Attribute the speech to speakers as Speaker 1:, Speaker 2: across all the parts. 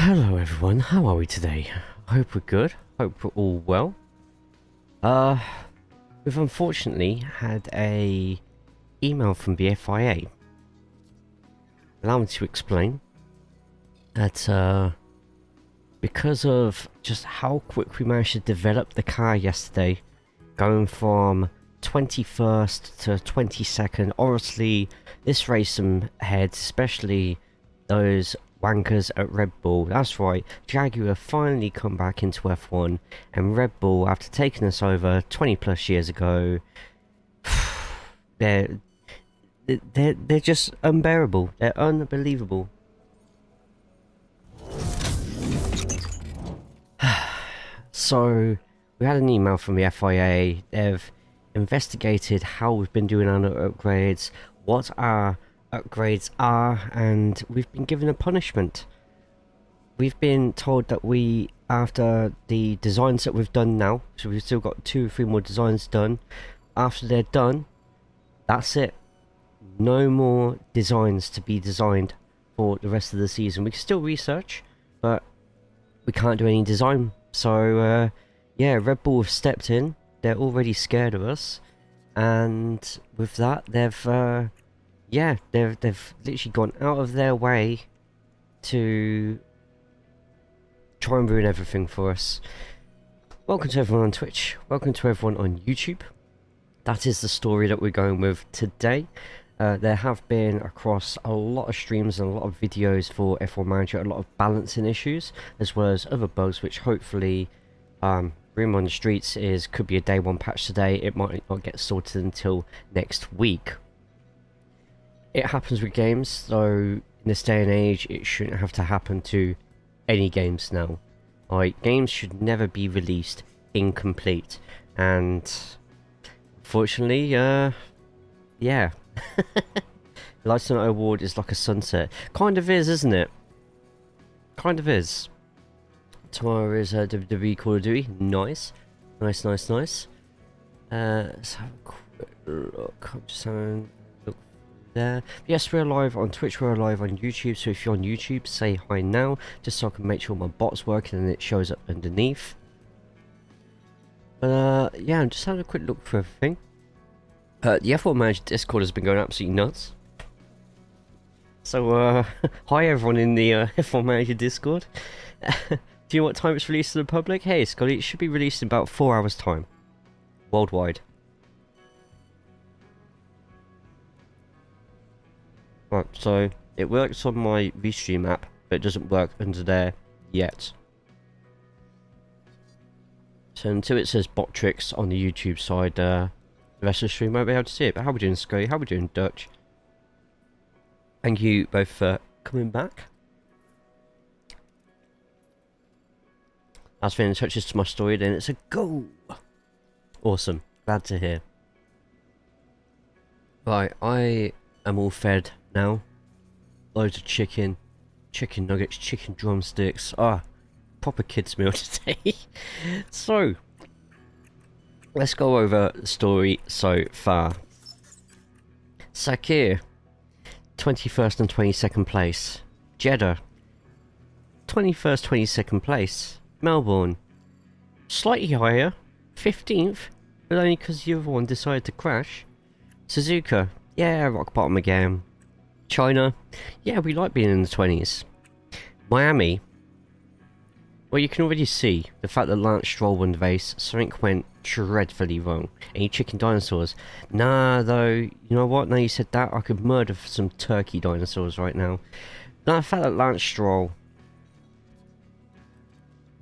Speaker 1: Hello everyone, how are we today? Hope we're good, hope we're all well. We've unfortunately had a email from the FIA. Allow me to explain that because of just how quick we managed to develop the car yesterday, going from 21st to 22nd, obviously this raised some heads, especially those wankers at Red Bull. That's right, Jaguar finally come back into F1, and Red Bull, after taking us over 20 plus years ago, they're just unbearable. They're unbelievable. So we had an email from the FIA. They've investigated how we've been doing our upgrades, what our upgrades are, and we've been given a punishment. We've been told that we, after the designs that we've done now, so we've still got 2 or 3 more designs done, after they're done, that's it. No more designs to be designed for the rest of the season. We can still research, but we can't do any design. So yeah, Red Bull have stepped in. They're already scared of us, and with that they've yeah, they've literally gone out of their way to try and ruin everything for us. Welcome to everyone on Twitch, welcome to everyone on YouTube. That is the story that we're going with today. There have been, across a lot of streams and a lot of videos for F1 Manager, a lot of balancing issues, as well as other bugs, which hopefully, rumor on the streets is could be a day 1 patch today. It might not get sorted until next week. It happens with games, though in this day and age it shouldn't have to happen to any games now. Like, games should never be released incomplete, and unfortunately, yeah. Lighting Award is like a sunset. Kind of is, isn't it? Kind of is. Tomorrow is WWE Call of Duty. Nice. Nice, nice, nice. Let's have a quick look. I'm just having a look there. Yes, we're live on Twitch, we're live on YouTube, so if you're on YouTube, say hi now, just so I can make sure my bot's working and it shows up underneath. But yeah, I'm just having a quick look for everything. The F1 Manager Discord has been going absolutely nuts. So, hi everyone in the F1 Manager Discord. Do you know what time it's released to the public? Hey Scotty, it should be released in about 4 hours time. Worldwide. Right, so it works on my Restream app, but it doesn't work under there yet. So until it says bot tricks on the YouTube side, the rest of the stream won't be able to see it. But how are we doing, Scotty? How are we doing, Dutch? Thank you both for coming back. As Finn touches to my story, then it's a go. Awesome. Glad to hear. Right, I am all fed now. Loads of chicken nuggets, chicken drumsticks. Ah, proper kids meal today. So, let's go over the story so far. Sakir, 21st and 22nd place. Jeddah, 21st, 22nd place. Melbourne, slightly higher, 15th, but only because the other one decided to crash. Suzuka, yeah, rock bottom again. China, yeah, we like being in the 20s. Miami, well, you can already see the fact that Lance Stroll won the race. Something went dreadfully wrong. Any chicken dinosaurs? Nah, though, you know what? Now you said that, I could murder some turkey dinosaurs right now. Now, the fact that Lance Stroll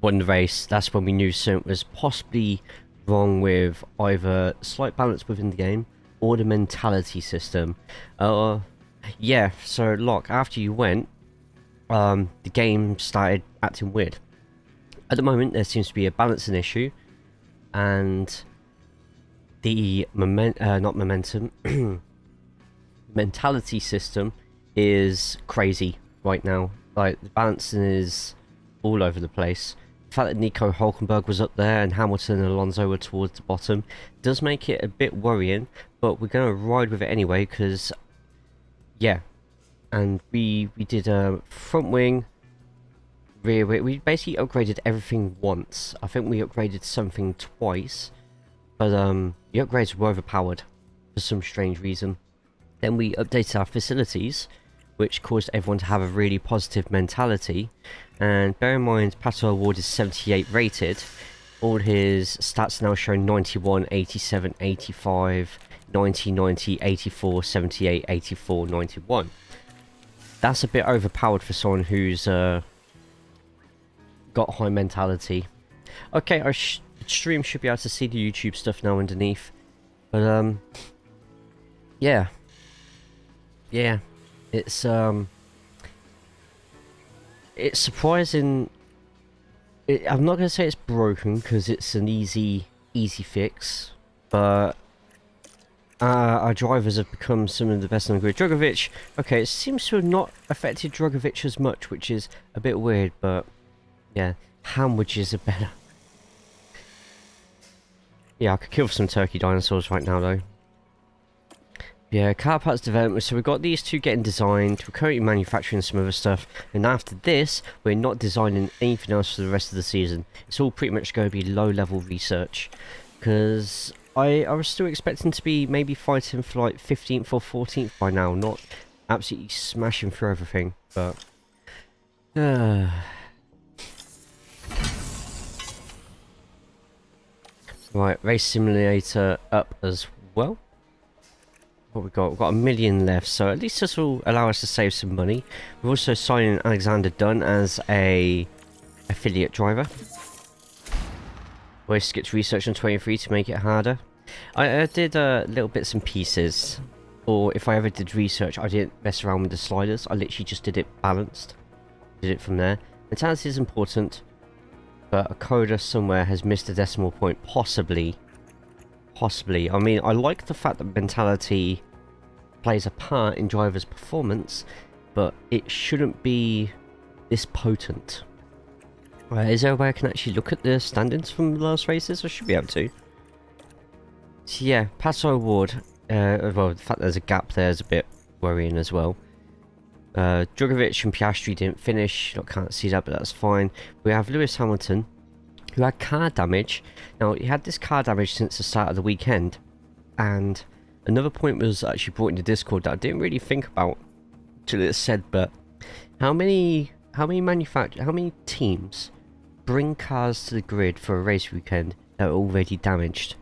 Speaker 1: won the race, that's when we knew something was possibly wrong with either slight balance within the game or the mentality system. Yeah, so Locke, after you went, the game started acting weird. At the moment, there seems to be a balancing issue, and the mentality system is crazy right now. Like, the balancing is all over the place. The fact that Nico Hulkenberg was up there and Hamilton and Alonso were towards the bottom does make it a bit worrying, but we're going to ride with it anyway, because yeah, and we did a front wing we basically upgraded everything once. I think we upgraded something twice, but the upgrades were overpowered for some strange reason. Then we updated our facilities, which caused everyone to have a really positive mentality. And bear in mind, Pato O'Ward is 78 rated. All his stats now show 91, 87, 85, 90, 90, 84, 78, 84, 91. That's a bit overpowered for someone who's got high mentality. Okay, our stream should be able to see the YouTube stuff now underneath. But yeah. Yeah. It's surprising. I'm not gonna say it's broken because it's an easy fix, but our drivers have become some of the best on the grid. Drugovich, okay, it seems to have not affected Drugovich as much, which is a bit weird, but yeah, sandwiches are better. Yeah, I could kill for some turkey dinosaurs right now though. Yeah, car parts development, so we've got these two getting designed, we're currently manufacturing some other stuff, and after this, we're not designing anything else for the rest of the season. It's all pretty much going to be low-level research, because I was still expecting to be maybe fighting for like 15th or 14th by now, not absolutely smashing through everything, but... Right, race simulator up as well. What we got? We've got 1 million left, so at least this will allow us to save some money. We're also signing Alexander Dunn as a affiliate driver. Where he skips research on 23 to make it harder. I did little bits and pieces, or if I ever did research, I didn't mess around with the sliders. I literally just did it balanced. Did it from there. Mentality is important, but a coder somewhere has missed a decimal point, possibly. I mean, I like the fact that mentality plays a part in drivers' performance, but it shouldn't be this potent. Is there a way I can actually look at the standings from the last races? I should be able to. So yeah, Pato O'Ward. Well, the fact there's a gap there is a bit worrying as well. Drugovich and Piastri didn't finish. I can't see that, but that's fine. We have Lewis Hamilton, who had car damage. Now, he had this car damage since the start of the weekend, and another point was actually brought into Discord that I didn't really think about till it said, but how many teams bring cars to the grid for a race weekend that are already damaged?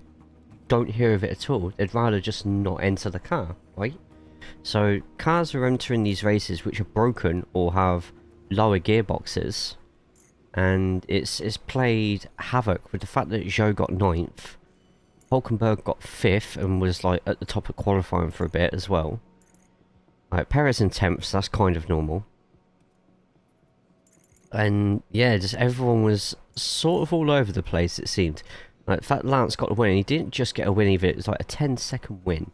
Speaker 1: Don't hear of it at all. They'd rather just not enter the car, right? So cars are entering these races which are broken or have lower gearboxes, and it's played havoc with the fact that Zhou got 9th, Hulkenberg got 5th and was like at the top of qualifying for a bit as well. Like Perez in 10th, so that's kind of normal. And yeah, just everyone was sort of all over the place, it seemed. Like the fact Lance got a win, he didn't just get a win either, it was like a 10-second win.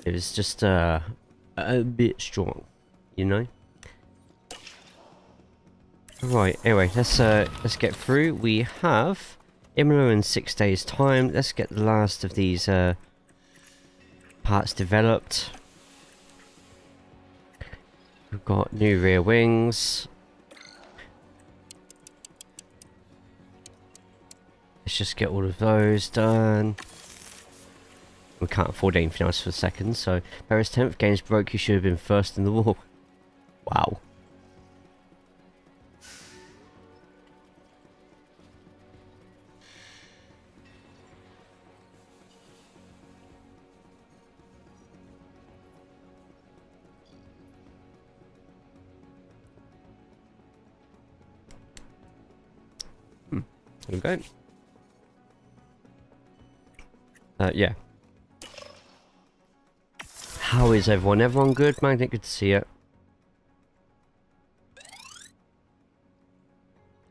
Speaker 1: It was just a bit strong, you know? Right, anyway, let's get through. We have Imola in 6 days' time. Let's get the last of these parts developed. We've got new rear wings. Let's just get all of those done. We can't afford anything else for a second, so Perez 10th, games broke, you should have been first in the war. Wow. There we go. Yeah. How is everyone? Everyone good? Magnet, good to see you.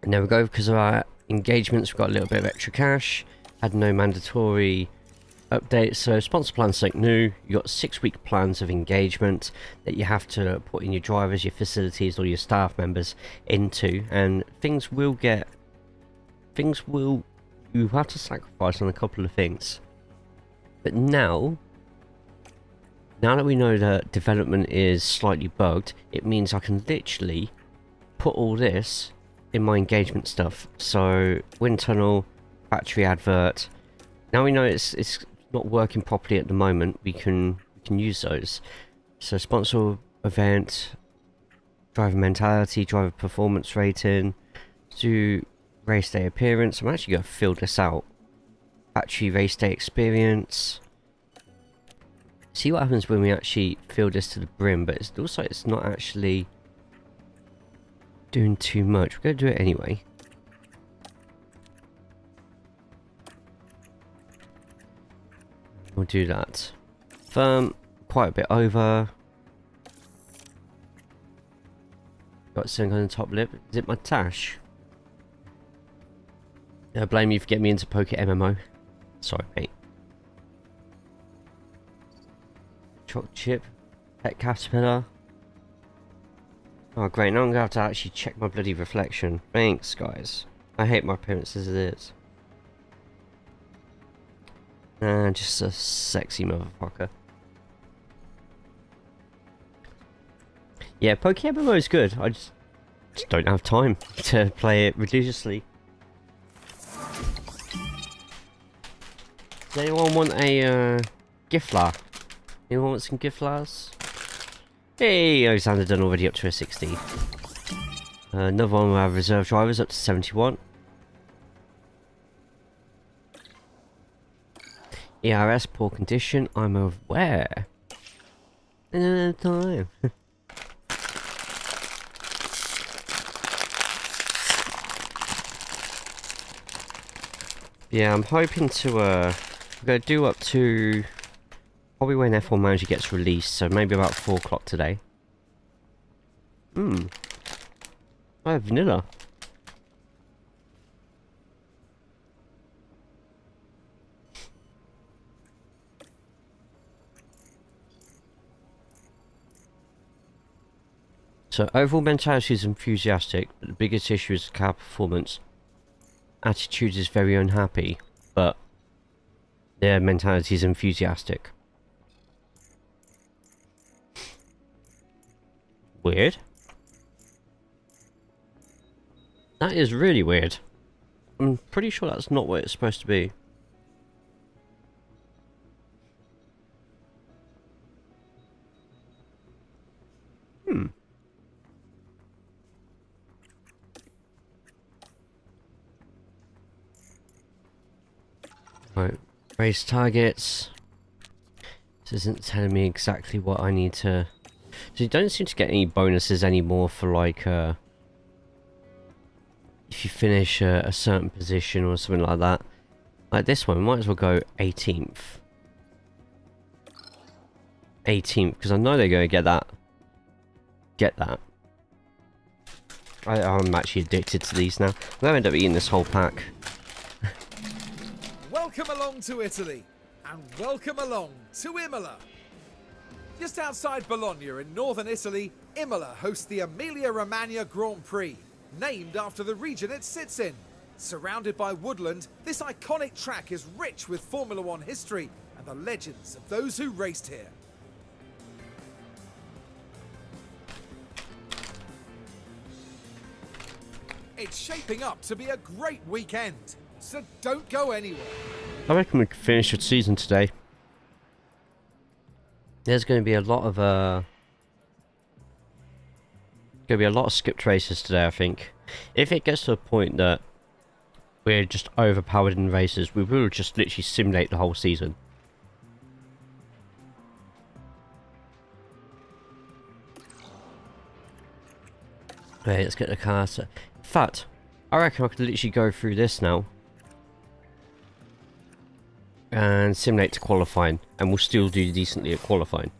Speaker 1: And there we go, because of our engagements, we've got a little bit of extra cash. Had no mandatory updates, so sponsor plans something new. You got 6-week plans of engagement that you have to put in your drivers, your facilities, or your staff members into, and you have to sacrifice on a couple of things. But now that we know that development is slightly bugged, it means I can literally put all this in my engagement stuff. So wind tunnel, factory advert. Now we know it's not working properly at the moment. We can use those. So sponsor event, driver mentality, driver performance rating, do race day appearance. I'm actually going to fill this out. Factory race day experience. See what happens when we actually fill this to the brim, but it looks like it's not actually doing too much. We're going to do it anyway. We'll do that. Firm, quite a bit over. Got something on the top lip. Is it my tash? I blame you for getting me into poker MMO. Sorry, mate. Choc chip. Pet caterpillar. Oh, great. Now I'm going to have to actually check my bloody reflection. Thanks, guys. I hate my appearance as it is. Just a sexy motherfucker. Yeah, Poké MMO is good. I just don't have time to play it religiously. Does anyone want a giftlar? Anyone want some giftlars? Hey, Alexander done already up to a 60. Another one will have reserve drivers up to 71. ERS poor condition, I'm aware. Another time. Yeah, I'm hoping to we're gonna do up to probably when F1 Manager gets released, so maybe about 4 o'clock today. I have vanilla. So overall mentality is enthusiastic, but the biggest issue is car performance. Attitude is very unhappy, but their mentality is enthusiastic. Weird. That is really weird. I'm pretty sure that's not what it's supposed to be. Right, race targets. This isn't telling me exactly what I need to... So you don't seem to get any bonuses anymore for like, if you finish a certain position or something like that. Like this one, we might as well go 18th. 18th, because I know they're going to get that. I'm actually addicted to these now. I'm going to end up eating this whole pack.
Speaker 2: Welcome along to Italy, and welcome along to Imola. Just outside Bologna in northern Italy, Imola hosts the Emilia-Romagna Grand Prix, named after the region it sits in. Surrounded by woodland, this iconic track is rich with Formula One history and the legends of those who raced here. It's shaping up to be a great weekend, so don't go anywhere.
Speaker 1: I reckon we can finish the season today. There's going to be a lot of skipped races today, I think. If it gets to a point that we're just overpowered in races, we will just literally simulate the whole season. Okay, let's get the car. In fact, I reckon I could literally go through this now and simulate to qualifying, and we'll still do decently at qualifying.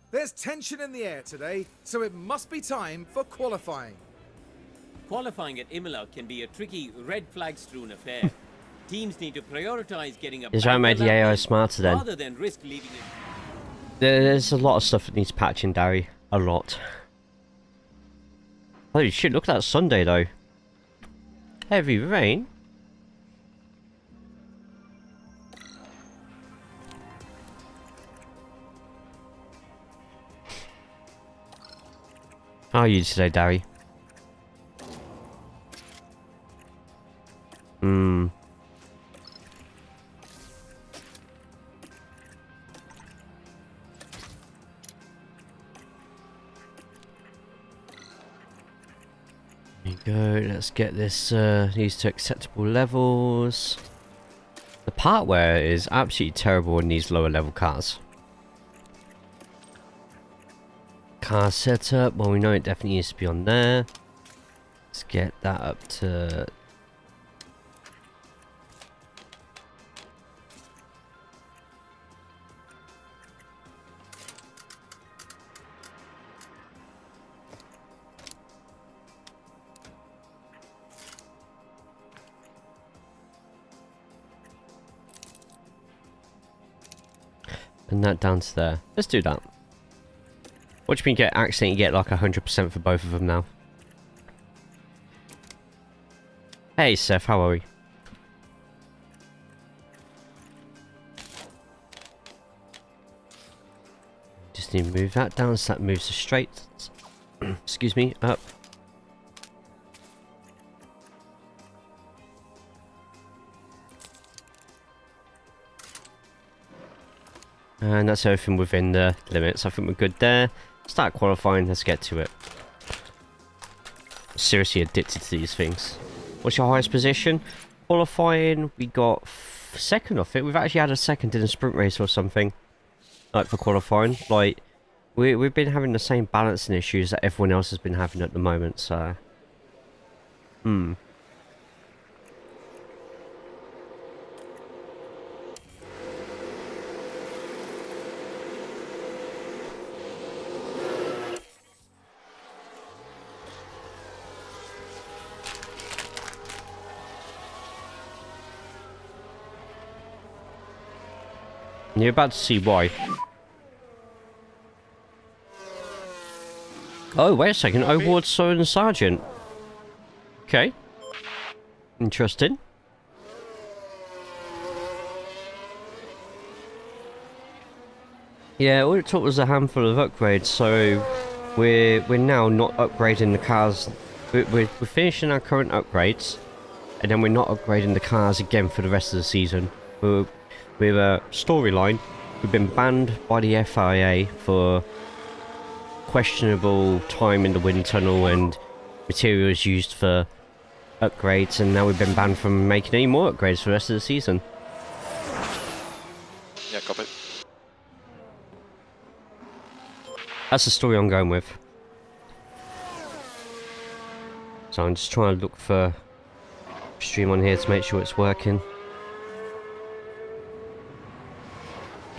Speaker 2: There's tension in the air today, so it must be time for qualifying.
Speaker 3: Qualifying at Imola can be a tricky red flag-strewn affair. Teams need to prioritize getting a
Speaker 1: Is that made the AI smarter then?
Speaker 3: rather than risk leaving it.
Speaker 1: There's a lot of stuff that needs patching, Dari. A lot. Holy shit, look at that Sunday though. Heavy rain. How are you today, Darry? There you go. Let's get this these to acceptable levels. The part wear is absolutely terrible in these lower level cars. Car setup, well, we know it definitely needs to be on there. Let's get that up to... and that down to there. Let's do that. What do you mean accidentally get like 100% for both of them now? Hey Seth, how are we? Just need to move that down so that moves us straight. Excuse me, up. And that's everything within the limits. I think we're good there. Start qualifying, let's get to it. Seriously addicted to these things. What's your highest position? Qualifying, we got second off it. We've actually had a second in a sprint race or something. Like for qualifying. Like, we've been having the same balancing issues that everyone else has been having at the moment, so... You're about to see why. Oh, wait a second. O'Ward, and Sargent. Okay. Interesting. Yeah, all it took was a handful of upgrades, so we're now not upgrading the cars. We're finishing our current upgrades, and then we're not upgrading the cars again for the rest of the season. With a storyline, we've been banned by the FIA for questionable time in the wind tunnel and materials used for upgrades, and now we've been banned from making any more upgrades for the rest of the season.
Speaker 4: Yeah, copy.
Speaker 1: That's the story I'm going with. So I'm just trying to look for stream on here to make sure it's working.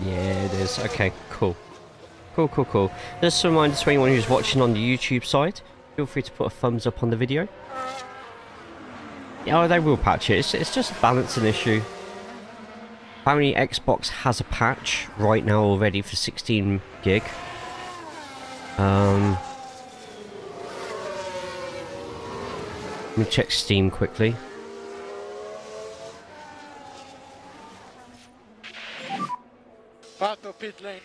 Speaker 1: Yeah, it is. Okay, cool. Cool. Just a reminder to anyone who's watching on the YouTube side, feel free to put a thumbs up on the video. Yeah, they will patch it. It's just a balancing issue. Apparently Xbox has a patch right now already for 16 gig. Let me check Steam quickly.
Speaker 4: Pato, pit lane.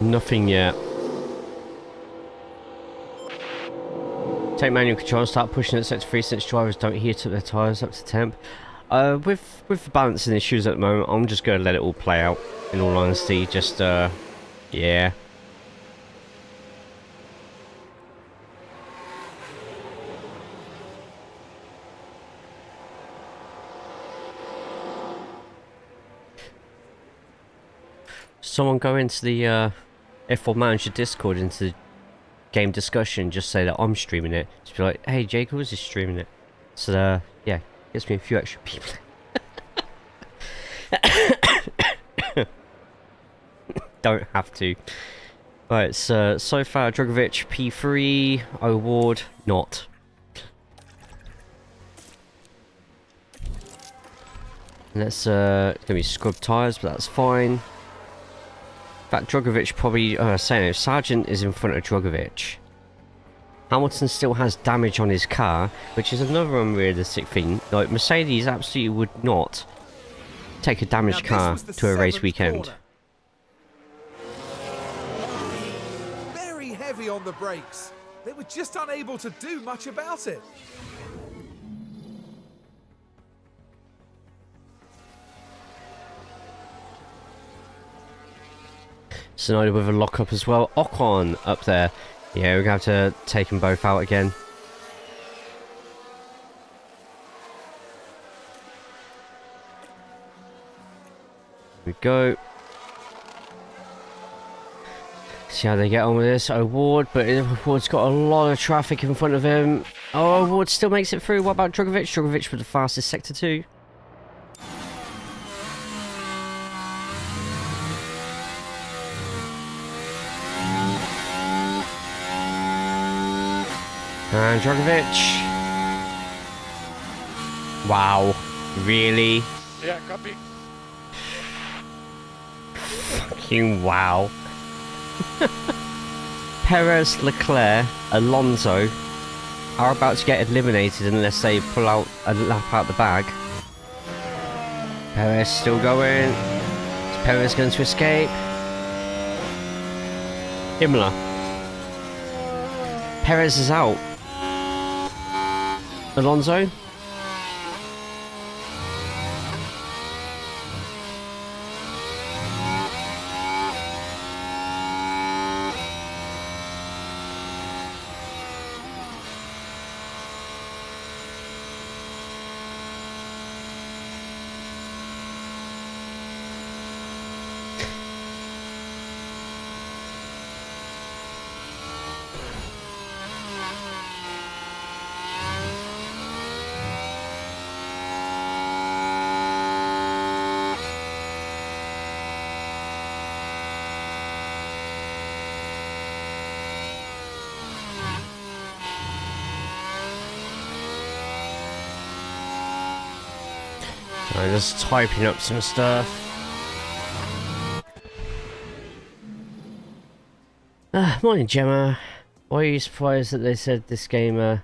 Speaker 1: Nothing yet. Take manual control and start pushing at sector 3 since drivers don't heat up their tyres up to temp. With the balancing issues at the moment, I'm just going to let it all play out, in all honesty. Just, yeah. Someone go into the F1 Manager Discord, into the game discussion, just say that I'm streaming it. Just be like, hey, Jacob is streaming it. So, yeah, gets me a few extra people. Don't have to. Right, so far, Drugovich P3, O'Ward not. Let's, it's gonna be scrub tyres, but that's fine. In fact, Drugovich probably, saying Sargent is in front of Drugovich. Hamilton still has damage on his car, which is another unrealistic thing. Like, Mercedes absolutely would not take a damaged car to a race weekend.
Speaker 2: heavy on the brakes. They were just unable to do much about it.
Speaker 1: Tsunoda with a lockup as well. Ocon up there. Yeah, we're going to have to take them both out again. Here we go. See how they get on with this. O'Ward, but O'Ward's got a lot of traffic in front of him. Oh, O'Ward still makes it through. What about Drugovich? Drugovich with the fastest sector 2. And Drugovich. Wow. Really?
Speaker 4: Yeah, copy.
Speaker 1: Fucking wow. Perez, Leclerc, Alonso are about to get eliminated unless they pull out a lap out the bag. Perez still going. Is Perez going to escape? Imola. Perez is out. Alonso. I'm just typing up some stuff. Morning, Gemma. Why are you surprised that they said this game? Why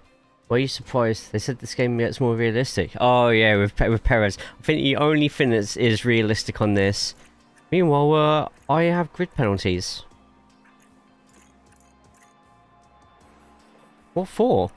Speaker 1: are you surprised they said this game gets more realistic? Oh yeah, with Perez. I think the only thing that is realistic on this. Meanwhile, I have grid penalties. What for?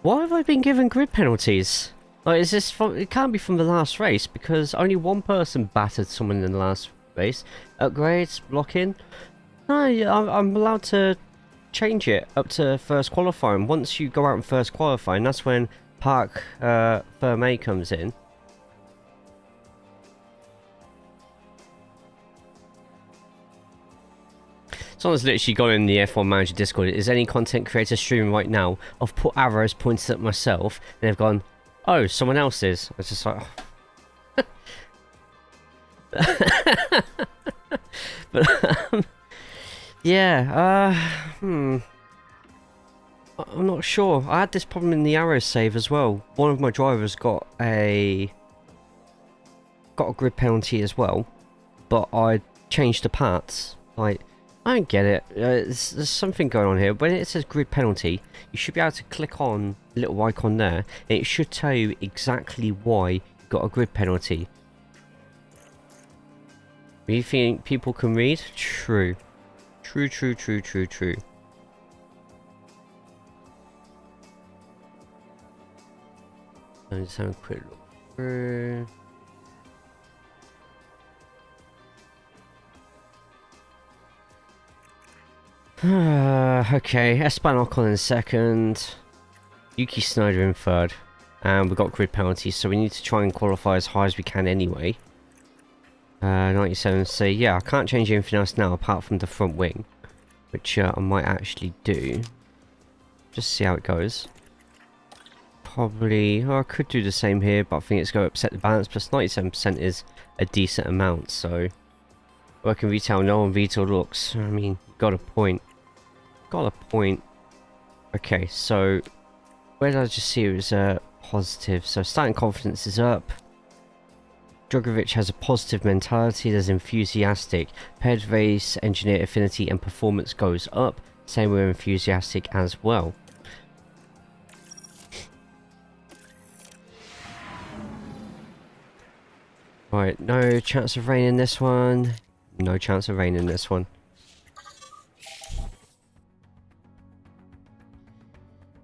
Speaker 1: Why have I been given grid penalties? Like, is this from? It can't be from the last race because only one person battered someone in the last race. Upgrades, lock-in. No, I'm allowed to change it up to first qualifying. Once you go out in first qualifying, that's when Park Ferme comes in. Someone's literally gone in the F1 Manager Discord. Is any content creator streaming right now? I've put arrows pointed at myself, and they've gone, oh, someone else is. It's just like, oh. But yeah, I'm not sure. I had this problem in the arrow save as well. One of my drivers got a grid penalty as well, but I changed the parts. Like, I don't get it. There's something going on here. When it says grid penalty, you should be able to click on the little icon there, and it should tell you exactly why you got a grid penalty. Do you think people can read? True. True, true, true, true, true. Let's just have a quick look through. Okay, Esteban Ocon in second, Yuki Tsunoda in third, and we've got grid penalties, so we need to try and qualify as high as we can anyway. 97, so yeah, I can't change anything else now apart from the front wing, which I might actually do. Just see how it goes. Probably, I could do the same here, but I think it's going to upset the balance, plus 97% is a decent amount, so... Working retail, no one retail looks, I mean, got a point. Got a point. Okay, so where did I just see it was positive? So starting confidence is up. Drugovich has a positive mentality, there's enthusiastic. Paired race, engineer affinity and performance goes up. Same with enthusiastic as well. Right, no chance of rain in this one. No chance of rain in this one.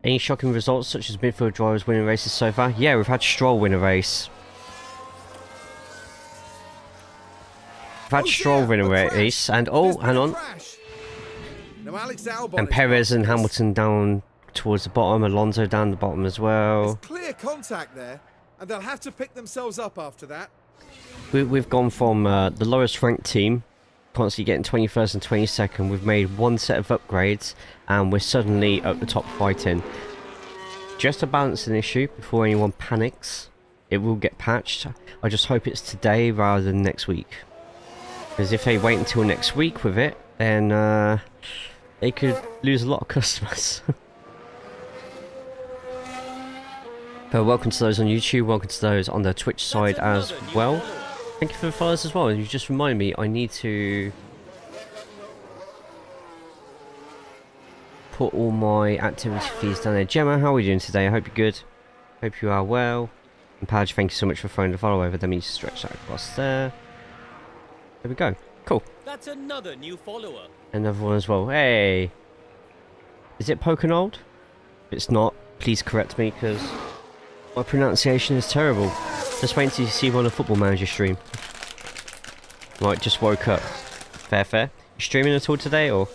Speaker 1: Any shocking results such as midfield drivers winning races so far? Yeah, we've had Stroll win a race. We've had Stroll win a race, and oh, hang on. And Perez and Hamilton down towards the bottom, Alonso down the bottom as well.
Speaker 2: There's clear contact there, and they'll have to pick themselves up after that.
Speaker 1: We've gone from the lowest ranked team, constantly getting 21st and 22nd. We've made one set of upgrades, and we're suddenly at the top fighting. Just to balance an issue before anyone panics, it will get patched. I just hope it's today rather than next week. Because if they wait until next week with it, then they could lose a lot of customers. But welcome to those on YouTube, welcome to those on the Twitch side as well. Thank you for the followers as well. You just remind me I need to put all my activity fees down there. Gemma, how are we doing today? I hope you're good. Hope you are well. And Padge, thank you so much for throwing the follow over. That means stretch that across there. There we go. Cool.
Speaker 3: That's another new follower.
Speaker 1: Another one as well. Hey! Is it Poconold? If it's not, please correct me because my pronunciation is terrible. Just wait until you see me on a Football Manager stream. Right, just woke up. Fair, fair. You streaming at all today or?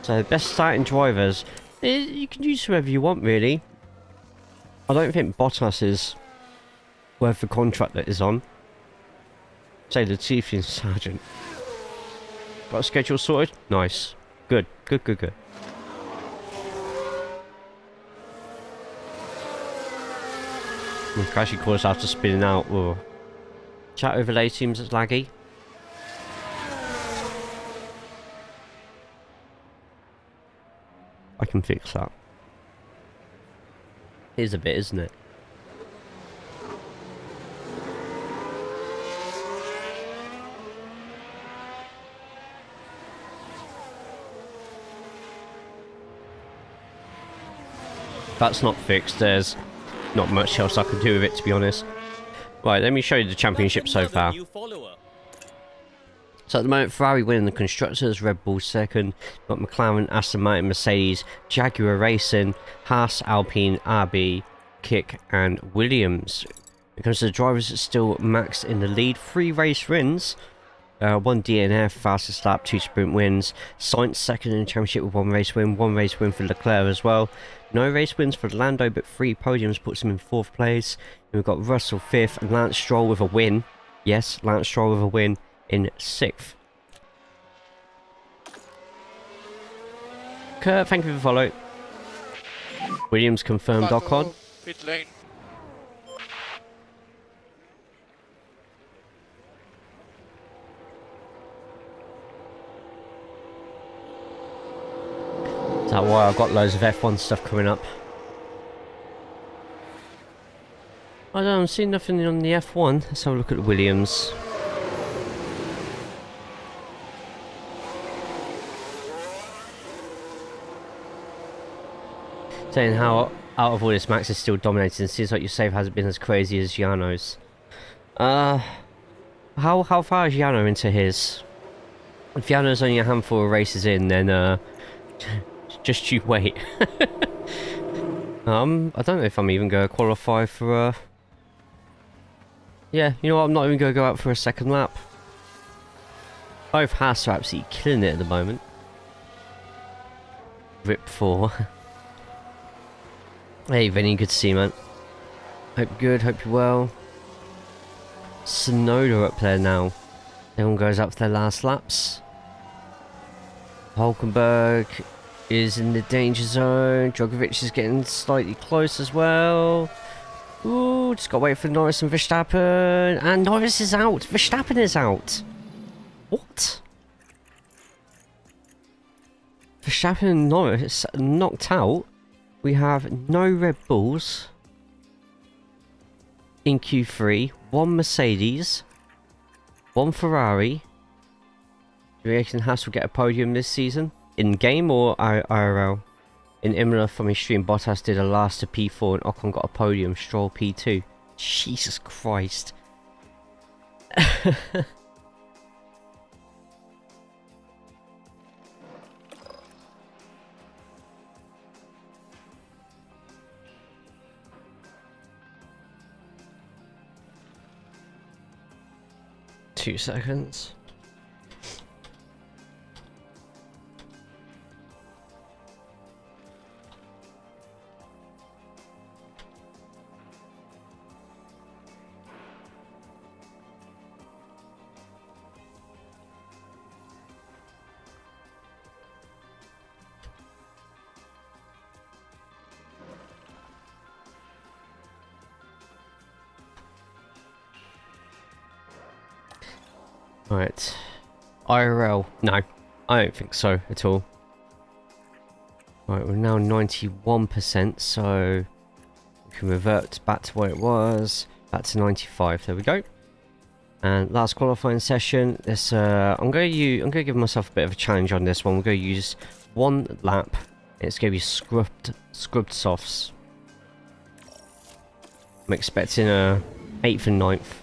Speaker 1: So, best starting drivers. You can use whoever you want really. I don't think Bottas is worth the contract that is on. Say the Chief Sergeant. Got a schedule sorted? Nice. Good, good, good, good. Crashy course after spinning out. Whoa. Chat overlay seems laggy. I can fix that. It is a bit, isn't it? That's not fixed, there's not much else I can do with it, to be honest. Right, let me show you the championship so far. So at the moment, Ferrari winning the Constructors, Red Bull second, got McLaren, Aston Martin, Mercedes, Jaguar Racing, Haas, Alpine, RB, Kick and Williams. When it comes to the drivers, it's still Max in the lead, 3 race wins. 1 DNF, fastest lap, 2 sprint wins. Sainz second in the championship with 1 race win, 1 race win for Leclerc as well. No race wins for Lando, but 3 podiums puts him in 4th place. And we've got Russell 5th and Lance Stroll with a win. Yes, Lance Stroll with a win in 6th. Kurt, thank you for the follow. Williams confirmed Ocon.
Speaker 4: Pit lane.
Speaker 1: That's why I've got loads of F1 stuff coming up. I don't see nothing on the F1. Let's have a look at the Williams. Saying how out of all this, Max is still dominating. Seems like your save hasn't been as crazy as Yano's. How far is Yano into his? If Yano's only a handful of races in, then just you wait. I don't know if I'm even going to qualify for yeah, you know what, I'm not even going to go out for a second lap. Both Haas are absolutely killing it at the moment. Rip 4. Hey Vinny, good to see you, man. Hope you're good, hope you're well. Sonoda up there now. Everyone goes up for their last laps. Hulkenberg is in the danger zone. Drugovich is getting slightly close as well. Ooh, just got to wait for Norris and Verstappen. And Norris is out. Verstappen is out. What? Verstappen and Norris knocked out. We have no Red Bulls in Q3. 1 Mercedes. 1 Ferrari. Do you reckon Haas will get a podium this season? In-game or IRL? In Imola from his stream, Bottas did a last to P4 and Ocon got a podium, Stroll P2. Jesus Christ. 2 seconds. Right. IRL. No, I don't think so at all. Right, we're now 91%, so we can revert back to what it was. Back to 95. There we go. And last qualifying session. This I'm gonna give myself a bit of a challenge on this one. We're gonna use 1 lap. It's gonna be scrubbed softs. I'm expecting a 8th and 9th.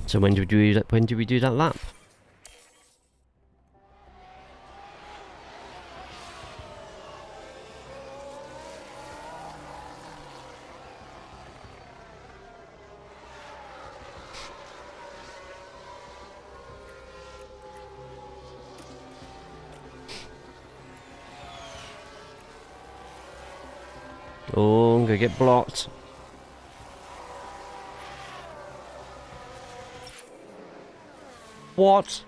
Speaker 1: So when do we do that? When do we do that lap? Oh, I'm gonna get blocked. What?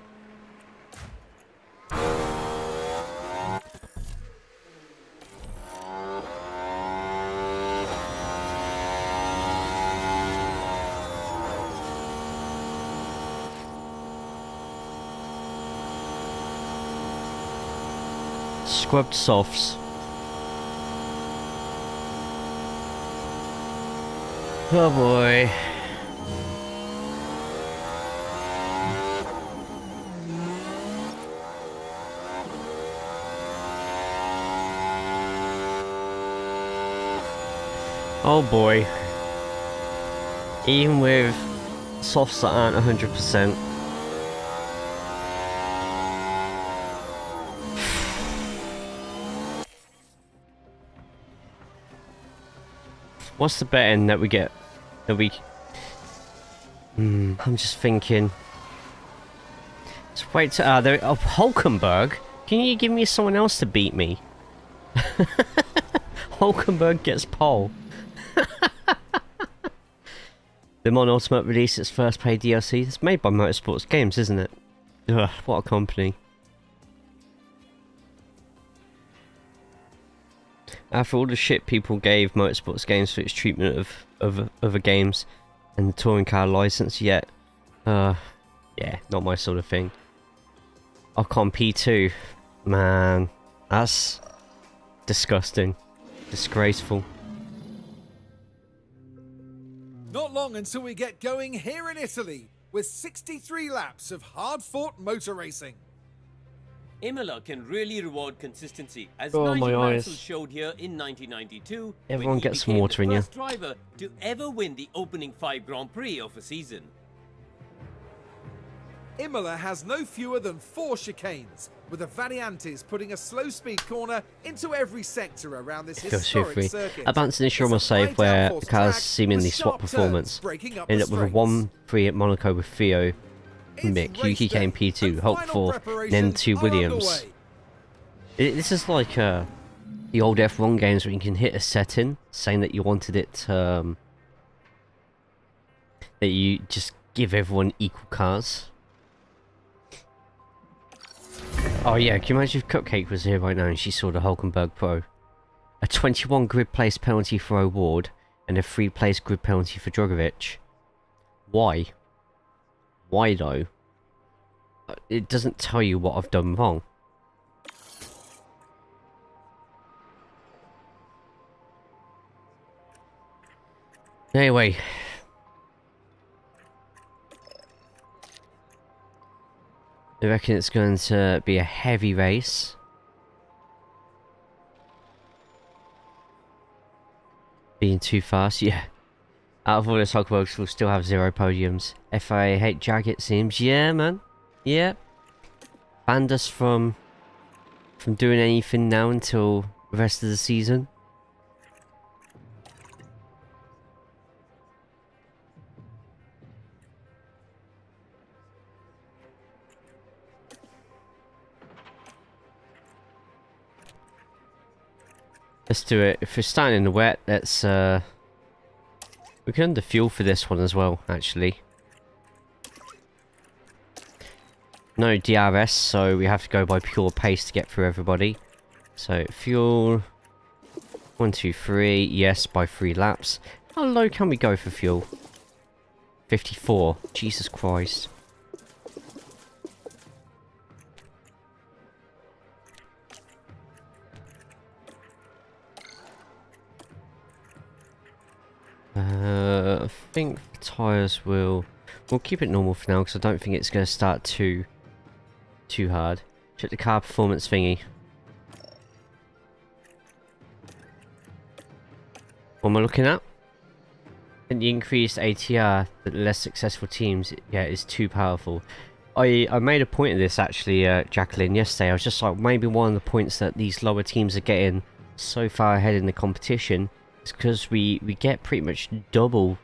Speaker 1: Scrubbed softs. Oh boy. Oh boy. Even with softs that aren't 100%. What's the betting that we get? That we... I'm just thinking. Let's wait to... there... Oh, Hulkenberg? Can you give me someone else to beat me? Hulkenberg gets pole. The Mon Ultimate released its first paid DLC. It's made by Motorsports Games, isn't it? Ugh, what a company. After all the shit people gave Motorsports Games for its treatment of other games and the touring car license, yet, yeah, not my sort of thing. Ocon P2, man, that's disgusting, disgraceful.
Speaker 2: Not long until we get going here in Italy, with 63 laps of hard-fought motor racing.
Speaker 3: Imola can really reward consistency, as
Speaker 1: Oh, my
Speaker 3: Nigel
Speaker 1: eyes.
Speaker 3: Mansell showed here in 1992.
Speaker 1: Everyone
Speaker 3: when he
Speaker 1: gets some
Speaker 3: became
Speaker 1: water in
Speaker 3: the
Speaker 1: you.
Speaker 3: first driver to ever win the opening 5 Grand Prix of a season.
Speaker 2: Imola has no fewer than 4 chicanes, with the Variantes putting a slow-speed corner into every sector around this historic circuit.
Speaker 1: Advanced initial
Speaker 2: It's
Speaker 1: run
Speaker 2: a
Speaker 1: save
Speaker 2: high
Speaker 1: where
Speaker 2: downforce
Speaker 1: the cars
Speaker 2: track
Speaker 1: seemingly
Speaker 2: with
Speaker 1: swap
Speaker 2: sharp turns
Speaker 1: performance.
Speaker 2: breaking up
Speaker 1: Ended up
Speaker 2: the
Speaker 1: with a
Speaker 2: straights.
Speaker 1: 1-3 at Monaco with Theo,
Speaker 2: It's
Speaker 1: Mick,
Speaker 2: race
Speaker 1: Yuki came
Speaker 2: day,
Speaker 1: P2,
Speaker 2: and
Speaker 1: Hulk
Speaker 2: final
Speaker 1: 4, and then
Speaker 2: preparations
Speaker 1: 2
Speaker 2: are
Speaker 1: Williams.
Speaker 2: underway.
Speaker 1: This is like the old F1 games where you can hit a setting saying that you wanted it that you just give everyone equal cars. Oh yeah, can you imagine if Cupcake was here right now and she saw the Hulkenberg Pro? A 21 grid place penalty for O'Ward and a 3 place grid penalty for Drugovich. Why? Why though? It doesn't tell you what I've done wrong. Anyway. I reckon it's going to be a heavy race. Being too fast, yeah. Out of all this Hulkbugs, we'll still have 0 podiums. FIA hate Jag, it seems. Yeah, man. Yeah. Banned us from doing anything now until the rest of the season. Let's do it. If we're starting in the wet, let's we can under fuel for this one as well, actually. No DRS, so we have to go by pure pace to get through everybody. So fuel 1, 2, 3, yes, by 3 laps. How low can we go for fuel? 54. Jesus Christ. I think the tyres we'll keep it normal for now because I don't think it's going to start too hard. Check the car performance thingy. What am I looking at? And the increased ATR, the less successful teams, yeah, is too powerful. I made a point of this actually, Jacqueline, yesterday. I was just like, maybe one of the points that these lower teams are getting so far ahead in the competition is because we get pretty much double,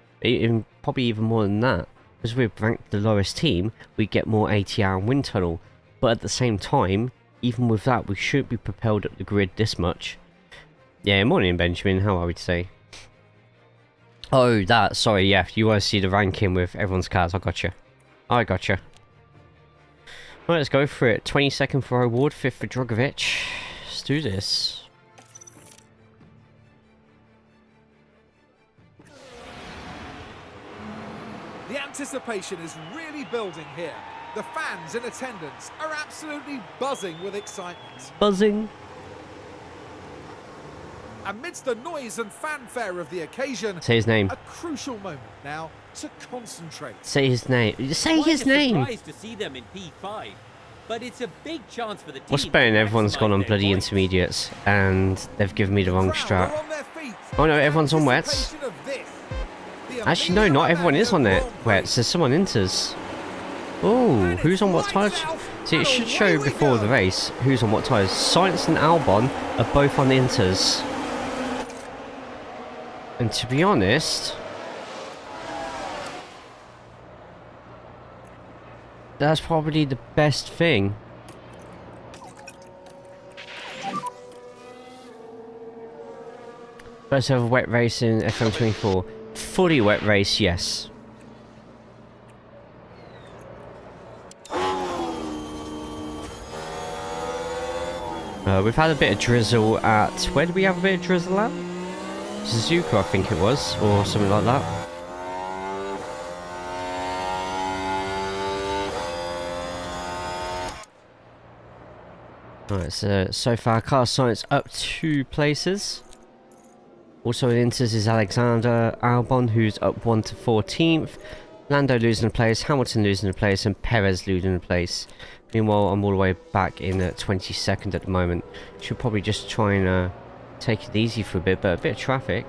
Speaker 1: probably even more than that. Because we're ranked the lowest team, we get more ATR and wind tunnel. But at the same time, even with that, we shouldn't be propelled up the grid this much. Yeah, morning Benjamin, how are we today? Oh, that, sorry, yeah, you want to see the ranking with everyone's cars, I gotcha. I gotcha. Right, let's go for it. 22nd for O'Ward, 5th for Drugovich. Let's do this.
Speaker 2: The anticipation is really building here. The fans in attendance are absolutely buzzing with excitement.
Speaker 1: Buzzing.
Speaker 2: Amidst the noise and fanfare of the occasion,
Speaker 1: Say his name.
Speaker 2: a crucial moment now to concentrate.
Speaker 1: Say his name. Say
Speaker 3: Quite
Speaker 1: his
Speaker 3: a
Speaker 1: name.
Speaker 3: surprise to see them in P5, but it's a big chance for the team.
Speaker 1: What's better?
Speaker 3: to
Speaker 1: Everyone's gone on
Speaker 3: maximize their
Speaker 1: bloody
Speaker 3: points.
Speaker 1: intermediates, and they've given me the wrong
Speaker 2: Crowd
Speaker 1: strat.
Speaker 2: are on their feet.
Speaker 1: Oh no,
Speaker 2: The
Speaker 1: everyone's on wets.
Speaker 2: anticipation of this. The
Speaker 1: Actually, no, not everyone is on
Speaker 2: Amelia
Speaker 1: it.
Speaker 2: Grand Prix.
Speaker 1: Wets. There's someone enters. Oh, who's on what tyres? See, it should show before the race who's on what tyres. Science and Albon are both on the inters. And to be honest, that's probably the best thing. First ever wet race in FM24. Fully wet race, yes. We've had a bit of drizzle at... Where did we have a bit of drizzle at? Suzuka, I think it was, or something like that. Alright, so far car science up 2 places. Also in Inters is Alexander Albon, who's up 1 to 14th. Lando losing a place, Hamilton losing a place, and Perez losing a place. Meanwhile, I'm all the way back in at 22nd at the moment. Should probably just try and take it easy for a bit, but a bit of traffic.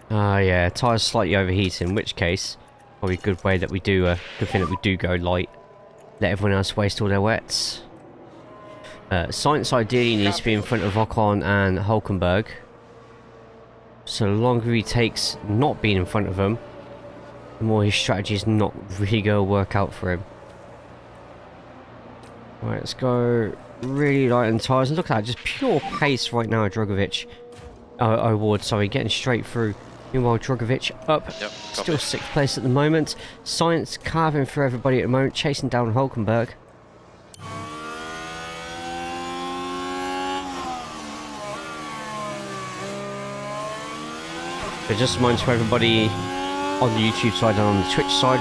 Speaker 1: Yeah, tyres slightly overheating, in which case, probably a good way that we do, good thing that we do go light. Let everyone else waste all their wets. Science ideally needs to be in front of Ocon and Hulkenberg. So the longer he takes not being in front of them, the more his strategy is not really going to work out for him. Right, let's go really light on tyres. And look at that, just pure pace right now, Drugovich. O'Ward, sorry, getting straight through. Meanwhile, Drugovich up, still 6th place at the moment. Science carving for everybody at the moment, chasing down Hulkenberg. So just a reminder to everybody on the YouTube side and on the Twitch side,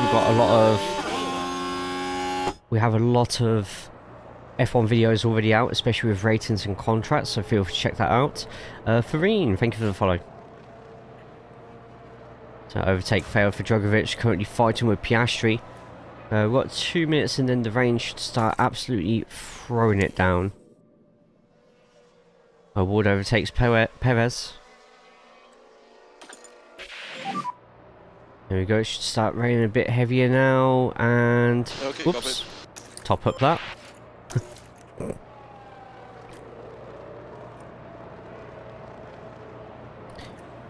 Speaker 1: we have a lot of F1 videos already out, especially with ratings and contracts, so feel free to check that out. Farine, thank you for the follow. So overtake failed for Drugovich, currently fighting with Piastri. We've got 2 minutes and then the rain should start absolutely throwing it down. O'Ward overtakes Perez. There we go, it should start raining a bit heavier now, and...
Speaker 4: Okay,
Speaker 1: whoops, top up that.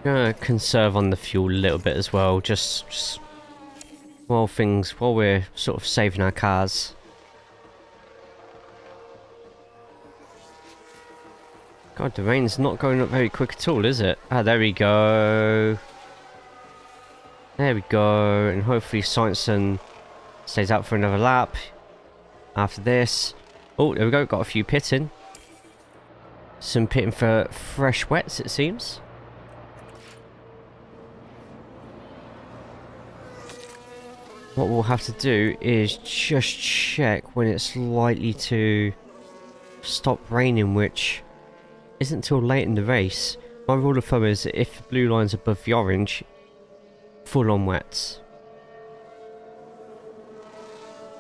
Speaker 1: Gonna conserve on the fuel a little bit as well, just while we're sort of saving our cars. God, the rain's not going up very quick at all, is it? Ah, there we go. There we go, and hopefully Sorensen stays out for another lap after this. Oh, there we go, got a few pitting. Some pitting for fresh wets, it seems. What we'll have to do is just check when it's likely to stop raining, which isn't until late in the race. My rule of thumb is that if the blue line's above the orange, full on wets.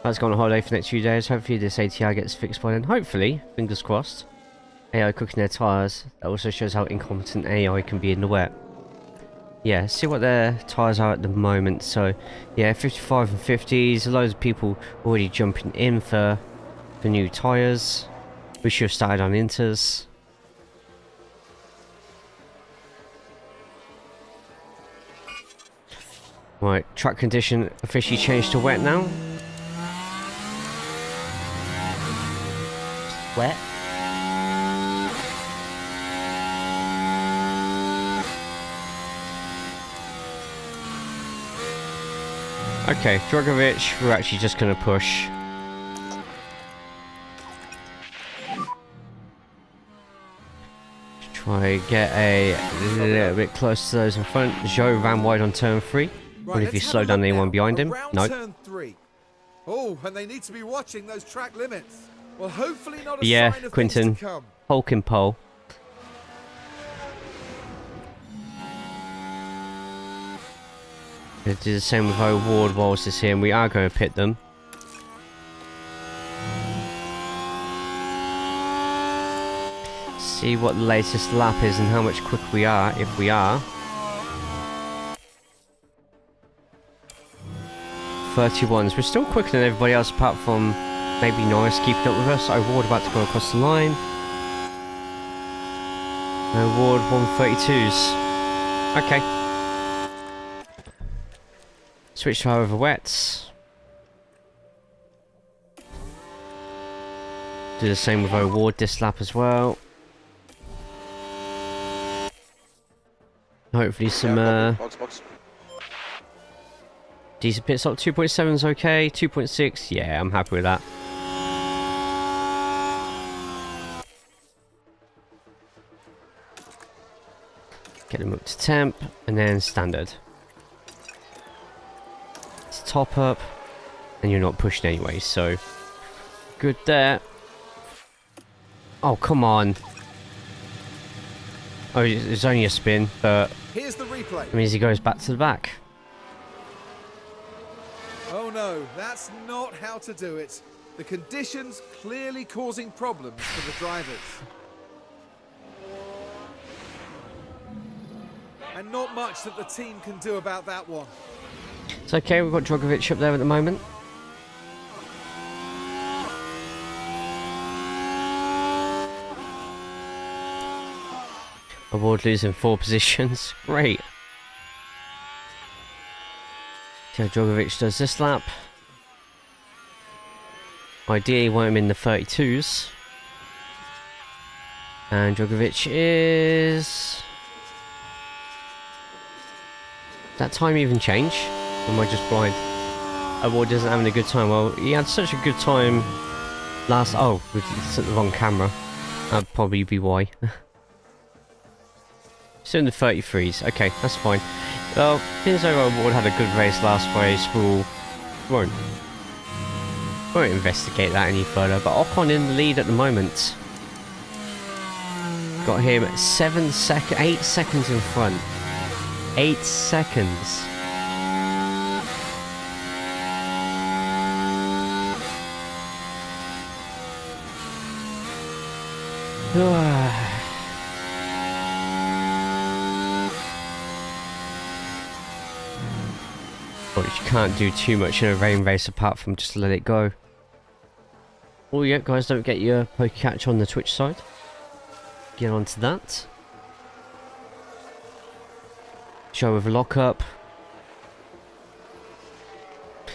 Speaker 1: Let's go on a holiday for the next few days. Hopefully this ATR gets fixed by then. Hopefully, fingers crossed. AI cooking their tyres. That also shows how incompetent AI can be in the wet. Yeah, see what their tyres are at the moment. So, yeah, 55 and 50s. Loads of people already jumping in for new tyres. We should have started on Inters. Right, track condition officially changed to wet now. Wet. Okay, Drugovich, we're actually just going to push. Try and get a little bit close to those in front. Joe ran wide on turn 3. What if you slow down anyone behind him? No.
Speaker 2: Turn 3. Oh, and they need to be watching those track limits. Well, hopefully not a
Speaker 1: Yeah,
Speaker 2: sign of
Speaker 1: Quinton,
Speaker 2: things to come.
Speaker 1: Hulk in pole. Gonna do the same with O'Ward whilst it's here, and we are going to pit them. See what the latest lap is and how much quicker we are, if we are. 31s. We're still quicker than everybody else apart from maybe Norris keeping up with us. O'Ward about to go across the line. O'Ward 132s. Okay. Switch to over wets. Do the same with O'Ward this lap as well. Hopefully some
Speaker 4: box.
Speaker 1: decent pit stop. 2.7 is okay. 2.6, yeah, I'm happy with that. Get them up to temp and then standard. It's top up, and you're not pushing anyway, so good there. Oh, come on. Oh, it's only a spin, but
Speaker 2: Here's the replay.
Speaker 1: it means he goes back to the back.
Speaker 2: Oh no, that's not how to do it. The conditions clearly causing problems for the drivers. And not much that the team can do about that one.
Speaker 1: It's okay, we've got Drugovich up there at the moment. O'Ward losing 4 positions. Great. So Drugovich does this lap. Ideally want him in the 32s. And Drugovich is... Did that time even change? Or am I just blind? O'Ward isn't having a good time. Well, he had such a good time last... Oh, we set the wrong camera. That'd probably be why. Still in the 33s. Okay, that's fine. Well, seems like O'Ward had a good race last race. Won't. Won't investigate that any further, but Ocon in the lead at the moment. Got him 8 seconds in front. 8 seconds. But you can't do too much in a rain race apart from just let it go. Oh yeah, guys, don't get your Pokecatch on the Twitch side. Get onto that. Show with a lockup.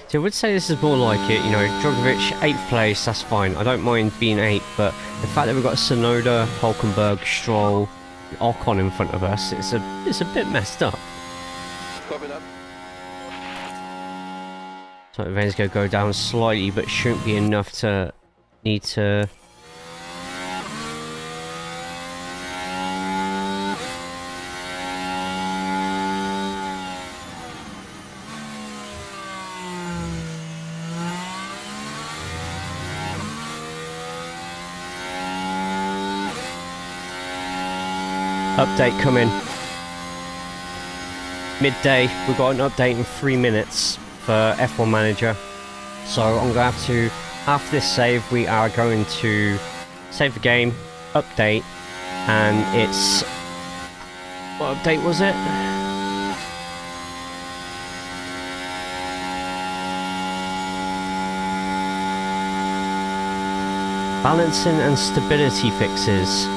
Speaker 1: So I would say this is more like it, you know, Drugovich, 8th place, that's fine. I don't mind being 8th, but the fact that we've got Sonoda, Hulkenberg, Stroll, Ocon in front of us, it's a bit messed up. So the rain's going to go down slightly, but shouldn't be enough to need to... Update coming. Midday, we've got an update in 3 minutes for F1 Manager. So I'm going to have to, after this save, we are going to save the game, update, and it's... What update was it? Balancing and stability fixes.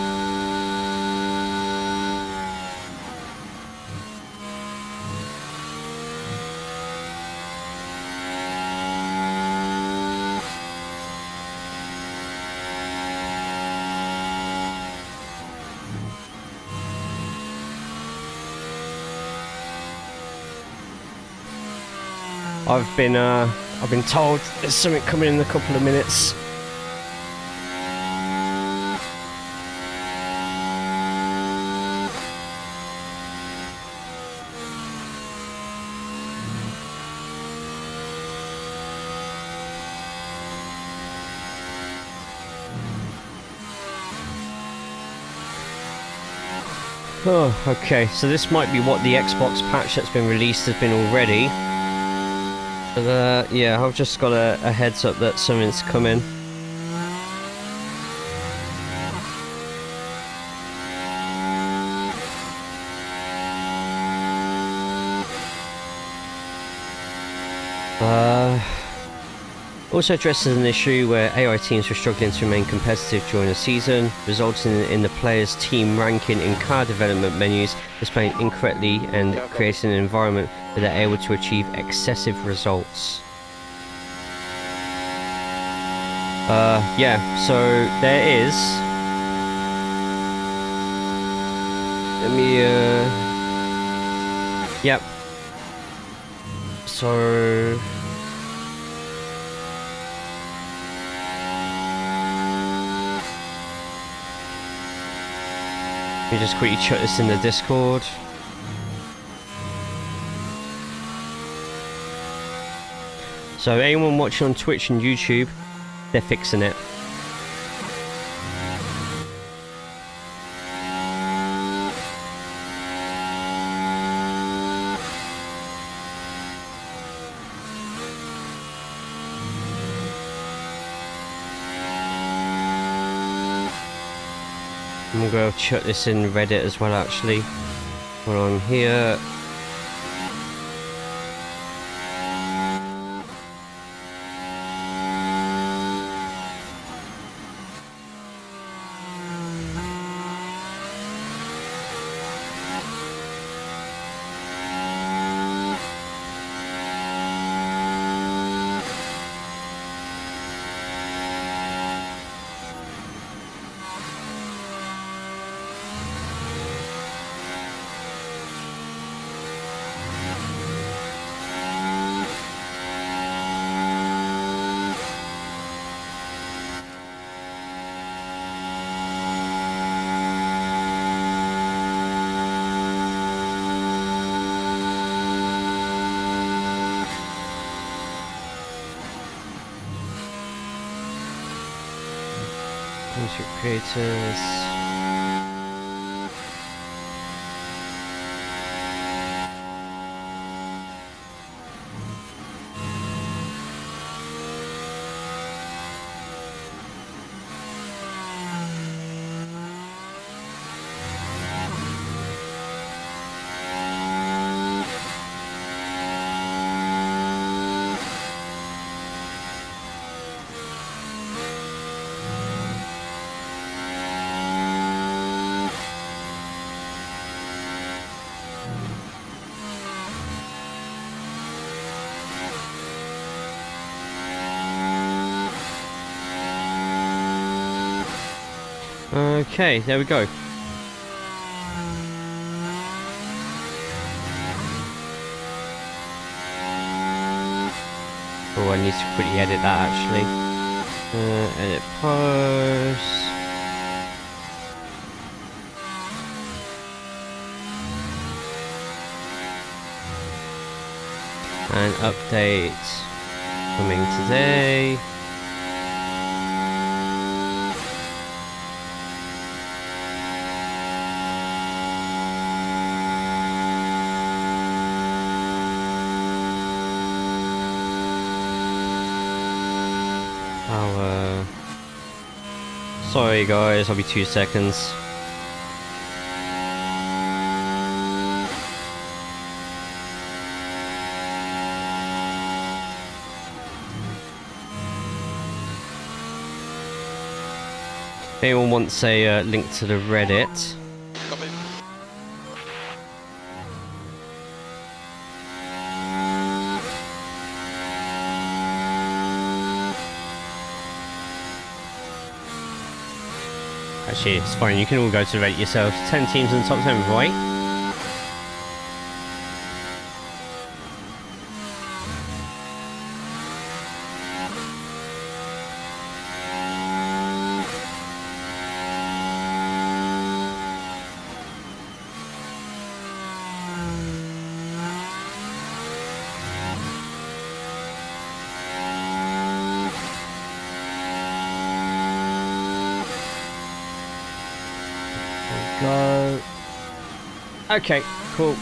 Speaker 1: I've been told there's something coming in a couple of minutes. Oh, okay, so this might be what the Xbox patch that's been released has been already. But yeah, I've just got a heads up that something's coming. Also addresses an issue where AI teams were struggling to remain competitive during the season, resulting in the players' team ranking in car development menus displaying incorrectly and creating an environment where they're able to achieve excessive results. Yeah, so there is... Let me, Yep. So... Let me just quickly chuck this in the Discord. So anyone watching on Twitch and YouTube, they're fixing it. I'm going to chuck this in Reddit as well, actually, while I'm here. championship creators. Okay, there we go. Oh, I need to quickly edit that actually. Edit post. And update coming today. Sorry guys, I'll be 2 seconds. If anyone wants a link to the Reddit, actually, it's fine. You can all go to the Reddit yourselves. 10 teams in the top 10, right? Go. Okay, cool.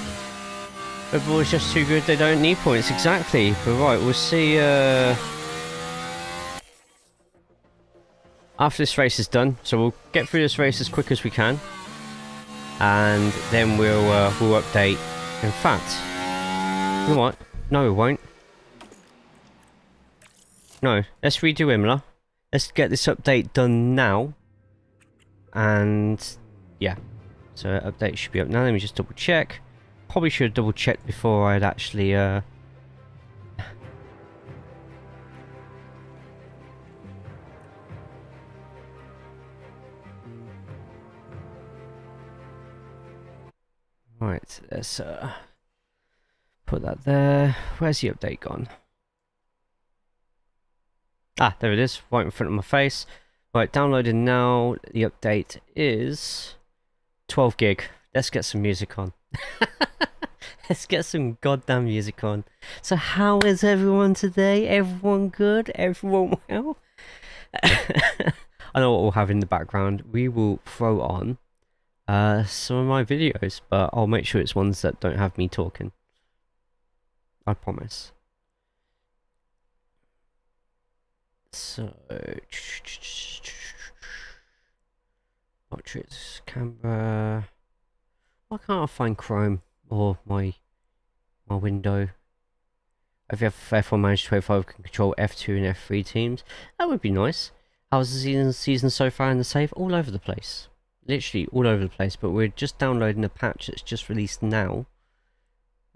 Speaker 1: The ball's just too good, they don't need points, exactly. But right, we'll see after this race is done. So we'll get through this race as quick as we can. And then we'll update. In fact, you know what? No, we won't. No, let's redo Imola. Let's get this update done now. And yeah, so update should be up now. Let me just double check. Probably should have double checked before I'd actually right, let's put that there. Where's the update gone? Ah, there it is, right in front of my face. Right, downloading now. The update is 12 gig. Let's get some music on. Let's get some goddamn music on. So how is everyone today? Everyone good? Everyone well? I know what we'll have in the background. We will throw on some of my videos, but I'll make sure it's ones that don't have me talking. I promise. So, portraits, camera. Why can't I find Chrome or my window? If you have F1 Manager 25 can control F2 and F3 teams, that would be nice. How's the season so far in the save? All over the place, literally all over the place. But we're just downloading a patch that's just released now.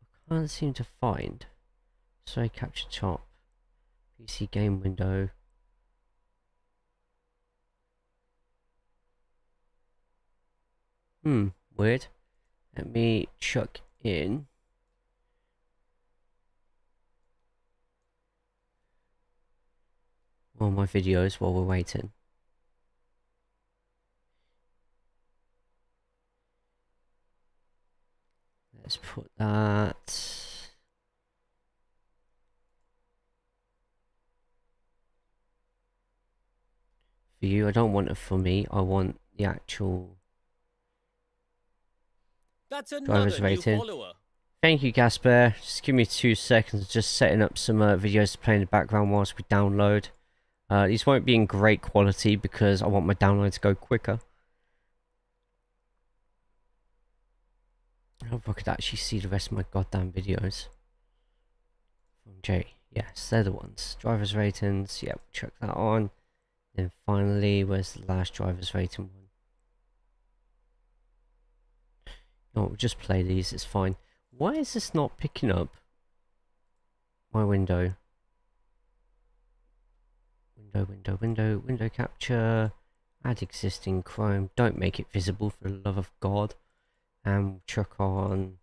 Speaker 1: I can't seem to find. So capture top, PC game window. Weird. Let me chuck in all my videos while we're waiting. Let's put that. for you. I don't want it for me. I want the actual
Speaker 3: That's another
Speaker 1: driver's
Speaker 3: new
Speaker 1: rating.
Speaker 3: follower.
Speaker 1: Thank you, Gasper. Just give me 2 seconds. Just setting up some videos to play in the background whilst we download. These won't be in great quality because I want my download to go quicker. I hope I could actually see the rest of my goddamn videos. From Jay. Yes, they're the ones. Driver's ratings. Yep, check that on. Then finally, where's the last driver's rating one? No, we'll just play these. It's fine. Why is this not picking up my window? Window capture. Add existing Chrome. Don't make it visible for the love of God. And chuck on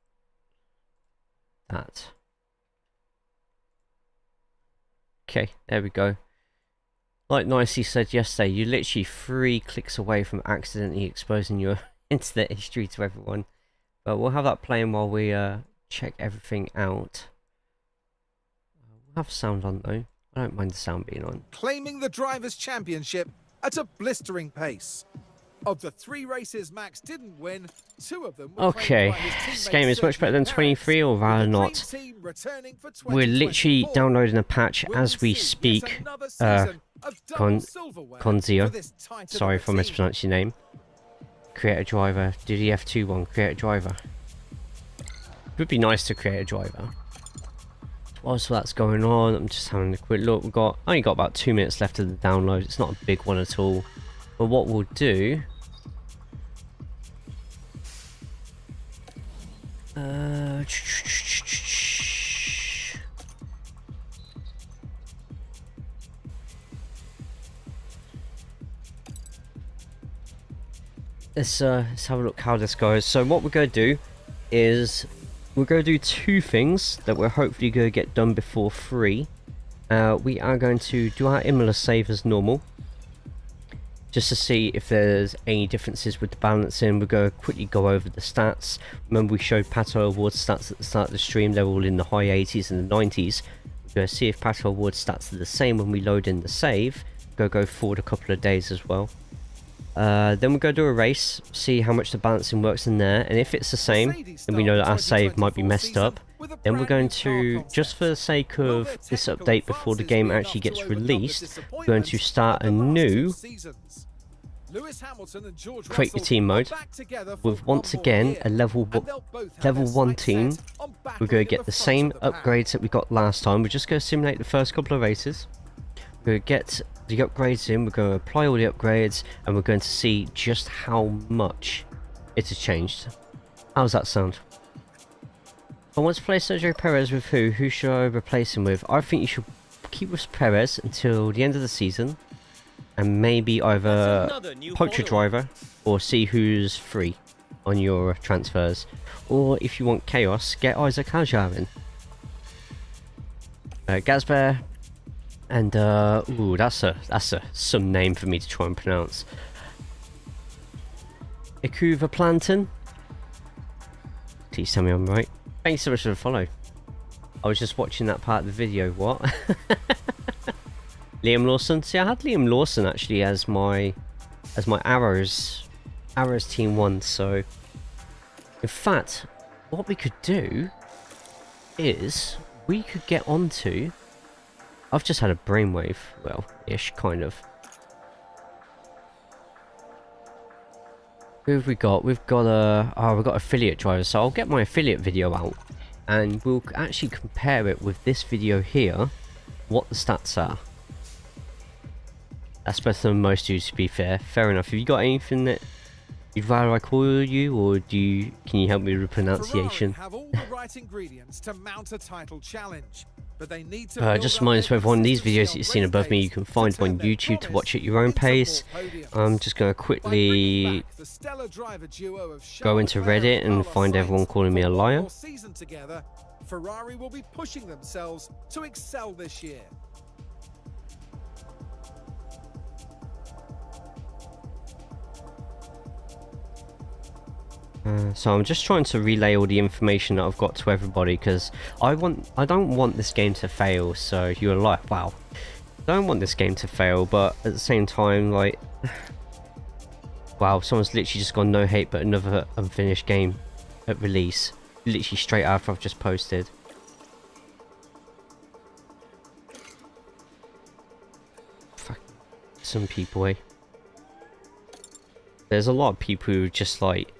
Speaker 1: that. Okay, there we go. Like Nicey said yesterday, you're literally 3 clicks away from accidentally exposing your internet history to everyone. But we'll have that playing while we check everything out. We'll have sound on though. I don't mind the sound being on.
Speaker 2: Claiming the Drivers' Championship at a blistering pace. Of the 3 races Max didn't win, 2 of them were
Speaker 1: Okay, this game is much better than 23, or rather not. We're literally downloading a patch as we speak. Konzio. Sorry if I mispronounced your name. Create a driver. Do the F2 one. Create a driver. It would be nice to create a driver. Whilst that's going on, I'm just having a quick look. We've only got about 2 minutes left of the download. It's not a big one at all. But what we'll do... Let's have a look how this goes. So what we're going to do is we're going to do 2 things that we're hopefully going to get done before 3. We are going to do our Imola save as normal, just to see if there's any differences with the balancing. We're going to quickly go over the stats. Remember, we showed Pato O'Ward stats at the start of the stream. They're all in the high 80s and the 90s. We're going to see if Pato O'Ward stats are the same when we load in the save. We're going to go forward a couple of days as well. Then we're going to do a race, see how much the balancing works in there, and if it's the same, then we know that our save might be messed up. Then we're going to, just for the sake of this update before the game actually gets released, we're going to start a new Create Your Team mode with, once again, a level 1 team. We're going to get the same upgrades that we got last time. We're just going to simulate the first couple of races. We're going to get the upgrades in, we're going to apply all the upgrades, and we're going to see just how much it has changed. How does that sound? I want to play Sergio Perez with who? Who should I replace him with? I think you should keep with Perez until the end of the season, and maybe either poach a driver or see who's free on your transfers. Or if you want chaos, get Isaac Hajar in. Gazbear. And ooh, that's some name for me to try and pronounce. Ikuva Plantain. Please tell me I'm right. Thanks so much for the follow. I was just watching that part of the video. What? Liam Lawson. See, I had Liam Lawson actually as my arrows team once. So, in fact, what we could do is we could get onto. I've just had a brainwave, well, ish, kind of. Who have we got? We've got we've got affiliate drivers, so I'll get my affiliate video out, and we'll actually compare it with this video here, what the stats are. That's better than most do, to be fair. Fair enough. Have you got anything that you'd rather I call you, or can you help me with the pronunciation?
Speaker 2: Ferrari have all the right ingredients to mount a title challenge. But they need to
Speaker 1: just remind to everyone, these videos that you've seen above me you can find on YouTube to watch at your own pace. I'm just going to quickly go into Reddit and find everyone calling me a liar.
Speaker 2: Ferrari will be pushing themselves to excel this year.
Speaker 1: So I'm just trying to relay all the information that I've got to everybody, because I don't want this game to fail. So you're like, wow, don't want this game to fail, but at the same time, like, wow, someone's literally just gone no hate but another unfinished game at release, literally straight after I've just posted. Fuck, some people, eh? There's a lot of people who just like,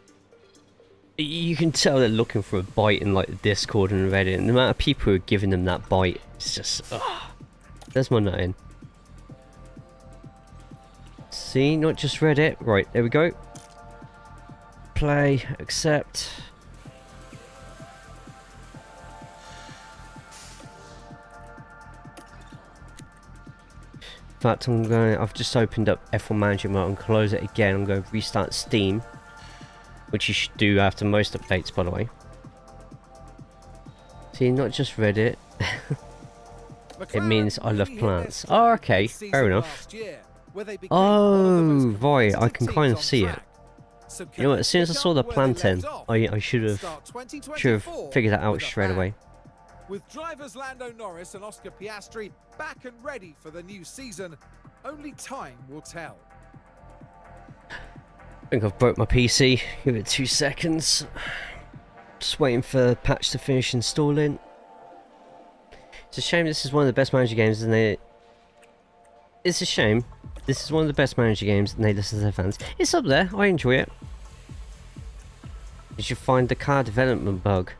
Speaker 1: you can tell they're looking for a bite in like the Discord and Reddit, and the amount of people who are giving them that bite, it's just, ugh. There's my nut in. See, not just Reddit. Right, there we go. Play, accept. In fact, I've just opened up F1 Manager mode and close it again. I'm going to restart Steam, which you should do after most updates, by the way. See, not just Reddit. It means I love plants. Oh, okay, fair enough. Oh, right, I can kind of see it. You know what, as soon as I saw the plantain, I should have figured that out straight away.
Speaker 2: With drivers Lando Norris and Oscar Piastri back and ready for the new season, only time will tell.
Speaker 1: I think I've broke my PC. Give it 2 seconds. Just waiting for the patch to finish installing. It's a shame this is one of the best manager games, and it's a shame. This is one of the best manager games, and they listen to their fans. It's up there. I enjoy it. Did you find the car development bug?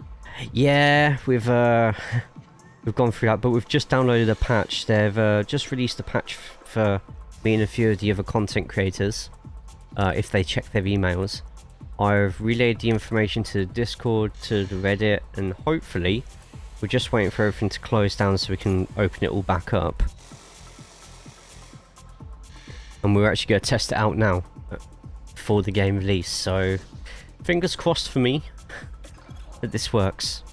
Speaker 1: Yeah, we've gone through that, but we've just downloaded a patch. They've just released a patch for me and a few of the other content creators. If they check their emails, I've relayed the information to the Discord, to the Reddit, and hopefully we're just waiting for everything to close down so we can open it all back up. And we're actually going to test it out now for the game release, so fingers crossed for me that this works.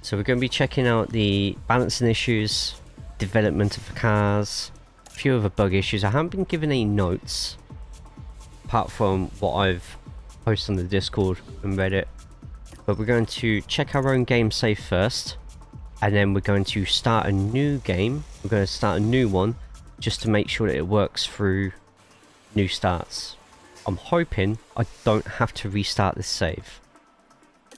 Speaker 1: So we're going to be checking out the balancing issues, development of the cars, a few other bug issues. I haven't been given any notes apart from what I've posted on the Discord and Reddit. But we're going to check our own game save first, and then we're going to start a new game. We're going to start a new one just to make sure that it works through new starts. I'm hoping I don't have to restart this save.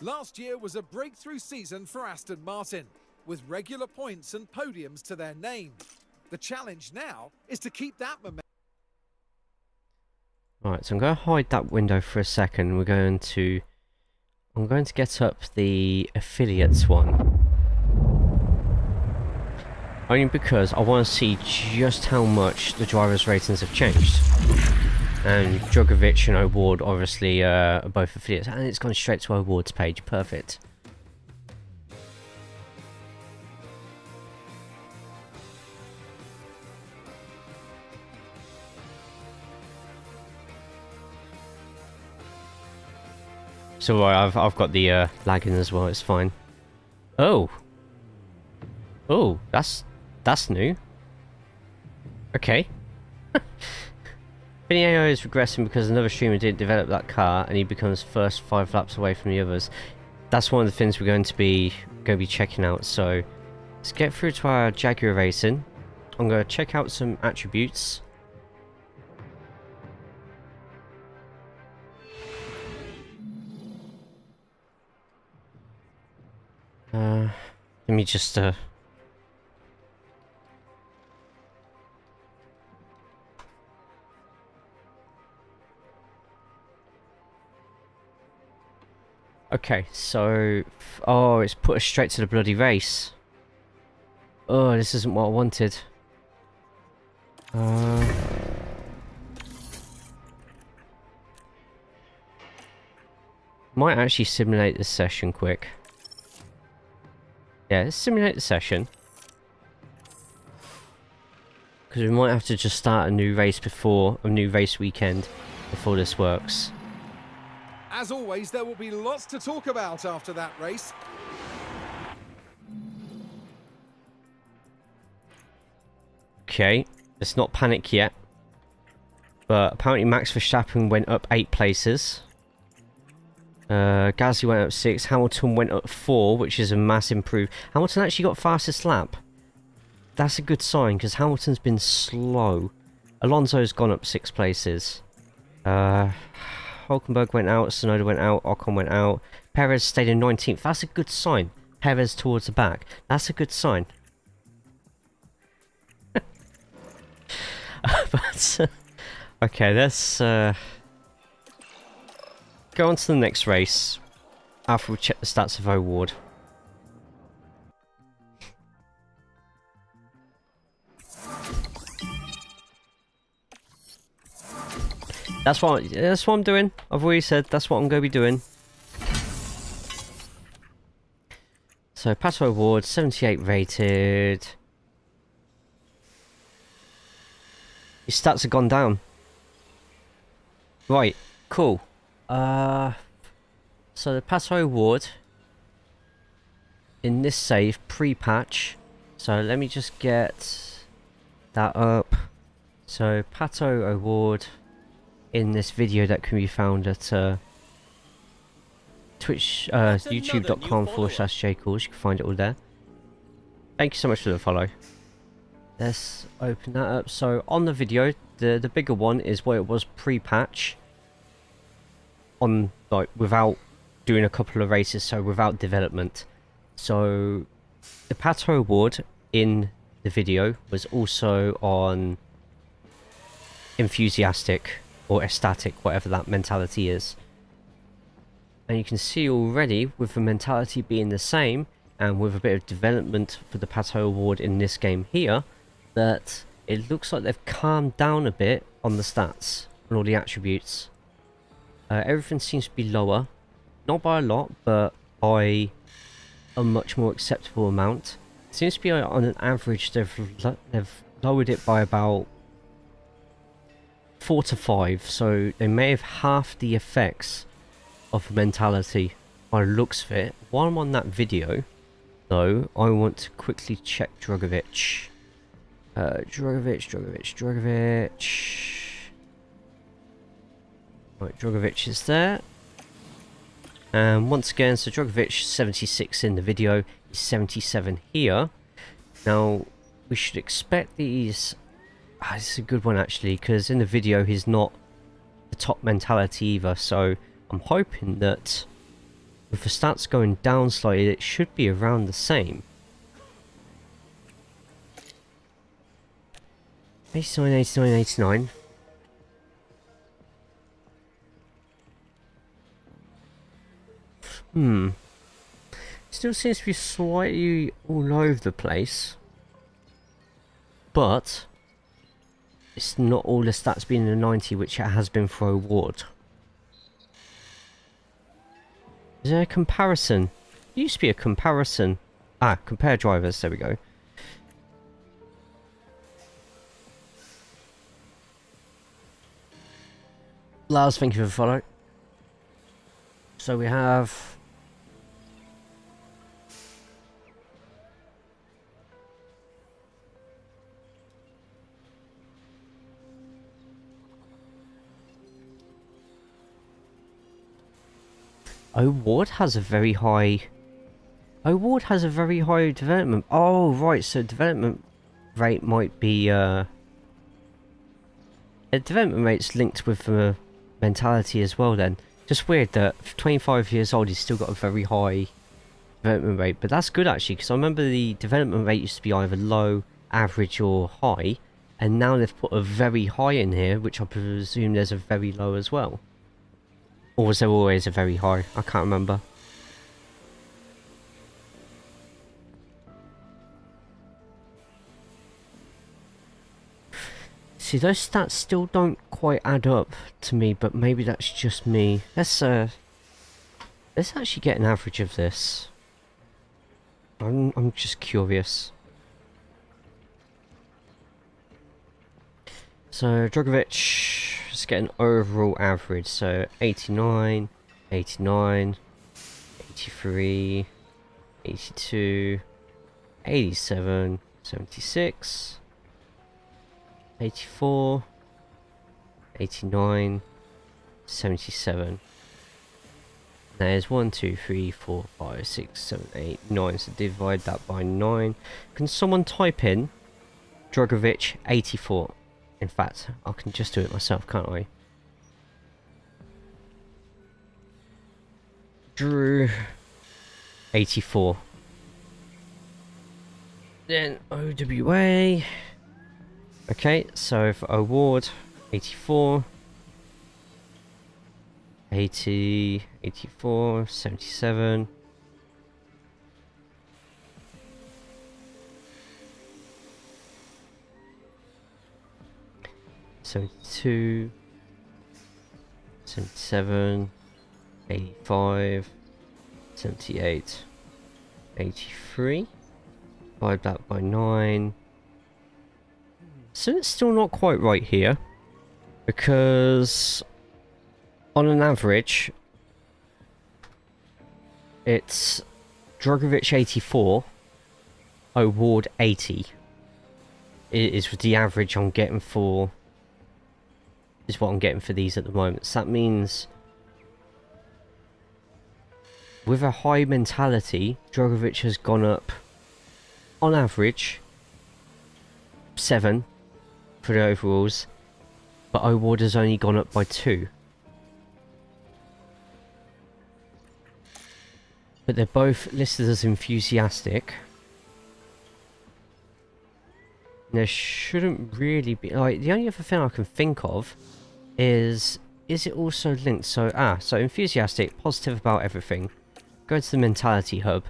Speaker 2: Last year was a breakthrough season for Aston Martin, with regular points and podiums to their name. The challenge now is to keep that momentum.
Speaker 1: Alright, so I'm going to hide that window for a second. I'm going to get up the affiliates one. Only because I want to see just how much the drivers' ratings have changed. And Drugovich and O'Ward obviously are both affiliates, and it's gone straight to O'Ward's page. Perfect. So I've got the lagging as well. It's fine. Oh, that's new. Okay. FIA is regressing because another streamer didn't develop that car, and he becomes first 5 laps away from the others. That's one of the things we're going to be checking out. So let's get through to our Jaguar Racing. I'm going to check out some attributes. Let me just okay, so oh, it's put us straight to the bloody race. Oh, this isn't what I wanted. Might actually simulate this session quick. Yeah, let's simulate the session. Because we might have to just start a new race weekend before this works.
Speaker 2: As always, there will be lots to talk about after that race.
Speaker 1: Okay, let's not panic yet. But apparently Max Verstappen went up 8 places. Gasly went up 6, Hamilton went up 4, which is a massive improve. Hamilton actually got fastest lap. that's a good sign, because Hamilton's been slow. Alonso's gone up 6 places. Hulkenberg went out, Tsunoda went out, Ocon went out. Perez stayed in 19th. That's a good sign. Perez towards the back. That's a good sign. But, okay, let's go on to the next race after we check the stats of O'Ward. That's what I'm doing. I've already said that's what I'm going to be doing. So Pato O'Ward, 78 rated. His stats have gone down. Right, cool. So the Pato O'Ward in this save pre-patch. So let me just get that up. So Pato O'Ward in this video that can be found at Twitch, youtube.com/jcalls. You can find it all there. Thank you so much for the follow. Let's open that up. So on the video, the bigger one is what it was pre-patch. On like without doing a couple of races, so without development. So the Pato O'Ward in the video was also on enthusiastic or ecstatic, whatever that mentality is. And you can see already, with the mentality being the same, and with a bit of development for the Pato O'Ward in this game here, that it looks like they've calmed down a bit on the stats, and all the attributes. Everything seems to be lower. Not by a lot, but by a much more acceptable amount. It seems to be on an average, they've lowered it by about 4 to 5, so they may have half the effects of mentality by the looks of it. While I'm on that video, though, I want to quickly check Drugovich. Drugovich. Right, Drugovich is there. And once again, so Drugovich 76 in the video, he's 77 here. Now, we should expect these. This is a good one actually, because in the video he's not the top mentality either, so I'm hoping that with the stats going down slightly, it should be around the same. 89, 89, 89. Still seems to be slightly all over the place. But it's not all the stats being in the 90, which it has been for O'Ward. Is there a comparison? There used to be a comparison. Compare drivers, there we go. Lars, thank you for the follow. So we have O'Ward has a very high development. Oh right, so development rate might be the development rate's linked with the mentality as well then. Just weird that 25 years old he's still got a very high development rate, but that's good actually, because I remember the development rate used to be either low, average or high, and now they've put a very high in here, which I presume there's a very low as well. Or was there always a very high? I can't remember. See, those stats still don't quite add up to me, but maybe that's just me. Let's actually get an average of this. I'm just curious. So Drugovich, let's get an overall average. So 89, 89, 83, 82, 87, 76. 84, 89, 77. There's 1, 2, 3, 4, 5, 6, 7, 8, 9. So divide that by 9. Can someone type in Drugovich 84. In fact, I can just do it myself, can't I? Drew 84. Then OWA. Okay, so for O'Ward 84. 80, 84, 77. $72, $77, $85, $78, $83. Divide that by 9. So it's still not quite right here, because on an average it's Drugovich 84, O'Ward 80. It is the average I'm getting for, is what I'm getting for these at the moment. So that means with a high mentality, Drugovich has gone up on average 7 for the overalls, but O'Ward has only gone up by 2. But they're both listed as enthusiastic. There shouldn't really be, like, the only other thing I can think of is it also linked? So so enthusiastic, positive about everything. Go to the mentality hub.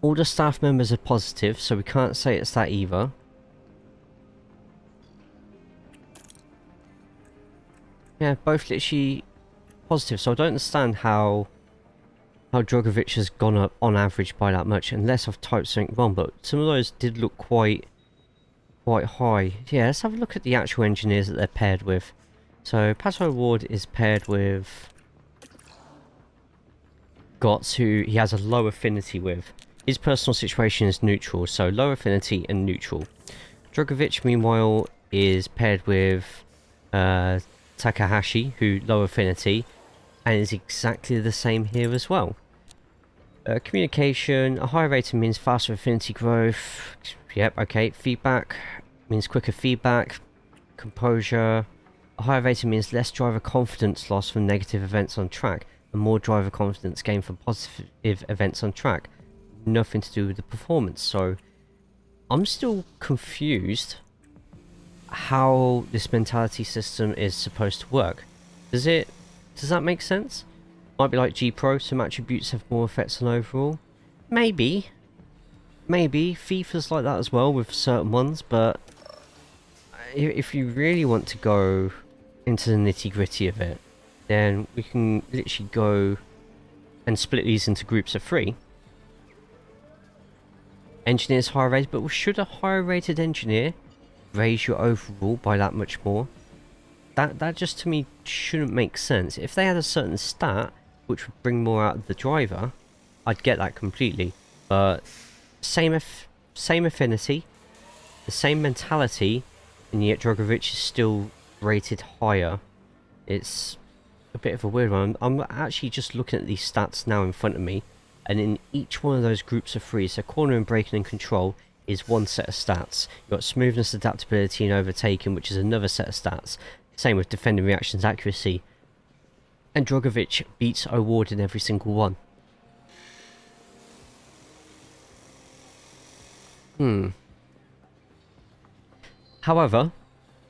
Speaker 1: All the staff members are positive, so we can't say it's that either. Yeah, both literally positive, so I don't understand how Drugovich has gone up on average by that much, unless I've typed something wrong, but some of those did look quite high. Yeah, let's have a look at the actual engineers that they're paired with. So Pato O'Ward is paired with Gotts, who he has a low affinity with. His personal situation is neutral, so low affinity and neutral. Drugovich, meanwhile, is paired with Takahashi, who low affinity, and is exactly the same here as well. Communication, a higher rating means faster affinity growth. Yep, okay. Feedback means quicker feedback. Composure, a higher rating means less driver confidence loss from negative events on track, and more driver confidence gained from positive events on track. Nothing to do with the performance. So I'm still confused how this mentality system is supposed to work. Does that make sense? Might be like G Pro, some attributes have more effects on overall. Maybe FIFA's like that as well with certain ones, but if you really want to go into the nitty gritty of it, then we can literally go and split these into groups of 3. Engineers higher rated, but should a higher rated engineer raise your overall by that much more? That just to me shouldn't make sense. If they had a certain stat which would bring more out of the driver, I'd get that completely. But same affinity, the same mentality, and yet Drugovich is still rated higher. It's a bit of a weird one. I'm actually just looking at these stats now in front of me, and in each one of those groups of 3, so cornering, braking and control is one set of stats. You've got smoothness, adaptability and overtaking, which is another set of stats. Same with defending reactions accuracy. And Drugovich beats O'Ward in every single one. However,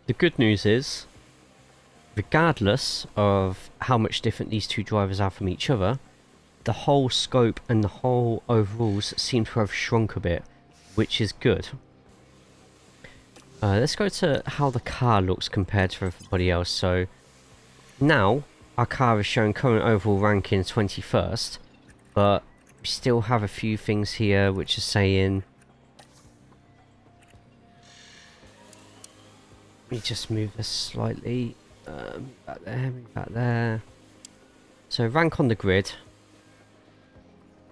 Speaker 1: the good news is, regardless of how much different these two drivers are from each other, the whole scope and the whole overalls seem to have shrunk a bit, which is good. Let's go to how the car looks compared to everybody else. So now our car is showing current overall ranking 21st, but we still have a few things here which are saying, let me just move this slightly, back there, move back there. So rank on the grid,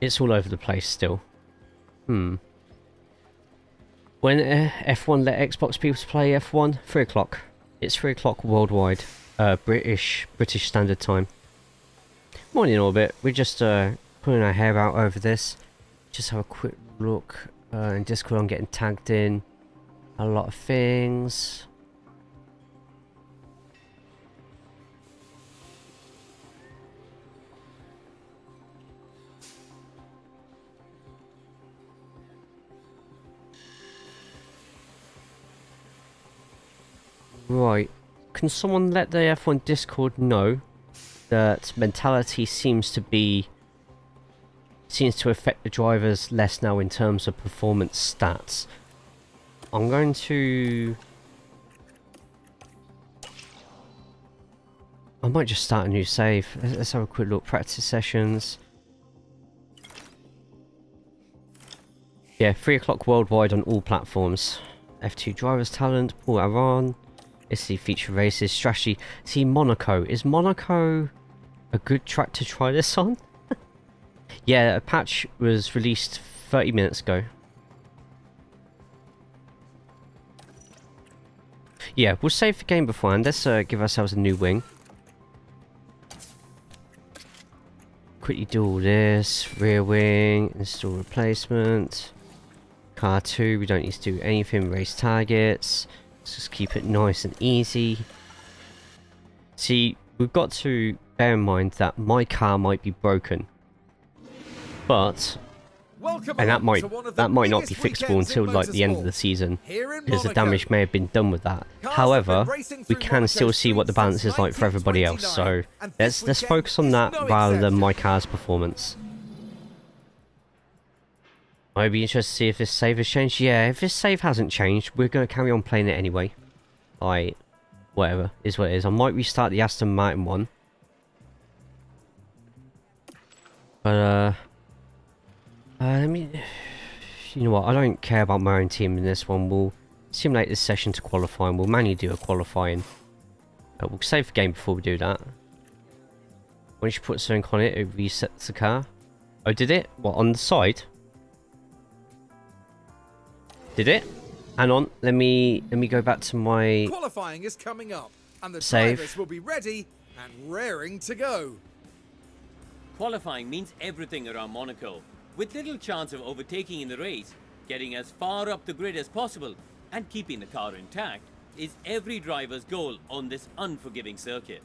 Speaker 1: it's all over the place still. When F1 let Xbox people play F1, 3 o'clock. It's 3 o'clock worldwide, British Standard Time. Morning Orbit, we're just pulling our hair out over this. Just have a quick look in Discord. I'm getting tagged in a lot of things. Right, can someone let the F1 Discord know that mentality seems to affect the drivers less now in terms of performance stats? I'm going to... I might just start a new save. Let's have a quick look. Practice sessions. Yeah, 3 o'clock worldwide on all platforms. F2 drivers talent, Paul Aron. Italy feature races, strategy. See, Monaco. Is Monaco a good track to try this on? Yeah, a patch was released 30 minutes ago. Yeah, we'll save the game beforehand. Let's give ourselves a new wing. Quickly do all this. Rear wing, install replacement. Car 2, we don't need to do anything. Race targets. Let's just keep it nice and easy. See, we've got to bear in mind that my car might be broken. But... and that might not be fixable until like the end of the season, because the damage may have been done with that. However, we can still see what the balance is like for everybody else, so let's focus on that rather than my car's performance. I'd be interested to see if this save has changed. Yeah, if this save hasn't changed, we're going to carry on playing it anyway. Like, whatever, is what it is. I might restart the Aston Martin one. But, I mean, you know what, I don't care about my own team in this one. We'll simulate this session to qualify and we'll manually do a qualifying. We'll save the game before we do that. Once you put something on it, it resets the car. Oh, did it? What, on the side? Did it? Hang on, let me go back to my
Speaker 2: qualifying is coming up, and the
Speaker 1: save.
Speaker 2: drivers will be ready and raring to go.
Speaker 3: Qualifying means everything around Monaco, with little chance of overtaking in the race. Getting as far up the grid as possible and keeping the car intact is every driver's goal on this unforgiving circuit.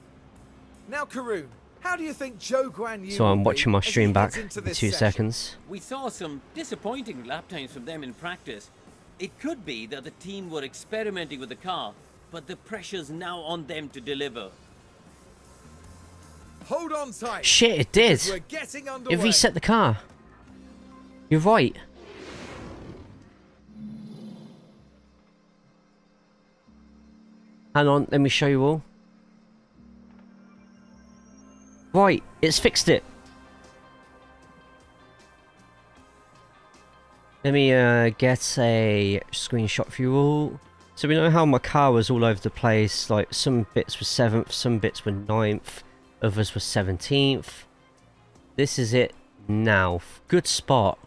Speaker 2: Now, Karun, how do you think Zhou Guanyu
Speaker 1: So I'm
Speaker 2: will
Speaker 1: watching
Speaker 2: be
Speaker 1: my
Speaker 2: as he
Speaker 1: stream back
Speaker 2: gets into
Speaker 1: in
Speaker 2: this
Speaker 1: 2
Speaker 2: session?
Speaker 1: seconds.
Speaker 3: We saw some disappointing lap times from them in practice. It could be that the team were experimenting with the car, but the pressure's now on them to deliver.
Speaker 2: Hold on tight.
Speaker 1: Shit, it did!
Speaker 2: We're getting underway.
Speaker 1: It reset the car. You're right. Hang on, let me show you all. Right, it's fixed it. Let me get a screenshot for you all. So we know how my car was all over the place. Like, some bits were 7th, some bits were 9th, others were 17th. This is it now. Good spot.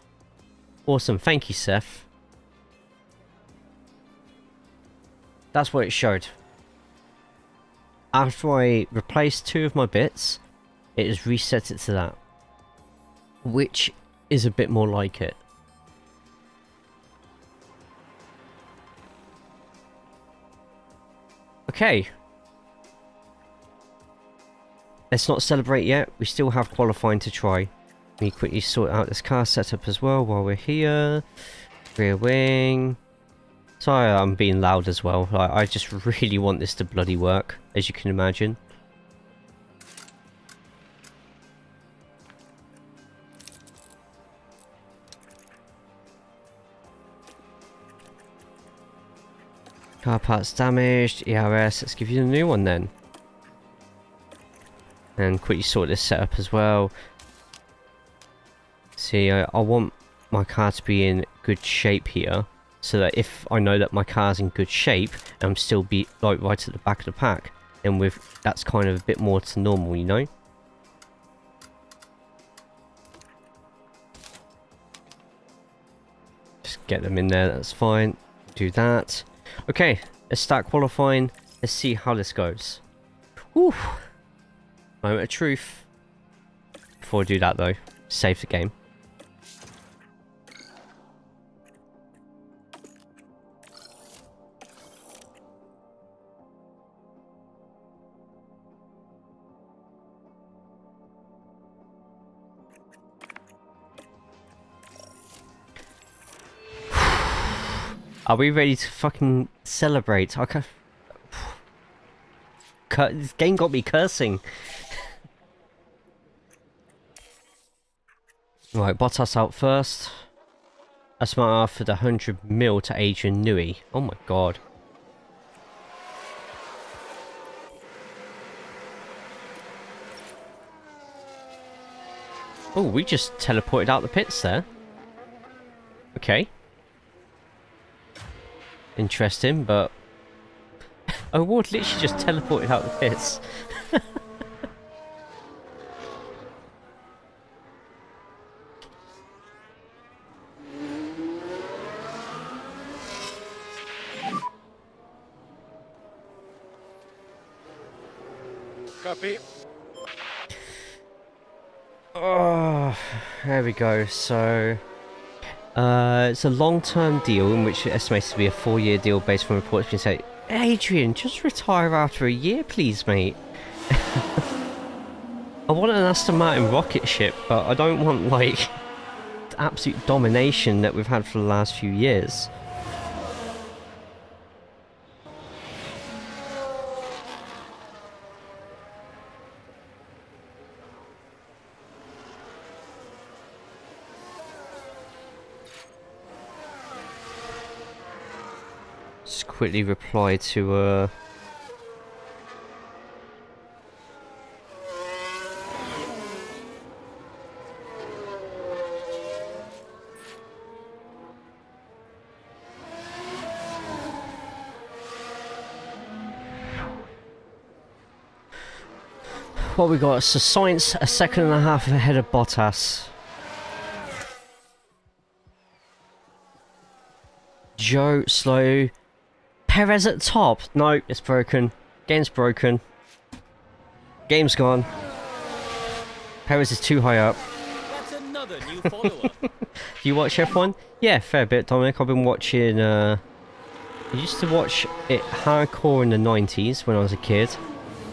Speaker 1: Awesome, thank you, Seth. That's what it showed. After I replaced 2 of my bits, it has reset it to that. Which is a bit more like it. Okay. Let's not celebrate yet. We still have qualifying to try. Let me quickly sort out this car setup as well while we're here. Rear wing. Sorry, I'm being loud as well. Like, I just really want this to bloody work, as you can imagine. Car parts damaged, ERS, let's give you the new one then. And quickly sort this setup as well. See, I want my car to be in good shape here, so that if I know that my car's in good shape, and I'm still like right at the back of the pack, then that's kind of a bit more to normal, you know? Just get them in there, that's fine. Do that. Okay, let's start qualifying. Let's see how this goes. Whew. Moment of truth. Before I do that though, Save the game. Are we ready to fucking celebrate? Okay. This game got me cursing. Right, Bottas out first. That's my after the 100 mil to Adrian Newey. Oh my god. Oh, we just teleported out the pits there. Okay. Interesting, but O'Ward literally just teleported out the pits.
Speaker 4: Copy.
Speaker 1: Oh, there we go. So, it's a long-term deal in which it estimates to be a 4-year deal based on reports being said. Adrian, just retire after a year, please, mate. I want an Aston Martin rocket ship, but I don't want, like, the absolute domination that we've had for the last few years. Just quickly reply to what we got? So Sainz a second and a half ahead of Bottas. Joe slow. Perez at top. No, it's broken. Game's broken. Game's gone. Perez is too high up.
Speaker 3: That's another new follower.
Speaker 1: Do you watch F1? Yeah, fair bit, Dominic. I've been watching, I used to watch it hardcore in the 90s when I was a kid.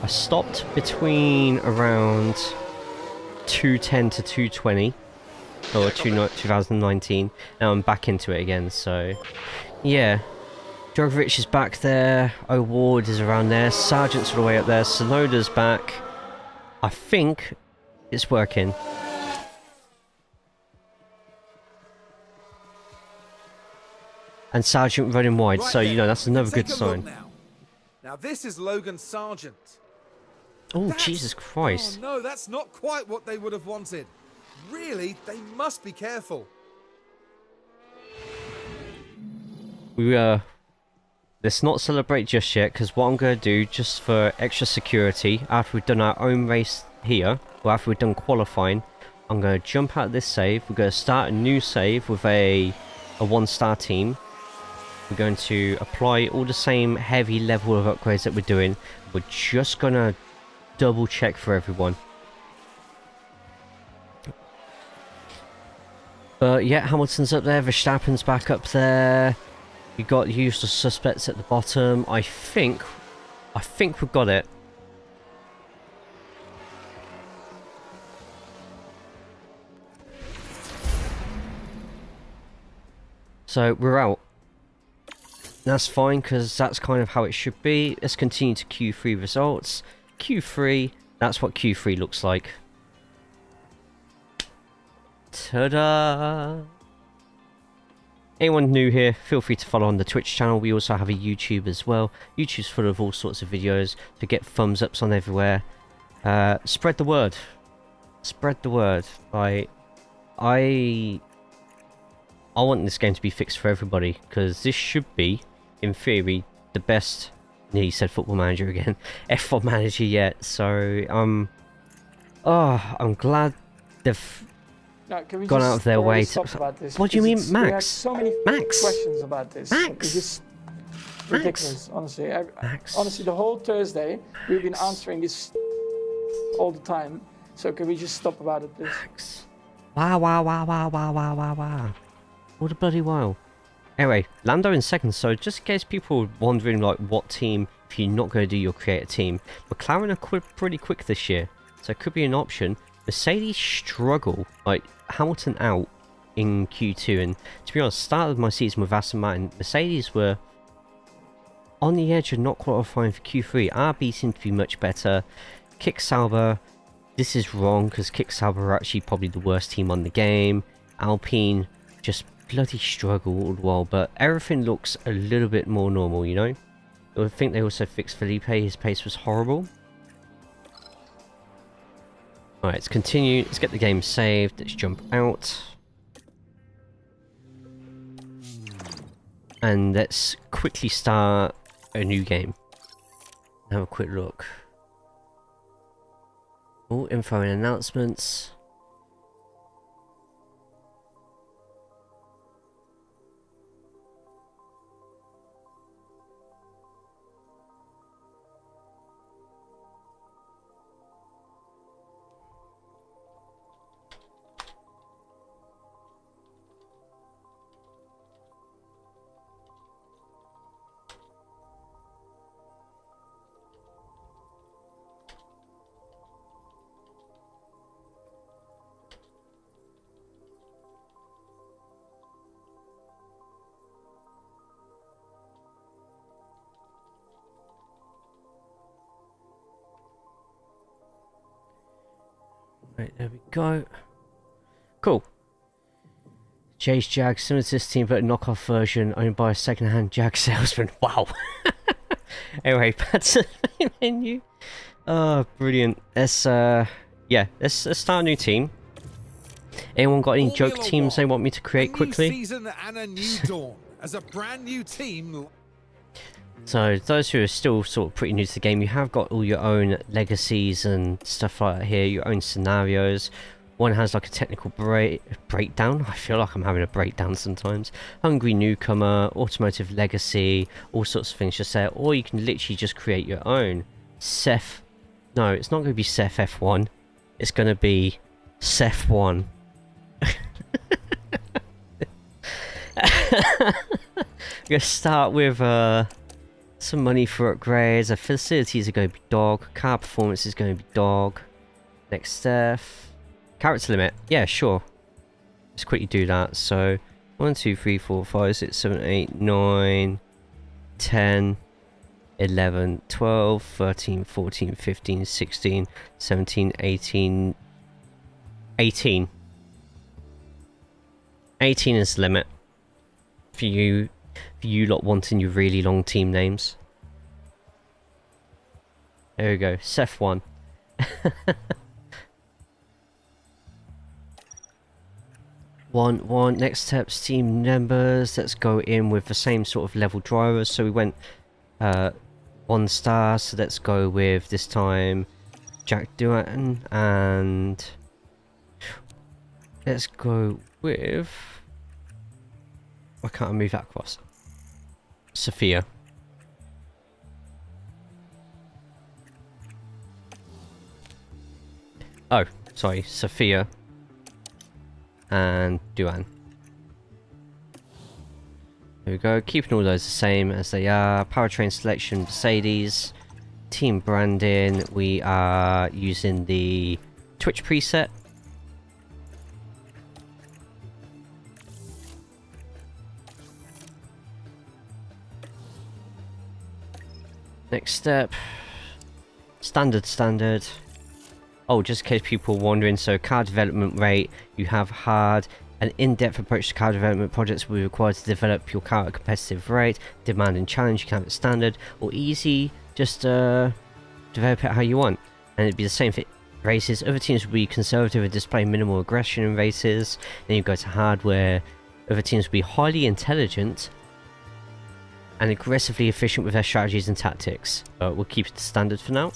Speaker 1: I stopped between around 210 to 220. Or 2019. Now I'm back into it again, so... Yeah. Drugovich is back there. O'Ward is around there. Sargent's all the way up there. Sonoda's back. I think it's working. And Sargent running wide,
Speaker 2: Right
Speaker 1: so
Speaker 2: then,
Speaker 1: you know that's another
Speaker 2: take
Speaker 1: good
Speaker 2: a look
Speaker 1: sign.
Speaker 2: Now this is Logan Sargent.
Speaker 1: Oh,
Speaker 2: That's-
Speaker 1: Jesus Christ.
Speaker 2: Oh no, that's not quite what they would have wanted. Really, they must be careful.
Speaker 1: Let's not celebrate just yet, because what I'm going to do, just for extra security, after we've done our own race here, or after we've done qualifying, I'm going to jump out of this save. We're going to start a new save with a 1-star team. We're going to apply all the same heavy level of upgrades that we're doing. We're just going to double check for everyone. But yeah, Hamilton's up there, Verstappen's back up there. We got useless suspects at the bottom. I think we've got it. So we're out. That's fine, because that's kind of how it should be. Let's continue to Q3 results. Q3, that's what Q3 looks like. Ta-da! Anyone new here, feel free to follow on the Twitch channel. We also have a YouTube as well. YouTube's full of all sorts of videos to get thumbs ups on everywhere. Spread the word. Spread the word. I want this game to be fixed for everybody, because this should be, in theory, the best, nearly said football manager again, F1 manager yet. So, I'm glad they've gone out of their way to... What do you mean, Max?
Speaker 5: We have so many questions about this.
Speaker 1: Max!
Speaker 5: It's just ridiculous, honestly. Honestly, the whole Thursday, we've been answering this all the time. So can we just stop about it, please?
Speaker 1: Max. Wow, wow, wow, wow, wow, wow, wow, wow. All the bloody while. Anyway, Lando in second, so just in case people are wondering like what team, if you're not going to do your creator team, McLaren are pretty quick this year, so it could be an option. Mercedes struggle, like Hamilton out in Q2, and to be honest, started my season with Aston Martin, Mercedes were on the edge of not qualifying for Q3. RB seemed to be much better. Kick Sauber, this is wrong because Kick Sauber are actually probably the worst team on the game. Alpine just bloody struggle all the while, but everything looks a little bit more normal, you know? I think they also fixed Felipe, his pace was horrible. Alright, let's continue, let's get the game saved, let's jump out. And let's quickly start a new game. Have a quick look. All info and announcements. Right, there we go. Cool. Jay's Jag, similar to this team, but a knockoff version owned by a second-hand Jag salesman. Wow. Anyway, back to the menu. Oh, brilliant. Let's yeah, let's start a new team. Anyone got any joke teams they want me to create quickly?
Speaker 2: Season and a new dawn as a brand new team.
Speaker 1: So, those who are still sort of pretty new to the game, you have got all your own legacies and stuff like that here, your own scenarios. One has like a technical breakdown. I feel like I'm having a breakdown sometimes. Hungry newcomer, automotive legacy, all sorts of things just there. Or you can literally just create your own. Seth. No, it's not going to be Seth F1. It's going to be Seth 1. We're going to start with some money for upgrades. The facilities are going to be dog. Car performance is going to be dog. Next step. Character limit. Yeah, sure. Let's quickly do that. So 1, 2, 3, 4, 5, 6, 7, 8, 9, 10, 11, 12, 13, 14, 15, 16, 17, 18. 18. 18 is the limit. For you lot wanting your really long team names. There we go. Seth 1. One. Next steps, team members. Let's go in with the same sort of level drivers. So we went 1 star. So let's go with this time Jack Duan, and let's go with. Why can't I move that across? Sophia. Oh, sorry, Sophia. And Duan. There we go, keeping all those the same as they are. Powertrain selection, Mercedes. Team branding, we are using the Twitch preset. Next step. Standard. Oh, just in case people are wondering, so car development rate, you have hard. An in-depth approach to car development projects will be required to develop your car at a competitive rate. Demand and challenge, you can have it standard. Or easy, just develop it how you want. And it'd be the same for races. Other teams will be conservative and display minimal aggression in races. Then you go to hard, where other teams will be highly intelligent and aggressively efficient with their strategies and tactics. But we'll keep it standard for now.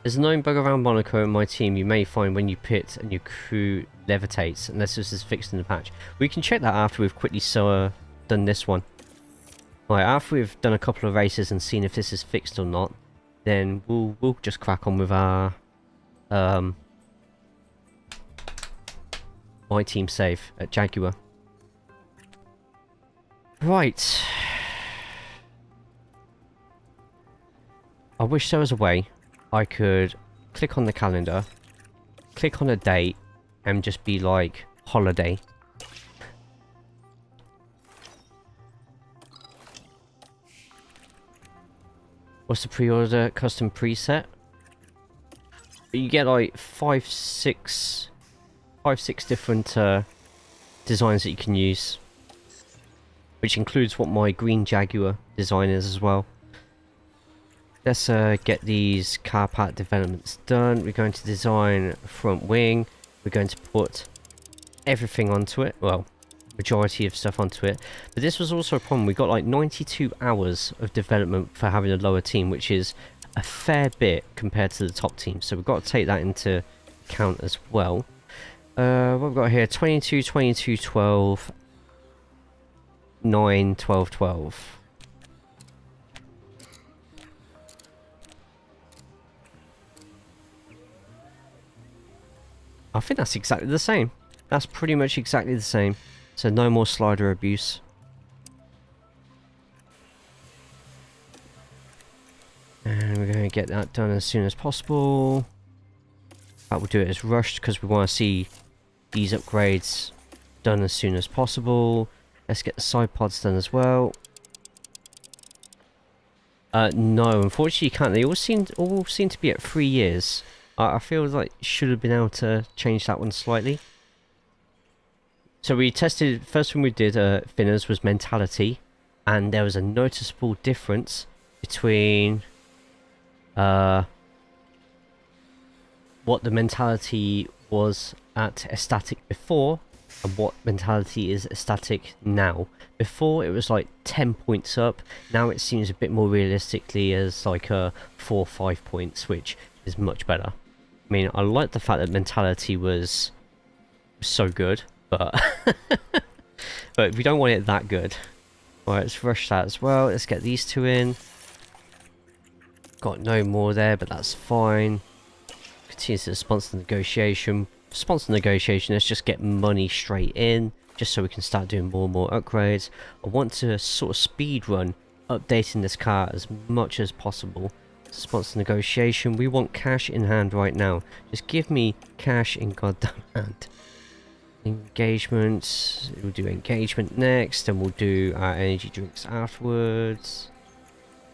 Speaker 1: There's a known bug around Monaco in my team you may find when you pit and your crew levitates, unless this is fixed in the patch. We can check that after we've quickly done this one. Right, after we've done a couple of races and seen if this is fixed or not, then we'll just crack on with our my team safe at Jaguar. Right. I wish there was a way I could click on the calendar, click on a date, and just be like, holiday. What's the pre-order custom preset? You get like five, six different designs that you can use, which includes what my green Jaguar design is as well. Let's get these car part developments done. We're going to design a front wing. We're going to put everything onto it. Well, majority of stuff onto it. But this was also a problem. We got like 92 hours of development for having a lower team, which is a fair bit compared to the top team. So we've got to take that into account as well. What we've got here, 22, 22, 12, 9, 12, 12. I think that's exactly the same. That's pretty much exactly the same. So no more slider abuse. And we're going to get that done as soon as possible. That will do it as rushed because we want to see these upgrades done as soon as possible. Let's get the side pods done as well. No, unfortunately you can't. They all seem to be at 3 years. I feel like should have been able to change that one slightly. So we tested, first thing we did Finners was mentality, and there was a noticeable difference between what the mentality was at static before and what mentality is static now. Before it was like 10 points up, now it seems a bit more realistically as like a 4 or 5 points, which is much better. I mean, I like the fact that mentality was so good, but but we don't want it that good. Alright, let's rush that as well. Let's get these two in. Got no more there, but that's fine. Continue to the sponsor negotiation. Sponsor negotiation, let's just get money straight in, just so we can start doing more and more upgrades. I want to sort of speed run updating this car as much as possible. Sponsor negotiation, we want cash in hand right now. Just give me cash in goddamn hand. Engagement, we'll do engagement next, and we'll do our energy drinks afterwards.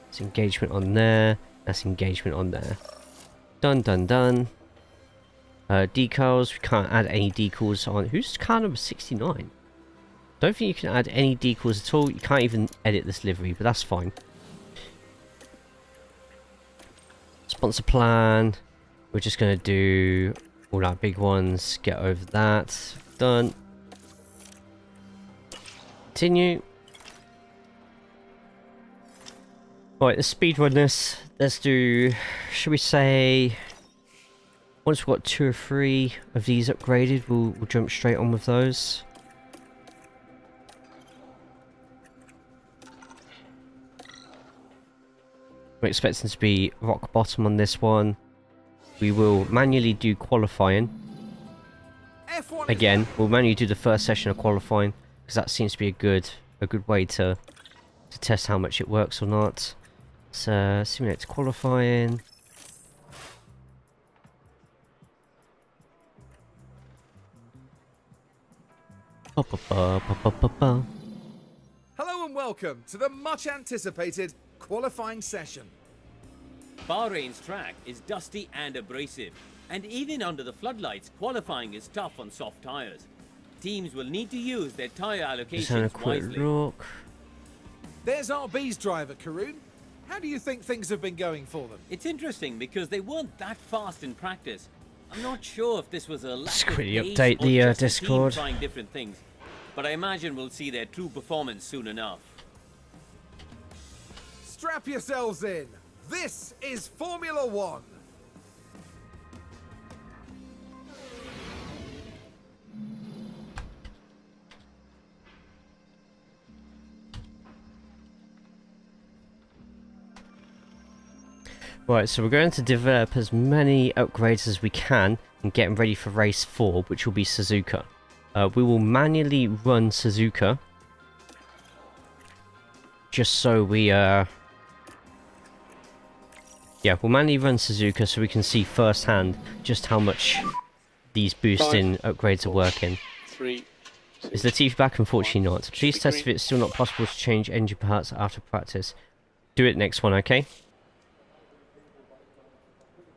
Speaker 1: That's engagement on there, that's engagement on there. Done, done, done. Decals, we can't add any decals on. Who's car number 69? Don't think you can add any decals at all. You can't even edit this livery, but that's fine. Sponsor plan, we're just going to do all our big ones, get over that, done. Continue. Right, let's speedrun this. Let's do, should we say, once we've got 2 or 3 of these upgraded, we'll jump straight on with those. We're expecting to be rock bottom on this one. We will manually do qualifying. Again, we'll manually do the first session of qualifying because that seems to be a good way to test how much it works or not. So simulate qualifying.
Speaker 2: Hello and welcome to the much anticipated qualifying session.
Speaker 3: Bahrain's track is dusty and abrasive, and even under the floodlights, qualifying is tough on soft tyres. Teams will need to use their tyre allocations wisely.
Speaker 1: Look.
Speaker 2: There's RB's driver, Karun. How do you think things have been going for them?
Speaker 3: It's interesting because they weren't that fast in practice. I'm not sure if this was a lack
Speaker 1: Just
Speaker 3: of
Speaker 1: quickly
Speaker 3: pace
Speaker 1: update
Speaker 3: or
Speaker 1: the
Speaker 3: just the
Speaker 1: Discord.
Speaker 3: team trying different things, but I imagine we'll see their true performance soon enough.
Speaker 2: Strap yourselves in. This is Formula One.
Speaker 1: Right, so we're going to develop as many upgrades as we can and get them ready for race 4, which will be Suzuka. We will manually run Suzuka. Just so we, yeah, we'll manually run Suzuka so we can see firsthand just how much these boosting upgrades are working.
Speaker 4: 3, 2,
Speaker 1: Is Latifi back? Unfortunately not. Please test if it's still not possible to change engine parts after practice. Do it next one, okay?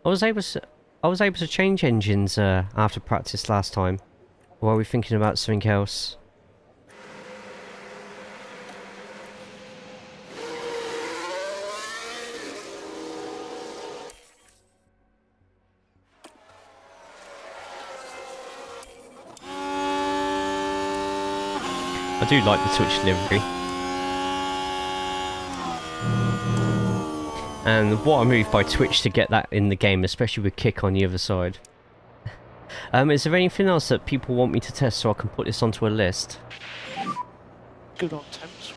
Speaker 1: I was able to change engines after practice last time. Or are we thinking about something else? I do like the Twitch delivery. And what a move by Twitch to get that in the game, especially with Kick on the other side. Is there anything else that people want me to test so I can put this onto a list?
Speaker 4: good on temps.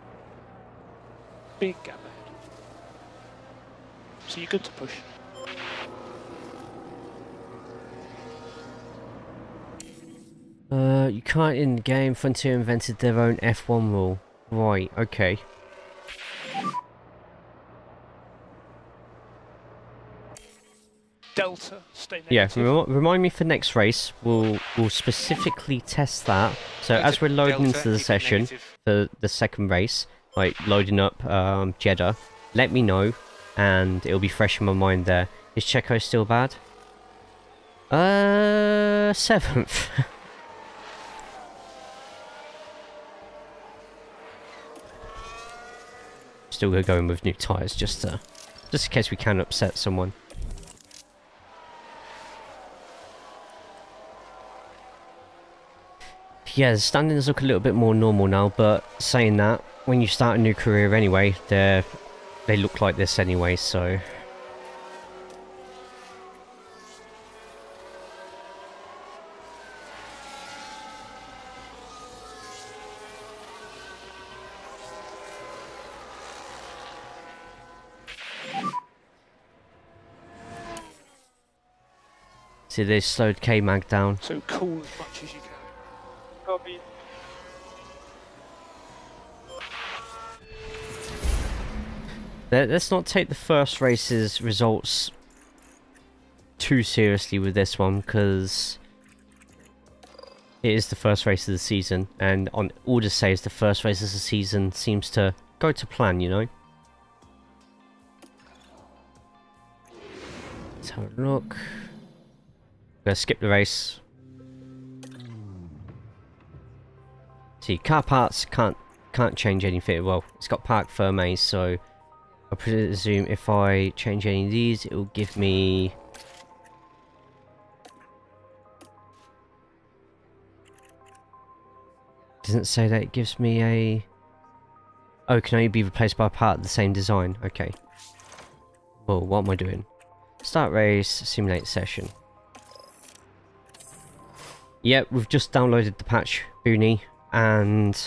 Speaker 4: Big gap ahead. So you're good to push.
Speaker 1: You can't in the game. Frontier invented their own F1 rule. Right, okay.
Speaker 4: Delta, stay negative.
Speaker 1: Yeah, remind me for next race. We'll specifically test that. So as we're loading
Speaker 4: Delta,
Speaker 1: into the
Speaker 4: keep it
Speaker 1: session
Speaker 4: negative.
Speaker 1: for the second race, like loading up Jeddah, let me know, and it'll be fresh in my mind there. Is Checo still bad? 7th. Still gonna go in with new tyres just in case we can upset someone. Yeah, the standings look a little bit more normal now, but saying that, when you start a new career anyway, they look like this anyway, so... See, they slowed K-Mag down.
Speaker 4: So cool as much as you can. Copy.
Speaker 1: Let's not take the first race's results too seriously with this one, because it is the first race of the season, and on all to say is the first race of the season seems to go to plan, you know? Let's have a look. Gonna skip the race. See, car parts can't change anything. Well, it's got park firmes, so I presume if I change any of these, it will give me... Doesn't say that it gives me a... Oh, can only be replaced by a part of the same design. Okay. Well, what am I doing? Start race, simulate session. Yep, we've just downloaded the patch, Booney, and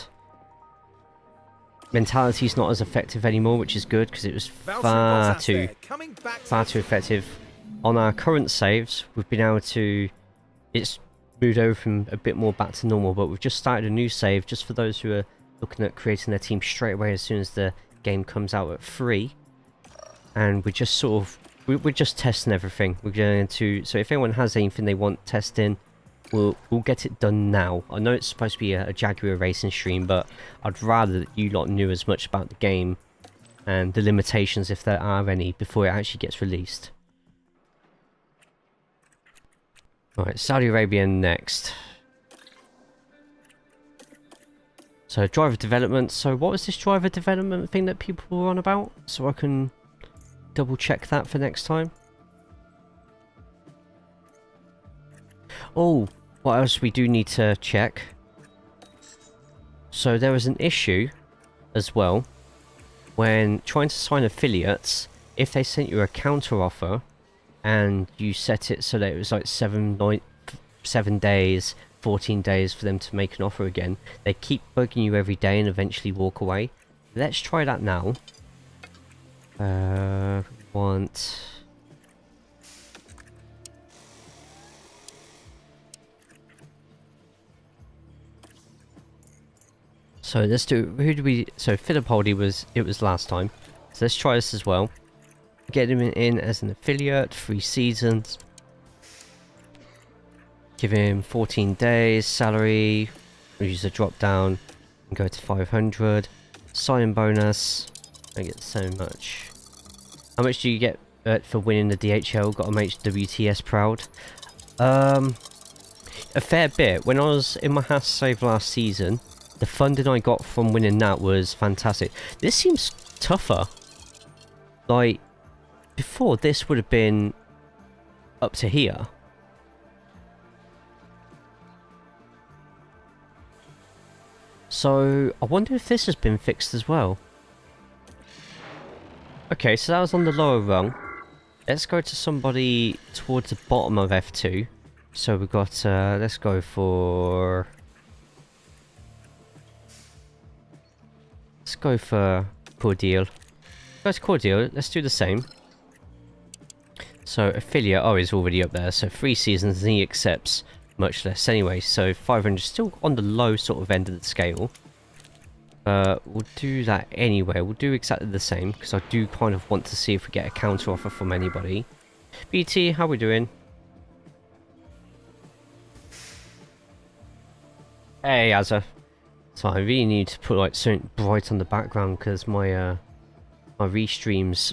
Speaker 1: mentality's not as effective anymore, which is good because it was far too effective. On our current saves, we've been able to... It's moved over from a bit more back to normal, but we've just started a new save just for those who are looking at creating their team straight away as soon as the game comes out at free. And we're just sort of... We're just testing everything. We're going to... So if anyone has anything they want testing, we'll get it done now. I know it's supposed to be a Jaguar Racing stream, but I'd rather that you lot knew as much about the game and the limitations, if there are any, before it actually gets released. Alright, Saudi Arabia next. So, driver development. So, what was this driver development thing that people were on about? So I can double check that for next time. Oh, what else we do need to check? So there was an issue as well when trying to sign affiliates. If they sent you a counter offer and you set it so that it was like 7 days, 14 days for them to make an offer again, they keep bugging you every day and eventually walk away. Let's try that now. Want... So let's do, who do we, so Fittipaldi was last time. So let's try this as well. Get him in as an affiliate, 3 seasons. Give him 14 days, salary, use a drop down, and go to 500. Sign bonus, I get so much. How much do you get for winning the DHL? Got to make WTS proud. A fair bit. When I was in my house save last season, the funding I got from winning that was fantastic. This seems tougher. Like, before this would have been up to here. So, I wonder if this has been fixed as well. Okay, so that was on the lower rung. Let's go to somebody towards the bottom of F2. So we've got, let's go for... Let's go for Cordial. Go to Cordial, let's do the same. So affiliate, oh, he's already up there. So 3 seasons and he accepts much less anyway. So 500, still on the low sort of end of the scale. We'll do that anyway. We'll do exactly the same because I do kind of want to see if we get a counter offer from anybody. BT, how we doing? Hey, Azza. So I really need to put like something bright on the background because my my restream's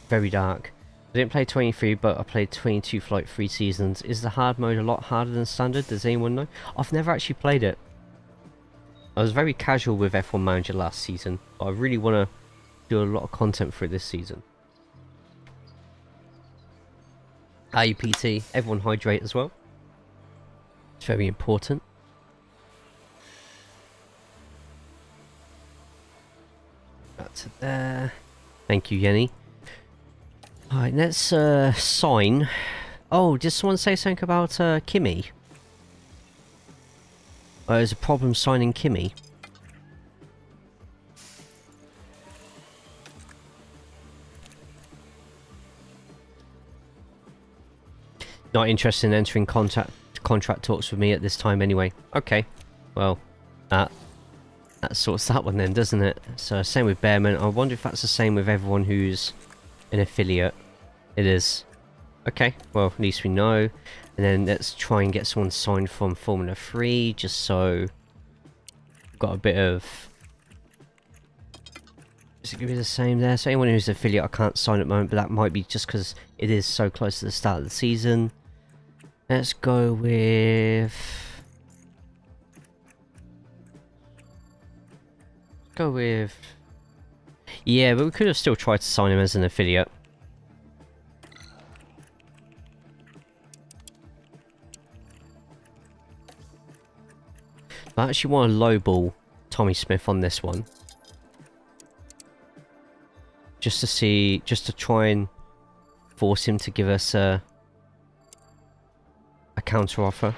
Speaker 1: very dark. I didn't play 23, but I played 22 for like 3 seasons. Is the hard mode a lot harder than standard? Does anyone know? I've never actually played it. I was very casual with F1 Manager last season, but I really want to do a lot of content for it this season. IUPT, everyone hydrate as well. It's very important. That's it there. Thank you, Yenny. Alright, let's sign. Oh, did someone say something about Kimmy? There's a problem signing Kimmy. Not interested in entering contract talks with me at this time anyway. Okay, well, that sorts that one then, doesn't it? So same with Bearman. I wonder if that's the same with everyone who's an affiliate. It is. Okay, well, at least we know. And then let's try and get someone signed from Formula 3, just so we've got a bit of... Is it going to be the same there? So anyone who's an affiliate I can't sign at the moment, but that might be just because it is so close to the start of the season. Let's go with... Yeah, but we could have still tried to sign him as an affiliate. I actually want to lowball Tommy Smith on this one. Just to see, just to try and force him to give us a counter offer.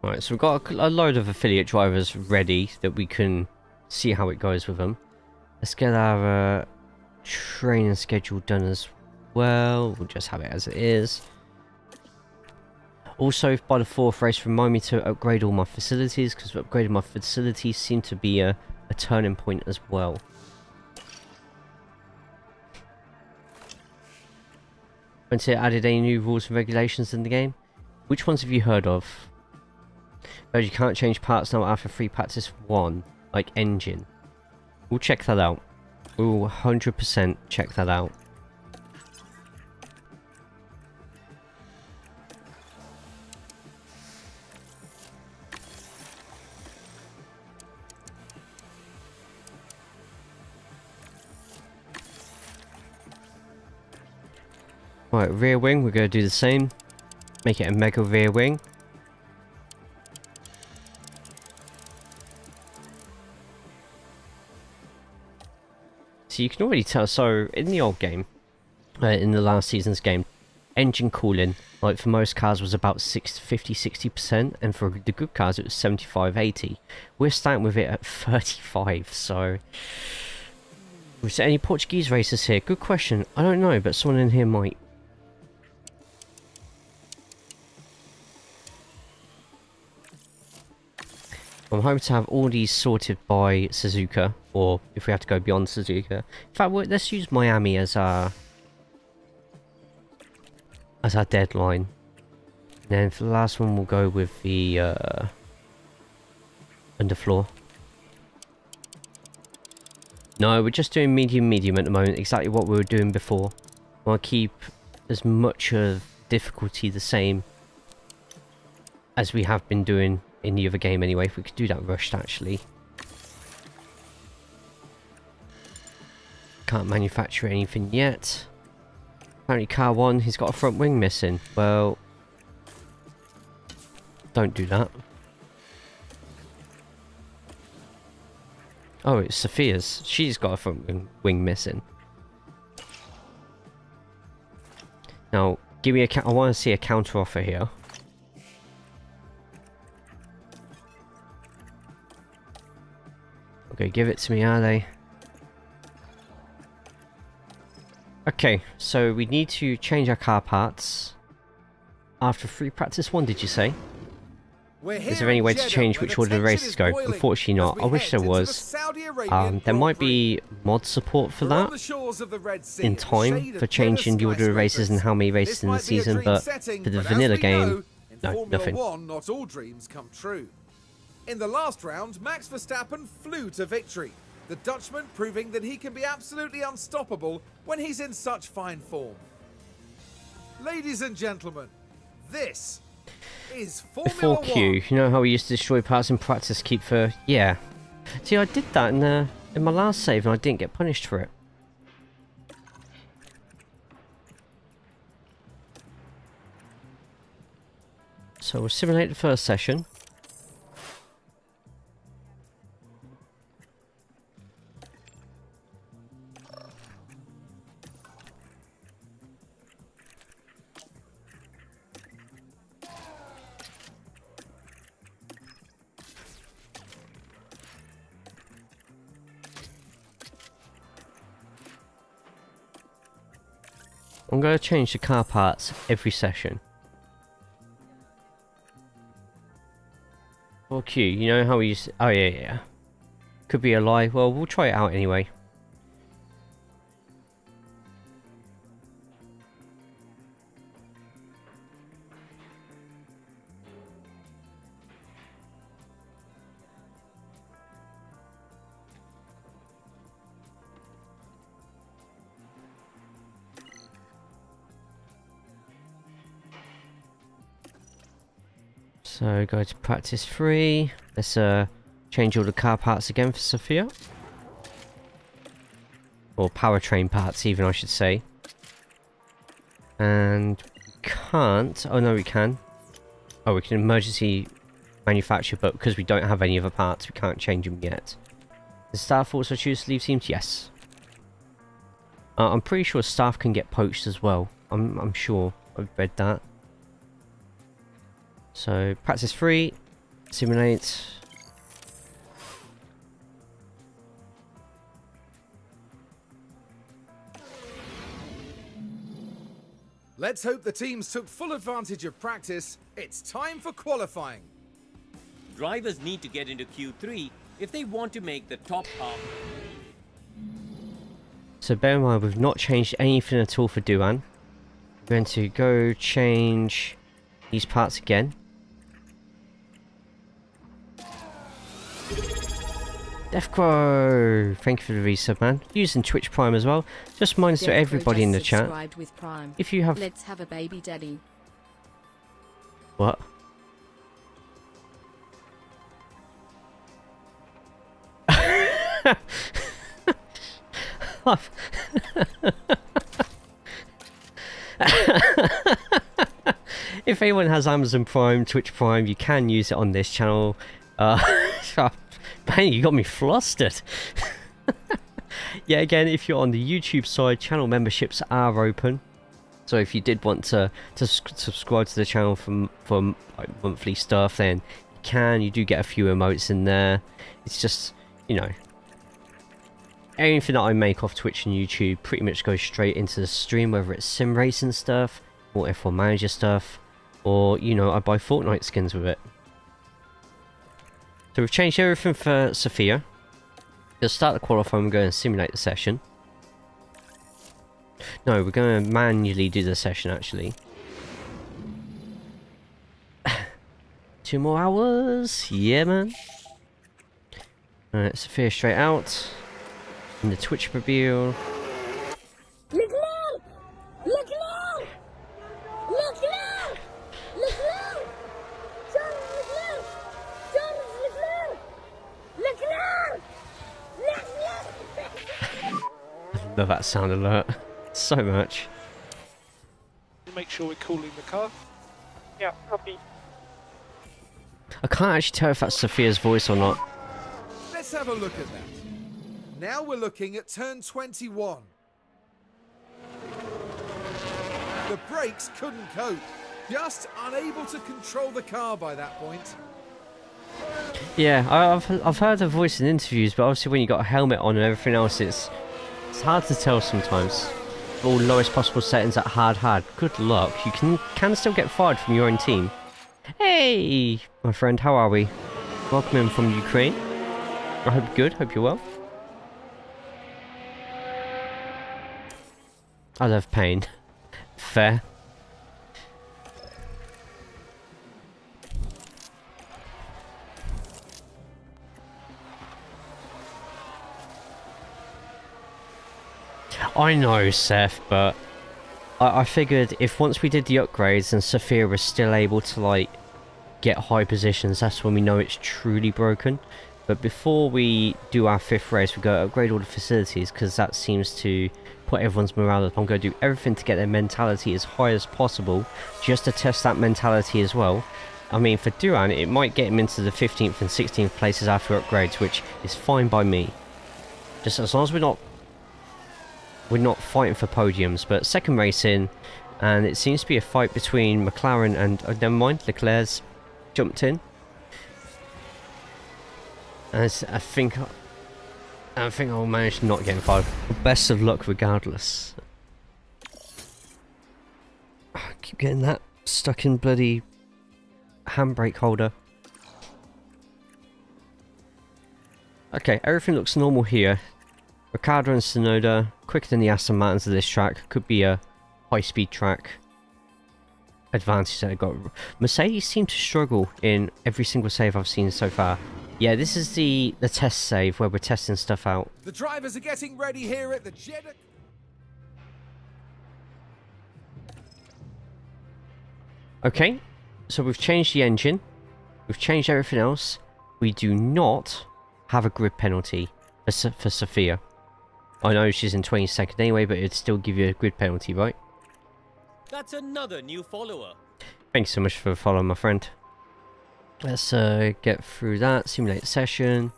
Speaker 1: Alright, so we've got a load of affiliate drivers ready that we can see how it goes with them. Let's get our training schedule done as well. We'll just have it as it is. Also, by the 4th race, remind me to upgrade all my facilities, because upgrading my facilities seem to be a turning point as well. Once it added any new rules and regulations in the game? Which ones have you heard of? Oh, you can't change parts now after free practice 1, like engine. We'll check that out. We'll 100% check that out. Right, rear wing, we're going to do the same. Make it a mega rear wing. So you can already tell, so in the old game, in the last season's game, engine cooling, like for most cars was about 50-60%, and for the good cars it was 75-80. We're starting with it at 35, so... Was there any Portuguese racers here? Good question. I don't know, but someone in here might. I'm hoping to have all these sorted by Suzuka, or if we have to go beyond Suzuka. In fact, let's use Miami as our deadline. And then for the last one, we'll go with the underfloor. No, we're just doing medium at the moment, exactly what we were doing before. I'll keep as much of difficulty the same as we have been doing in the other game anyway. If we could do that rushed, actually. Can't manufacture anything yet. Apparently car 1, he's got a front wing missing. Well, don't do that. Oh, it's Sophia's. She's got a front wing missing. Now, give me I want to see a counter offer here. Okay, give it to me, are they? Okay, so we need to change our car parts after free practice 1, did you say? Is there any way to change which order the races go? Unfortunately not. I wish there was. There might be mod support for that in time for changing the order of races and how many races in the season, but for the vanilla game, no, nothing.
Speaker 2: Not all dreams come true. In the last round, Max Verstappen flew to victory. The Dutchman proving that he can be absolutely unstoppable when he's in such fine form. Ladies and gentlemen, this is Formula 1.
Speaker 1: Q. You know how we used to destroy parts in practice keep for... Yeah. See, I did that in my last save and I didn't get punished for it. So we'll simulate the first session. I'm going to change the car parts every session. Or Q, you know how we used... Oh yeah. Could be a lie. Well, we'll try it out anyway. So go to practice 3. Let's change all the car parts again for Sophia. Or powertrain parts even, I should say. And we can't... Oh no, we can. Oh, we can emergency manufacture, but because we don't have any other parts, we can't change them yet. Does staff also choose to leave teams? Yes. I'm pretty sure staff can get poached as well. I'm sure. I've read that. So, practice 3, simulate.
Speaker 2: Let's hope the teams took full advantage of practice. It's time for qualifying.
Speaker 3: Drivers need to get into Q3 if they want to make the top half.
Speaker 1: So bear in mind, we've not changed anything at all for Duan. We're going to go change these parts again. Defcro! Thank you for the resub, man. Using Twitch Prime as well. Just minus to everybody in the chat.
Speaker 6: With Prime.
Speaker 1: If you have...
Speaker 6: Let's have a baby daddy.
Speaker 1: What? If anyone has Amazon Prime, Twitch Prime, you can use it on this channel. Man, you got me flustered. Yeah, again, if you're on the YouTube side, channel memberships are open. So if you did want to subscribe to the channel for like monthly stuff, then you can. You do get a few emotes in there. It's just, you know, anything that I make off Twitch and YouTube pretty much goes straight into the stream, whether it's sim racing stuff or F1 Manager stuff, or, you know, I buy Fortnite skins with it. So we've changed everything for Sophia. We'll start the qualifying and go and simulate the session. No, we're going to manually do the session actually. 2 more hours. Yeah, man. Alright, Sophia straight out. In the Twitch reveal.
Speaker 6: Leclerc! Leclerc! Leclerc! Leclerc! Charles Leclerc! Charles Leclerc! Leclerc! Leclerc!
Speaker 1: Love that sound alert. So much.
Speaker 4: Make sure we're cooling the car.
Speaker 5: Yeah, copy.
Speaker 1: I can't actually tell if that's Sophia's voice or not.
Speaker 2: Let's have a look at that. Now we're looking at turn 21. The brakes couldn't cope. Just unable to control the car by that point.
Speaker 1: Yeah, I've heard her voice in interviews, but obviously when you got a helmet on and everything else, it's hard to tell sometimes. All lowest possible settings at hard. Good luck. You can still get fired from your own team. Hey, my friend, how are we? Welcome in from Ukraine. I hope you're good. Hope you're well. I love pain. Fair. I know, Seth, but I figured if once we did the upgrades and Sophia was still able to, like, get high positions, that's when we know it's truly broken. But before we do our 5th race, we go upgrade all the facilities, because that seems to put everyone's morale up. I'm going to do everything to get their mentality as high as possible, just to test that mentality as well. I mean, for Duran, it might get him into the 15th and 16th places after upgrades, which is fine by me. Just as long as we're not fighting for podiums. But second race in, and it seems to be a fight between McLaren and, oh, never mind, Leclerc's jumped in. And I think I'll manage to not get fired. Best of luck regardless. I keep getting that stuck in bloody handbrake holder. Okay, everything looks normal here. Ricardo and Sonoda, quicker than the Aston Martins of this track. Could be a high-speed track advantage that I got. Mercedes seem to struggle in every single save I've seen so far. Yeah, this is the test save where we're testing stuff out.
Speaker 2: The drivers are getting ready here at the Jeddah.
Speaker 1: Okay, so we've changed the engine. We've changed everything else. We do not have a grid penalty for Sophia. I know she's in 22nd anyway, but it'd still give you a grid penalty, right?
Speaker 3: That's another new follower.
Speaker 1: Thanks so much for following, my friend. Let's get through that. Simulate session.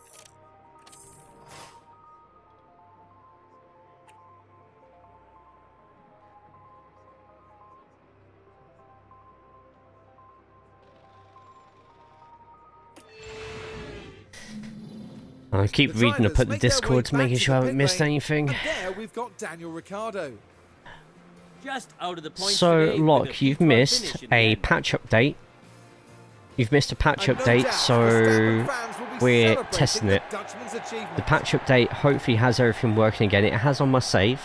Speaker 1: I keep reading up at the Discord to making sure I haven't missed anything.
Speaker 2: And there we've got Daniel Ricciardo.
Speaker 3: Just out of the points
Speaker 1: So,
Speaker 3: today with
Speaker 1: Locke,
Speaker 3: a
Speaker 1: you've
Speaker 3: P12
Speaker 1: missed
Speaker 3: finish in the
Speaker 1: a
Speaker 3: end.
Speaker 1: patch update. You've missed a patch
Speaker 2: And no
Speaker 1: update,
Speaker 2: doubt
Speaker 1: so
Speaker 2: Verstappen fans will be
Speaker 1: we're
Speaker 2: celebrating
Speaker 1: testing
Speaker 2: the
Speaker 1: it.
Speaker 2: Dutchman's achievement.
Speaker 1: The patch update hopefully has everything working again. It has on my save,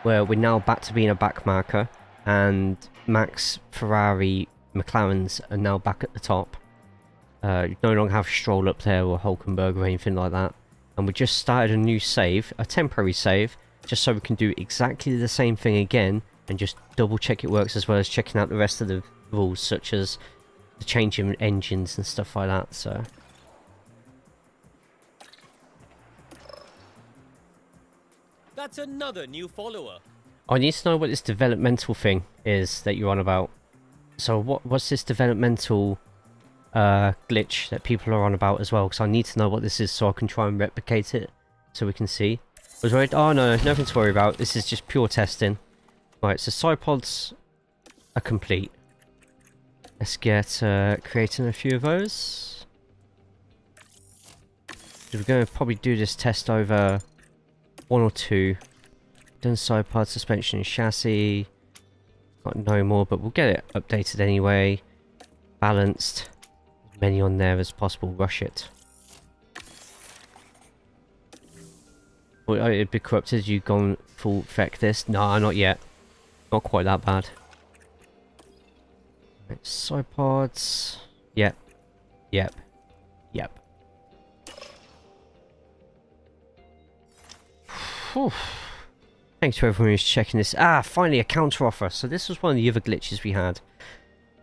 Speaker 1: where we're now back to being a back marker, and Max, Ferrari, McLaren's are now back at the top. You no longer have Stroll up there or Hulkenberg or anything like that. And we just started a new save, a temporary save, just so we can do exactly the same thing again and just double check it works, as well as checking out the rest of the rules, such as the change in engines and stuff like that. So
Speaker 3: That's another new follower.
Speaker 1: I need to know what this developmental thing is that you're on about. So what's this developmental glitch that people are on about as well? Because I need to know what this is so I can try and replicate it so we can see. I was worried. Oh no, nothing to worry about. This is just pure testing. Right, so side pods are complete. Let's get creating a few of those. So we're going to probably do this test over 1 or 2. Done side pod, suspension and chassis. Got no more, but we'll get it updated anyway. Balanced. As many on there as possible. Rush it. Well, it'd be corrupted. You gone full feck this? Nah, not yet. Not quite that bad. Right, side pods. Yep. Yep. Yep. Whew. Thanks to everyone who's checking this. Ah, finally a counter offer. So this was one of the other glitches we had.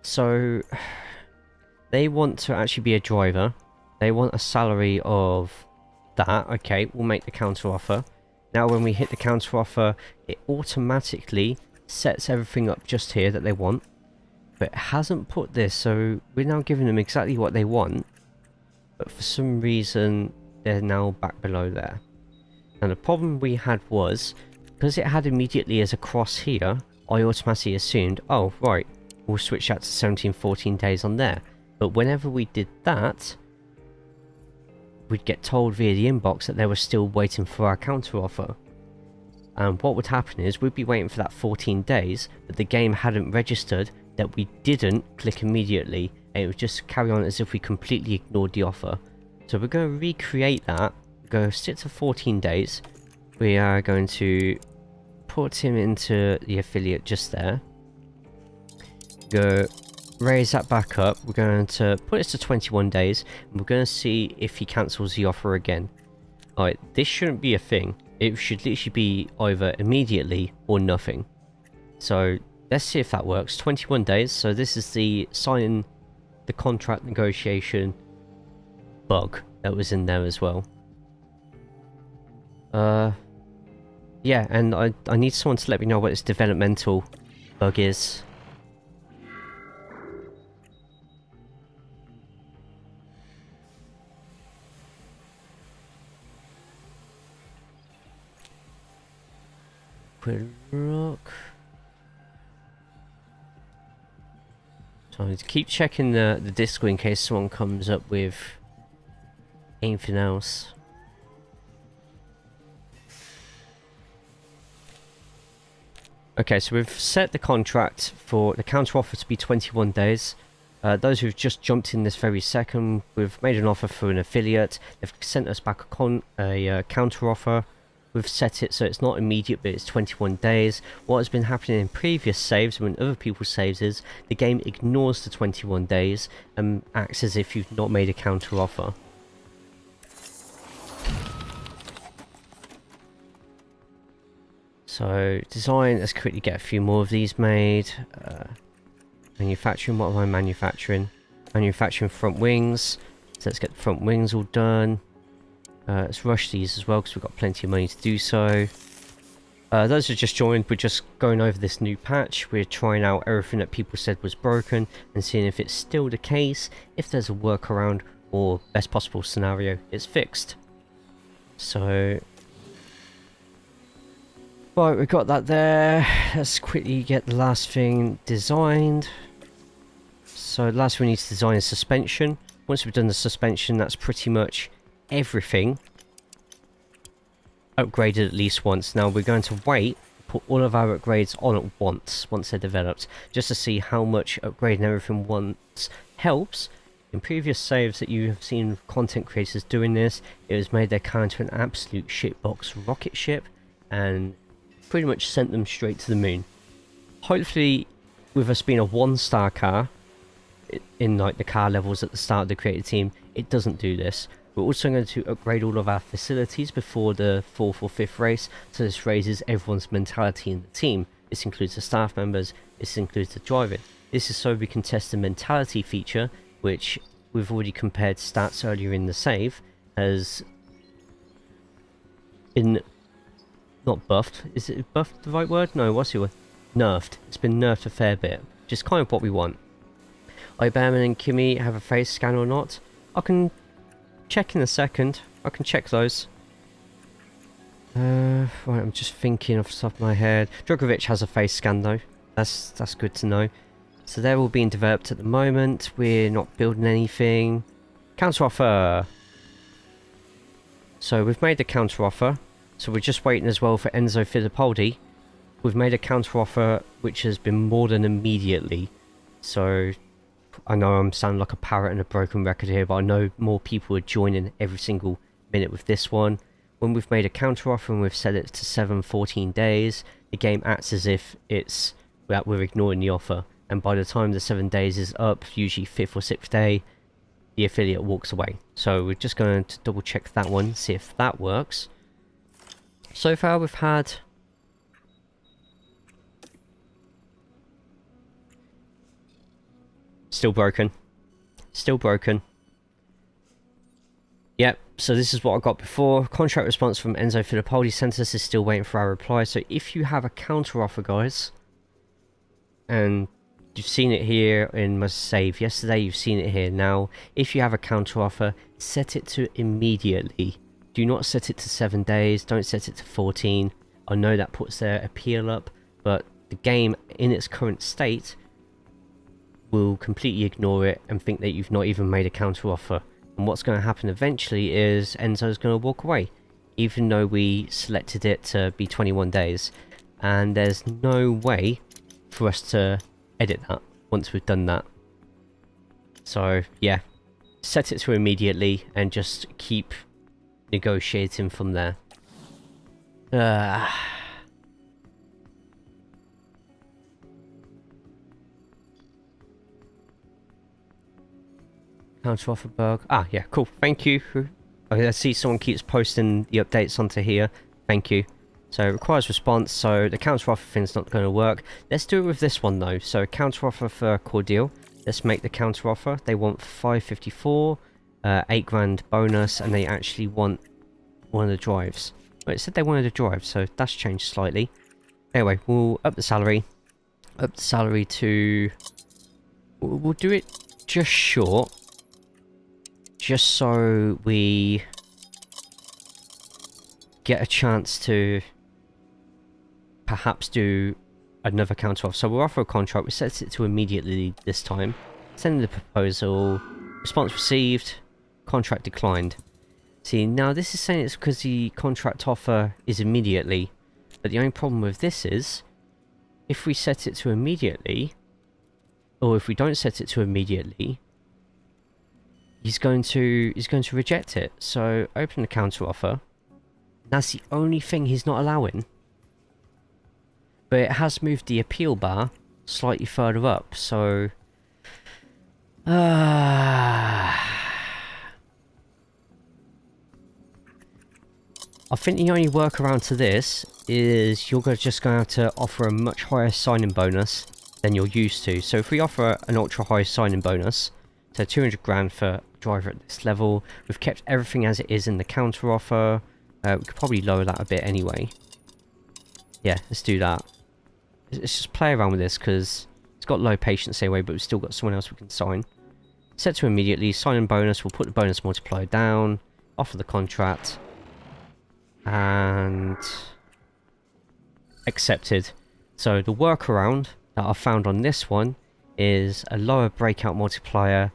Speaker 1: So they want to actually be a driver. They want a salary of that. Okay, we'll make the counter offer. Now when we hit the counter offer, it automatically sets everything up just here that they want. But it hasn't put this, so we're now giving them exactly what they want. But for some reason, they're now back below there. And the problem we had was, because it had immediately as a cross here, I automatically assumed, oh, right, we'll switch that to 17, 14 days on there. But whenever we did that, we'd get told via the inbox that they were still waiting for our counter offer. And what would happen is, we'd be waiting for that 14 days, but the game hadn't registered that we didn't click immediately, and it would just carry on as if we completely ignored the offer. So we're going to recreate that, go stick to 14 days. We are going to put him into the affiliate just there. Go raise that back up. We're going to put this to 21 days, and we're going to see if he cancels the offer again. Alright, this shouldn't be a thing. It should literally be either immediately or nothing. So let's see if that works. 21 days. So this is the signing the contract negotiation bug that was in there as well. Yeah, and I need someone to let me know what this developmental bug is. Quick look. So I need to keep checking the Discord in case someone comes up with anything else. Okay, so we've set the contract for the counter offer to be 21 days. Those who've just jumped in this very second, we've made an offer for an affiliate. They've sent us back a counter offer. We've set it so it's not immediate, but it's 21 days. What has been happening in previous saves, when other people's saves, is the game ignores the 21 days and acts as if you've not made a counter offer. So, design, let's quickly get a few more of these made. Manufacturing, what am I manufacturing? Manufacturing front wings. So let's get the front wings all done. Let's rush these as well because we've got plenty of money to do so. Those who just joined, we're just going over this new patch. We're trying out everything that people said was broken and seeing if it's still the case, if there's a workaround, or best possible scenario, it's fixed. So... right, we've got that there. Let's quickly get the last thing designed. So the last thing we need to design is suspension. Once we've done the suspension, that's pretty much everything upgraded at least once. Now we're going to wait, put all of our upgrades on at once they're developed, just to see how much upgrading everything once helps. In previous saves that you have seen content creators doing this, it has made their car into an absolute shitbox rocket ship and pretty much sent them straight to the moon. Hopefully, with us being a 1-star car in like the car levels at the start of the creative team, it doesn't do this. We're also going to upgrade all of our facilities before the 4th or 5th race, so this raises everyone's mentality in the team. This includes the staff members, this includes the driving. This is so we can test the mentality feature, which we've already compared stats earlier in the save, has been not buffed. Is it buffed the right word? No, what's your word? Nerfed. It's been nerfed a fair bit, which is kind of what we want. Iberman and Kimmy have a face scan or not? I can check in a second. I can check those. Right, I'm just thinking off the top of my head. Drugovich has a face scan though. That's good to know. So they're all being developed at the moment. We're not building anything. Counter offer. So we've made the counter offer. So we're just waiting as well for Enzo Fittipaldi. We've made a counter offer which has been more than immediately. So I know I'm sounding like a parrot and a broken record here, but I know more people are joining every single minute with this one. when we've made a counter offer and we've set it to 14 days, the game acts as if it's that we're ignoring the offer. And by the time the 7 days is up, usually 5th or 6th day, the affiliate walks away. So we're just going to double check that one, see if that works. So far we've had still broken. Yep, so this is what I got before. Contract response from Enzo Fittipaldi sent us is still waiting for our reply. So if you have a counter offer, guys, and you've seen it here in my save yesterday, you've seen it here now. If you have a counter offer, set it to immediately. Do not set it to 7 days, don't set it to 14. I know that puts their appeal up, but the game in its current state will completely ignore it and think that you've not even made a counter offer. And what's going to happen eventually is Enzo's going to walk away, even though we selected it to be 21 days. And there's no way for us to edit that once we've done that. So yeah, set it to immediately and just keep negotiating from there. Counter offer bug. Ah, yeah, cool. Thank you. Okay, I see someone keeps posting the updates onto here. Thank you. So it requires response. So the counter offer thing's not going to work. Let's do it with this one though. So counter offer for Cordial. Let's make the counter offer. They want 554, 8 grand bonus, and they actually want one of the drives. Well, it said they wanted a drive, so that's changed slightly. Anyway, we'll up the salary. Up the salary to... We'll do it just short. Just so we get a chance to perhaps do another counter offer. So we'll offer a contract. We set it to immediately this time. Send the proposal. Response received. Contract declined. See, now this is saying it's because the contract offer is immediately. But the only problem with this is, if we set it to immediately, or if we don't set it to immediately, he's going to reject it. So open the counter offer. That's the only thing he's not allowing. But it has moved the appeal bar slightly further up. So I think the only workaround to this is you're just going to have to offer a much higher signing bonus than you're used to. So if we offer an ultra high signing bonus, so 200 grand for a driver at this level, we've kept everything as it is in the counter offer. We could probably lower that a bit anyway. Yeah, let's do that. Let's just play around with this because it's got low patience anyway, but we've still got someone else we can sign. Set to immediately, signing bonus, we'll put the bonus multiplier down, offer the contract, and accepted. So the workaround that I found on this one is a lower breakout multiplier,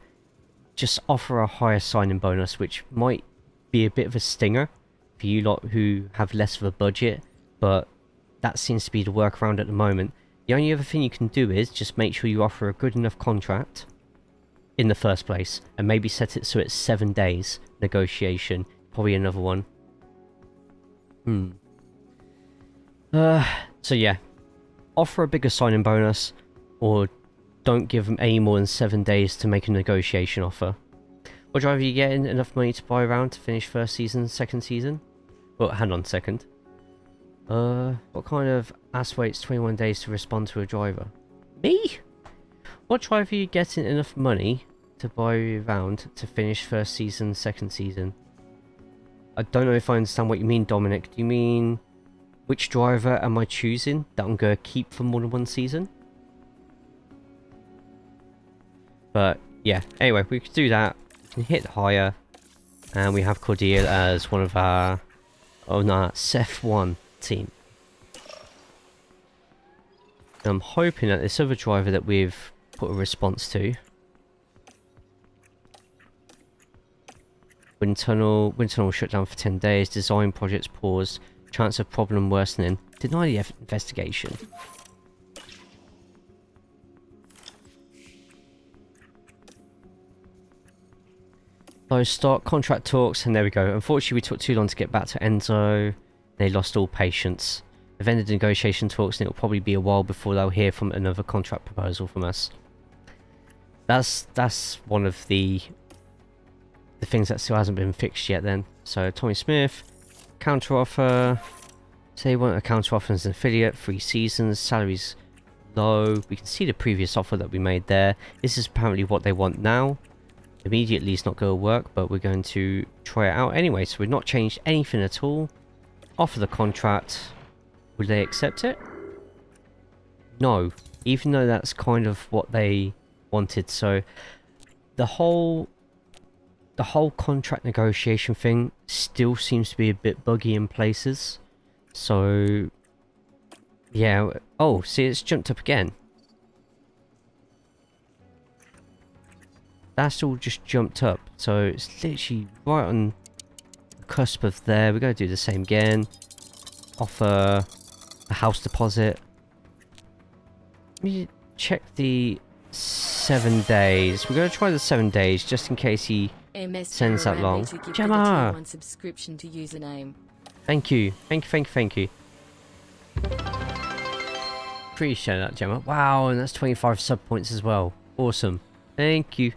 Speaker 1: just offer a higher signing bonus, which might be a bit of a stinger for you lot who have less of a budget, but that seems to be the workaround at the moment. The only other thing you can do is just make sure you offer a good enough contract in the first place, and maybe set it so it's 7 days negotiation. Probably another one. So yeah, offer a bigger signing bonus, or don't give them any more than 7 days to make a negotiation offer. What driver are you getting? Enough money to buy around to finish first season, second season? Well, hang on a second. What kind of ass waits 21 days to respond to a driver? Me? What driver are you getting enough money to buy around to finish first season, second season? I don't know if I understand what you mean, Dominic. Do you mean which driver am I choosing that I'm going to keep for more than one season? But yeah, anyway, we could do that. We can hit higher, and we have Cordial as one of our Seth 1 team. And I'm hoping that this other driver that we've put a response to, Wind tunnel shut down for 10 days, design projects paused, chance of problem worsening, deny the investigation. Those start contract talks, and there we go. Unfortunately, we took too long to get back to Enzo. They lost all patience. They've ended negotiation talks, and it'll probably be a while before they'll hear from another contract proposal from us. That's one of the things that still hasn't been fixed yet. Then, so Tommy Smith, counter offer. Say want a counter offer as an affiliate, 3 seasons, salaries low. We can see the previous offer that we made there. This is apparently what they want now. Immediately it's not going to work, but we're going to try it out anyway. So we've not changed anything at all. Offer the contract. Will they accept it? No, even though that's kind of what they wanted. So the whole contract negotiation thing still seems to be a bit buggy in places. So yeah, oh, see, it's jumped up again. That's all just jumped up, so it's literally right on the cusp of there. We're going to do the same again. Offer a house deposit. Let me check the 7 days. We're going to try the 7 days just in case he sends that long. Gemma!
Speaker 7: Subscription to username.
Speaker 1: Thank you. Thank you. Appreciate that, Gemma. Wow, and that's 25 sub points as well. Awesome. Thank you.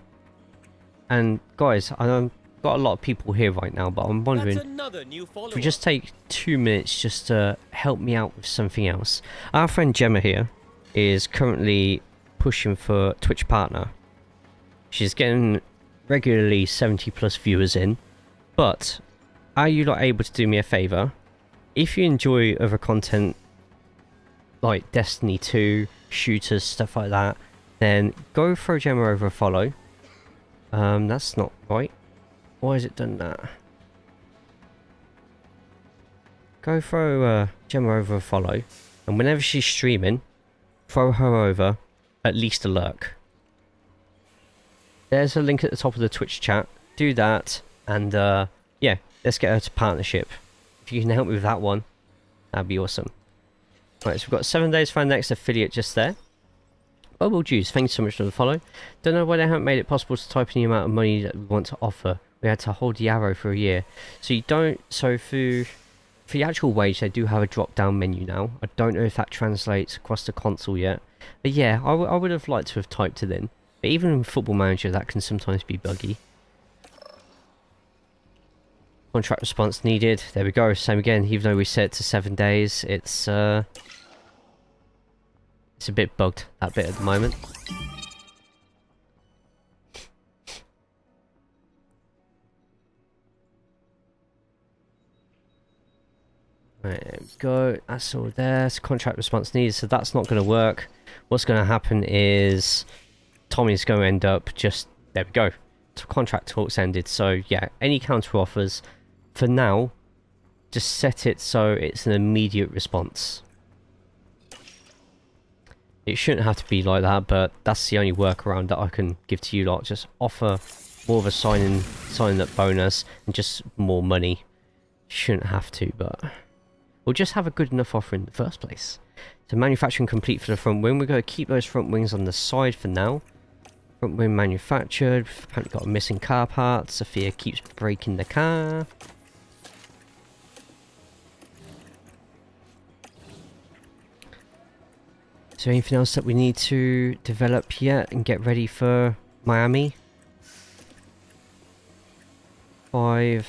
Speaker 1: And guys, I know I've got a lot of people here right now, but I'm wondering if we just take 2 minutes just to help me out with something else. Our friend Gemma here is currently pushing for Twitch partner. She's getting regularly 70 plus viewers in, but are you not able to do me a favor? If you enjoy other content like Destiny 2, shooters, stuff like that, then go throw Gemma over a follow. That's not right. Why has it done that? Go throw Gemma over a follow, and whenever she's streaming, throw her over at least a lurk. There's a link at the top of the Twitch chat. Do that, and yeah, let's get her to partnership. If you can help me with that one, that'd be awesome. Right, so we've got 7 days for our next affiliate just there. Bubble Juice, thank you so much for the follow. Don't know why they haven't made it possible to type in the amount of money that we want to offer. We had to hold the arrow for a year. So you don't, so for the actual wage, they do have a drop down menu now. I don't know if that translates across the console yet. But yeah, I would have liked to have typed it in. But even in Football Manager, that can sometimes be buggy. Contract response needed. There we go. Same again. Even though we set it to 7 days, it's a bit bugged, that bit at the moment. Right, there we go. That's all there. So contract response needed, so that's not going to work. What's going to happen is Tommy's going to end up just... There we go. Contract talks ended. So yeah, any counter offers, for now, just set it so it's an immediate response. It shouldn't have to be like that, but that's the only workaround that I can give to you lot. Just offer more of a sign up bonus and just more money. Shouldn't have to, but we'll just have a good enough offer in the first place. So manufacturing complete for the front wing. We're going to keep those front wings on the side for now. Front wing manufactured. We've apparently got a missing car part. Sophia keeps breaking the car. Is there anything else that we need to develop yet and get ready for Miami? 5.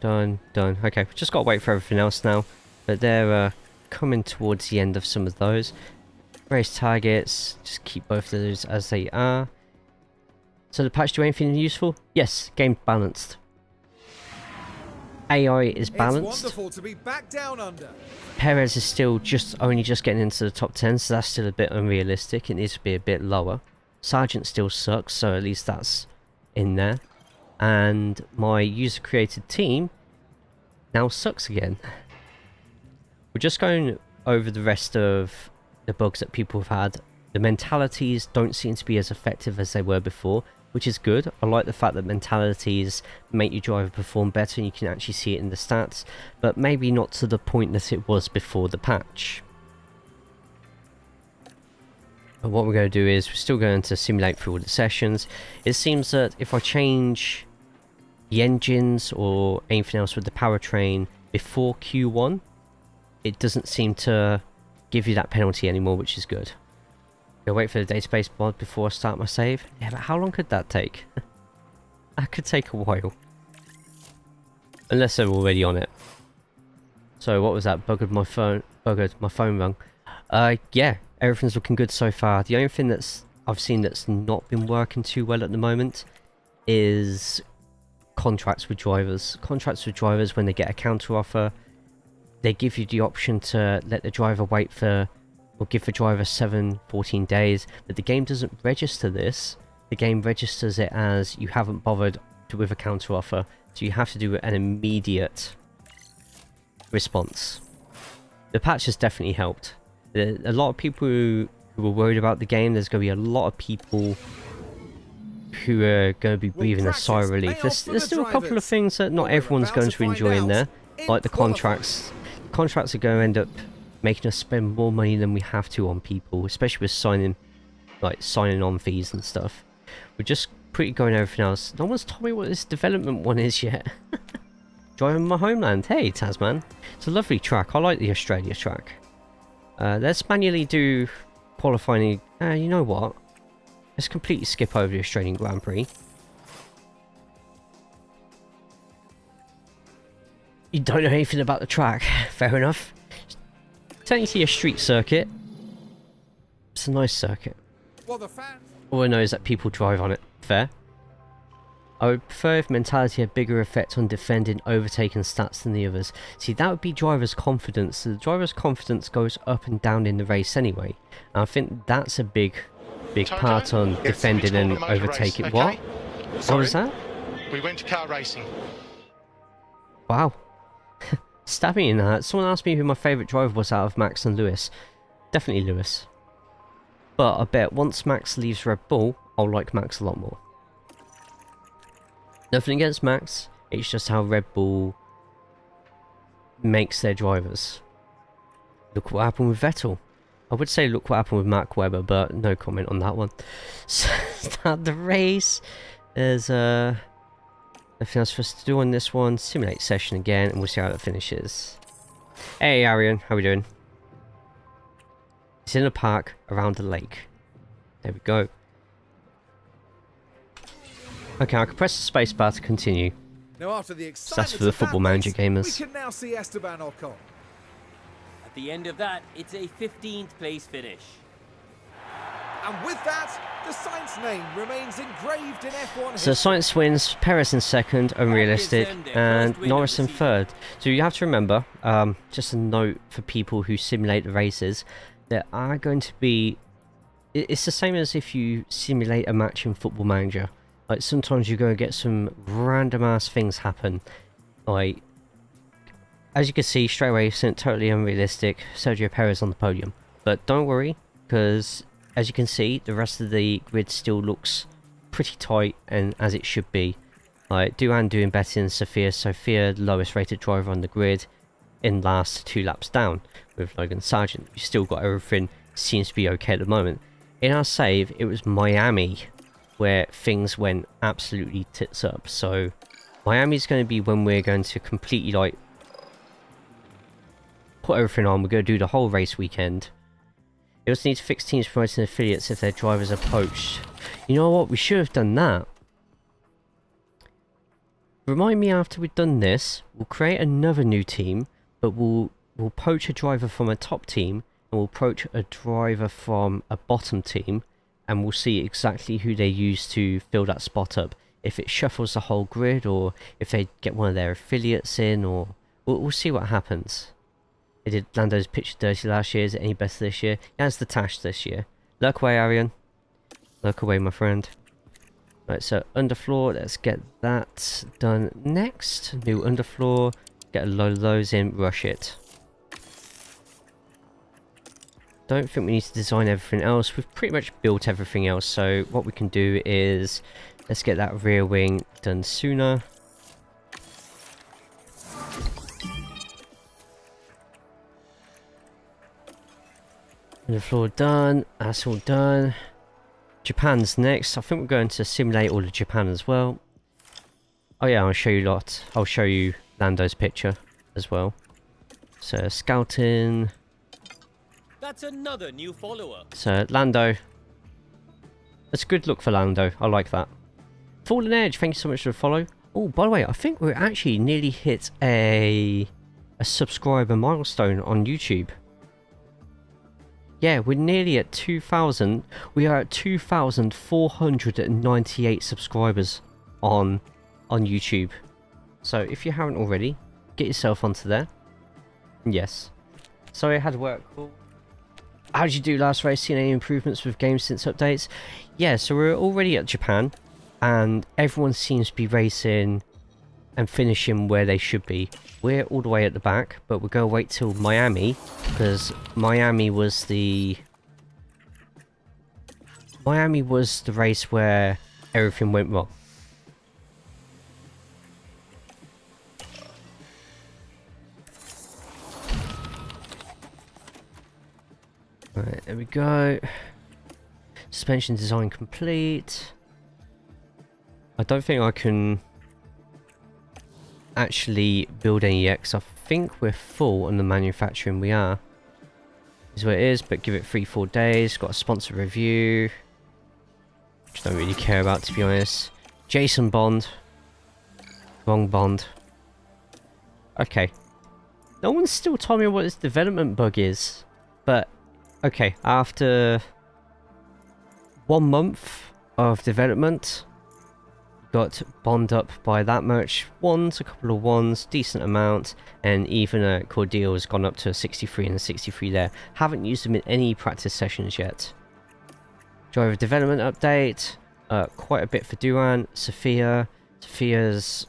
Speaker 1: Done. Okay, we've just got to wait for everything else now. But they're coming towards the end of some of those. Race targets, just keep both of those as they are. So the patch do anything useful? Yes, game balanced. AI is balanced.
Speaker 2: It's wonderful to be back down under.
Speaker 1: Perez is still only just getting into the top 10, so that's still a bit unrealistic. It needs to be a bit lower. Sargent still sucks, so at least that's in there. And my user-created team now sucks again. We're just going over the rest of the bugs that people have had. The mentalities don't seem to be as effective as they were before, which is good. I like the fact that mentalities make your driver perform better and you can actually see it in the stats, but maybe not to the point that it was before the patch. But what we're going to do is we're still going to simulate through all the sessions. It seems that if I change the engines or anything else with the powertrain before Q1, it doesn't seem to give you that penalty anymore, which is good. Go wait for the database mod before I start my save. Yeah, but how long could that take? That could take a while. Unless they're already on it. So what was that? Buggered my phone rung. Yeah, everything's looking good so far. The only thing I've seen that's not been working too well at the moment is contracts with drivers. Contracts with drivers, when they get a counter offer, they give you the option to let the driver wait for, or give the driver 14 days, but the game doesn't register this. The game registers it as you haven't bothered with a counter offer, so you have to do an immediate response. The patch has definitely helped. A lot of people who were worried about the game, there's going to be a lot of people who are going to be breathing a sigh of relief. There's still a couple of things that not everyone's going to enjoy in there, like the contracts. Contracts are going to end up making us spend more money than we have to on people, especially with signing on fees and stuff. We're just pretty going everything else. No one's told me what this development one is yet. Driving my homeland. Hey, Tasman. It's a lovely track. I like the Australia track. Let's manually do qualifying. You know what? Let's completely skip over the Australian Grand Prix. You don't know anything about the track. Fair enough. Technically a street circuit. It's a nice circuit.
Speaker 2: Well, the fans...
Speaker 1: All I know is that people drive on it. Fair. I would prefer if mentality had bigger effect on defending, overtaking stats than the others. See, that would be driver's confidence. The driver's confidence goes up and down in the race anyway. And I think that's a big part on defending and overtaking.
Speaker 8: Okay.
Speaker 1: What? What was that?
Speaker 8: We went to car racing.
Speaker 1: Wow. Stab me in that. Someone asked me who my favourite driver was out of Max and Lewis. Definitely Lewis. But I bet once Max leaves Red Bull, I'll like Max a lot more. Nothing against Max, it's just how Red Bull makes their drivers. Look what happened with Vettel. I would say look what happened with Mark Webber, but no comment on that one. Start the race. There's nothing else for us to do on this one. Simulate session again, and we'll see how it finishes. Hey Arian, how we doing? It's in a park around a lake. There we go. Okay, I can press the spacebar to continue.
Speaker 2: Now after the
Speaker 1: So that's for the Football Manager gamers.
Speaker 2: We can now see Esteban Ocon.
Speaker 3: At the end of that, it's a 15th place finish.
Speaker 2: And with that, the Sainz name remains engraved in F1
Speaker 1: So Sainz wins, Perez in second, unrealistic, and Norris in third. So you have to remember, just a note for people who simulate the races, there are going to be... It's the same as if you simulate a match in Football Manager. Like, sometimes you're going to get some random ass things happen. Like, as you can see, straight away, it's totally unrealistic. Sergio Perez on the podium. But don't worry, because as you can see, the rest of the grid still looks pretty tight and as it should be. Like, Duhan doing better than Sophia. Sophia, lowest rated driver on the grid, in last 2 laps down with Logan Sargent. You still got everything, seems to be okay at the moment. In our save, it was Miami where things went absolutely tits up. So Miami's going to be when we're going to completely like put everything on. We're going to do the whole race weekend. We also need to fix teams promoting affiliates if their drivers are poached. You know what? We should have done that. Remind me after we've done this, we'll create another new team, but we'll poach a driver from a top team and we'll poach a driver from a bottom team, and we'll see exactly who they use to fill that spot up. If it shuffles the whole grid, or if they get one of their affiliates in, or we'll see what happens. They did Lando's pitch dirty last year. Is it any better this year? Yeah, it's the Tash this year. Lurk away, Arian. Lurk away, my friend. Right, so underfloor, let's get that done next. New underfloor, get a load of those in, rush it. Don't think we need to design everything else. We've pretty much built everything else, so what we can do is let's get that rear wing done sooner. Underfloor done, that's all done. Japan's next. I think we're going to simulate all of Japan as well. Oh yeah, I'll show you lot. I'll show you Lando's picture as well. So scouting.
Speaker 3: That's another new follower.
Speaker 1: So Lando. That's a good look for Lando. I like that. Fallen Edge, thank you so much for the follow. Oh, by the way, I think we're actually nearly hit a subscriber milestone on YouTube. Yeah, we're nearly at 2,000. We are at 2,498 subscribers on YouTube. So if you haven't already, get yourself onto there. Yes. Sorry, I had to work. How did you do last race? Seen any improvements with games since updates? Yeah, so we're already at Japan, and everyone seems to be racing and finishing where they should be. We're all the way at the back, but we're going to wait till Miami, because Miami was the race where everything went wrong. Right, there we go. Suspension design complete. I don't think I can actually build any yet, because I think we're full on the manufacturing. We are. Is what it is, but give it 3-4 days. Got a sponsor review, which I don't really care about, to be honest. Jason Bond. Wrong Bond. Okay. No one's still told me what this development bug is, but okay, after 1 month of development, got Bond up by that much. Ones, a couple of ones, decent amount, and even a Cordial has gone up to a 63 and a 63 there. Haven't used them in any practice sessions yet. Driver development update, quite a bit for Duran. Sophia's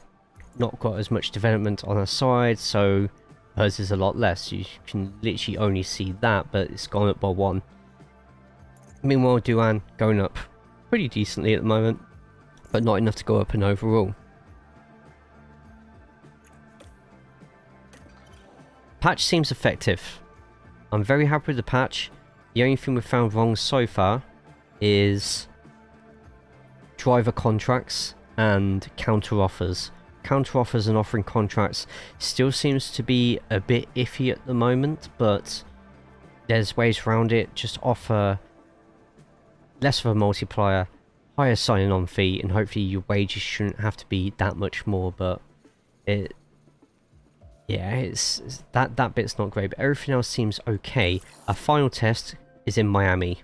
Speaker 1: not got as much development on her side, so hers is a lot less. You can literally only see that, but it's gone up by 1. Meanwhile, Duran going up pretty decently at the moment, but not enough to go up in overall. Patch seems effective. I'm very happy with the patch. The only thing we've found wrong so far is driver contracts and counter offers. Counter offers and offering contracts still seems to be a bit iffy at the moment, but there's ways around it. Just offer less of a multiplier, higher signing on fee, and hopefully your wages shouldn't have to be that much more. But it's that bit's not great, but everything else seems okay. Our final test is in Miami.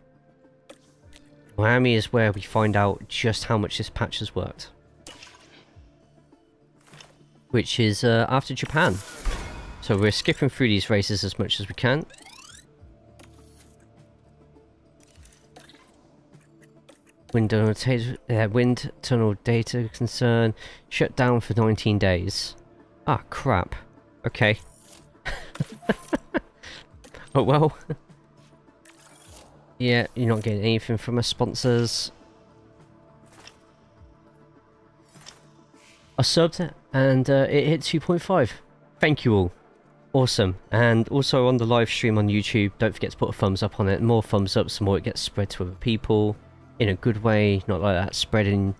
Speaker 1: Miami is where we find out just how much this patch has worked, which is after Japan. So we're skipping through these races as much as we can. Wind tunnel data concern shut down for 19 days. Ah, crap. Okay. Oh well. Yeah, you're not getting anything from our sponsors. I subbed and it hit 2.5. Thank you all. Awesome. And also on the live stream on YouTube, don't forget to put a thumbs up on it. The more thumbs up, the more it gets spread to other people. In a good way, not like that spreading.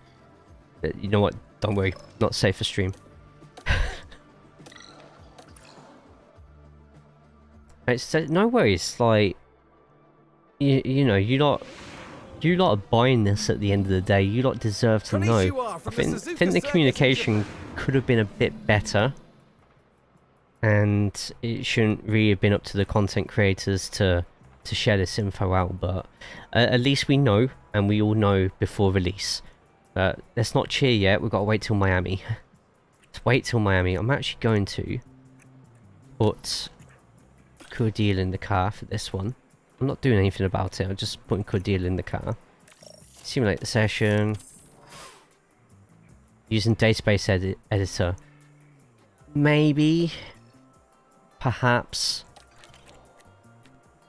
Speaker 1: You know what? Don't worry, not safe for stream. So no worries. Like you know, you lot are buying this at the end of the day. You lot deserve to know. I think the communication could have been a bit better, and it shouldn't really have been up to the content creators to share this info out. But at least we know. And we all know before release. Let's not cheer yet. We've got to wait till Miami. Let's wait till Miami. I'm actually going to put Cordial in the car for this one. I'm not doing anything about it. I'm just putting Cordial in the car. Simulate the session. Using database editor. Maybe. Perhaps.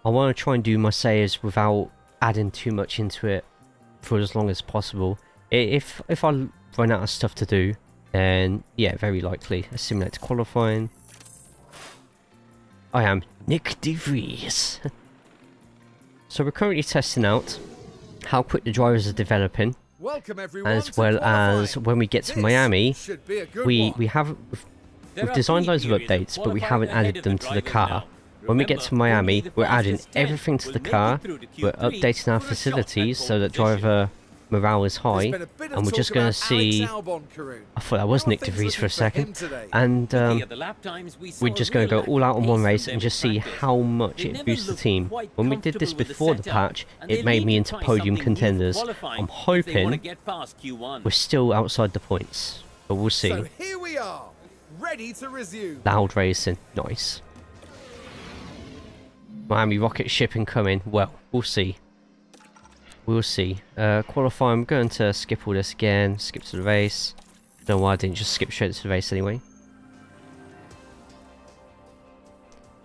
Speaker 1: I want to try and do my saves without adding too much into it for as long as possible. If I run out of stuff to do, then yeah, very likely a simulator qualifying. I am Nick de Vries. So we're currently testing out how quick the drivers are developing
Speaker 2: Welcome everyone
Speaker 1: as
Speaker 2: to
Speaker 1: well
Speaker 2: qualifying.
Speaker 1: as when we get to
Speaker 2: This
Speaker 1: Miami,
Speaker 2: should be a good
Speaker 1: we've
Speaker 2: one.
Speaker 1: designed loads of updates, but we haven't added them to the car. When we get to Miami, we're adding everything to the car, we're updating our facilities so that driver morale is high, and we're just going to see... I thought that was Nick DeVries for a second, and we're just going to go all out on one race and just see how much it boosts the team. When we did this before the patch, it made me into podium contenders. I'm hoping we're still outside the points, but we'll see.
Speaker 2: So here we are, ready to resume.
Speaker 1: Loud racing, nice. Miami rocket ship incoming. Well, we'll see. We'll see. Qualifying, I'm going to skip all this again. Skip to the race. Don't know why I didn't just skip straight to the race anyway.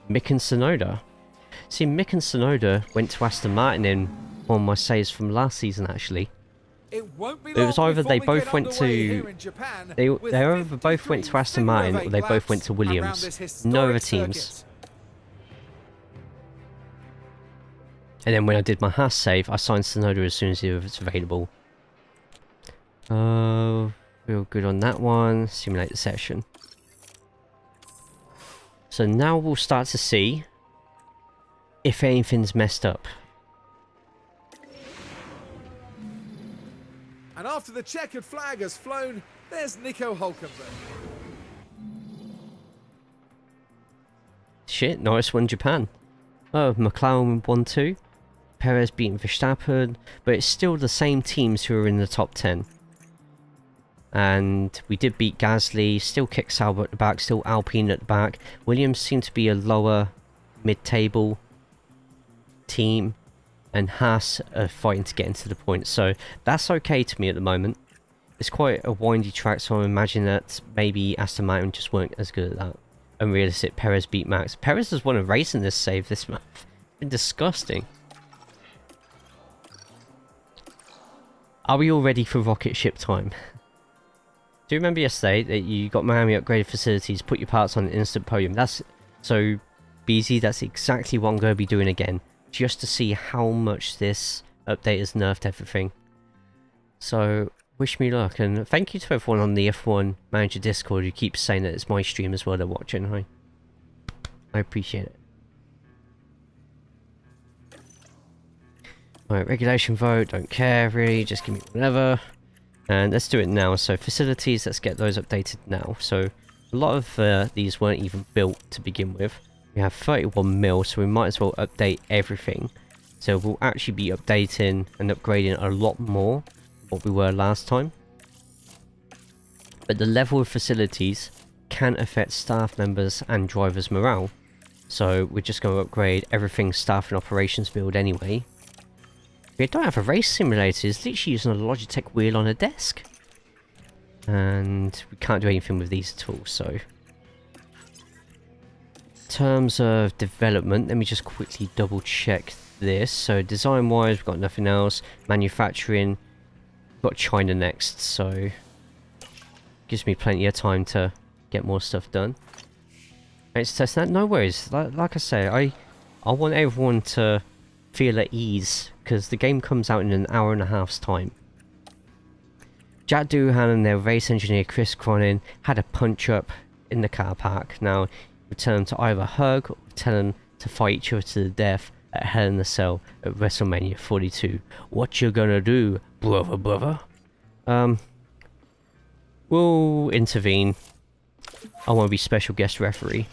Speaker 1: Mick and Sonoda. See, Mick and Sonoda went to Aston Martin in one of my saves from last season, actually.
Speaker 2: It
Speaker 1: was either they both went to... They either both went to Aston Martin or they both went to Williams. No other teams. And then when I did my Haas save, I signed Sonoda as soon as it was available. Real good on that one. Simulate the session. So now we'll start to see if anything's messed up.
Speaker 2: And after the checkered flag has flown, there's Nico Hülkenberg.
Speaker 1: Shit, Norris won Japan. Oh, McLaren won too. Perez beating Verstappen, but it's still the same teams who are in the top 10. And we did beat Gasly, still kick Sauber at the back, still Alpine at the back. Williams seemed to be a lower mid-table team, and Haas are fighting to get into the points, so that's okay to me at the moment. It's quite a windy track, so I imagine that maybe Aston Martin just weren't as good at that. Unrealistic, Perez beat Max. Perez has won a race in this save this month. It's been disgusting. Are we all ready for rocket ship time? Do you remember yesterday that you got Miami upgraded facilities, put your parts on an instant podium? That's so BZ, that's exactly what I'm going to be doing again, just to see how much this update has nerfed everything. So wish me luck, and thank you to everyone on the F1 Manager Discord who keeps saying that it's my stream as well they're watching. Hi, I appreciate it. Alright, regulation vote, don't care really, just give me whatever. And let's do it now. So facilities, let's get those updated now. So a lot of these weren't even built to begin with. We have 31 mil, so we might as well update everything. So we'll actually be updating and upgrading a lot more than what we were last time. But the level of facilities can affect staff members and drivers' morale. So we're just going to upgrade everything staff and operations build anyway. We don't have a race simulator, it's literally using a Logitech wheel on a desk. And we can't do anything with these at all, so... In terms of development, let me just quickly double check this. So design wise, we've got nothing else. Manufacturing, we've got China next, so... Gives me plenty of time to get more stuff done. Let's test that, no worries. Like I say, I want everyone to feel at ease, because the game comes out in an hour and a half's time. Jack Doohan and their race engineer Chris Cronin had a punch up in the car park. Now, we tell them to either hug or tell them to fight each other to the death at Hell in a Cell at WrestleMania 42. What you gonna do, brother? We'll intervene. I want to be special guest referee.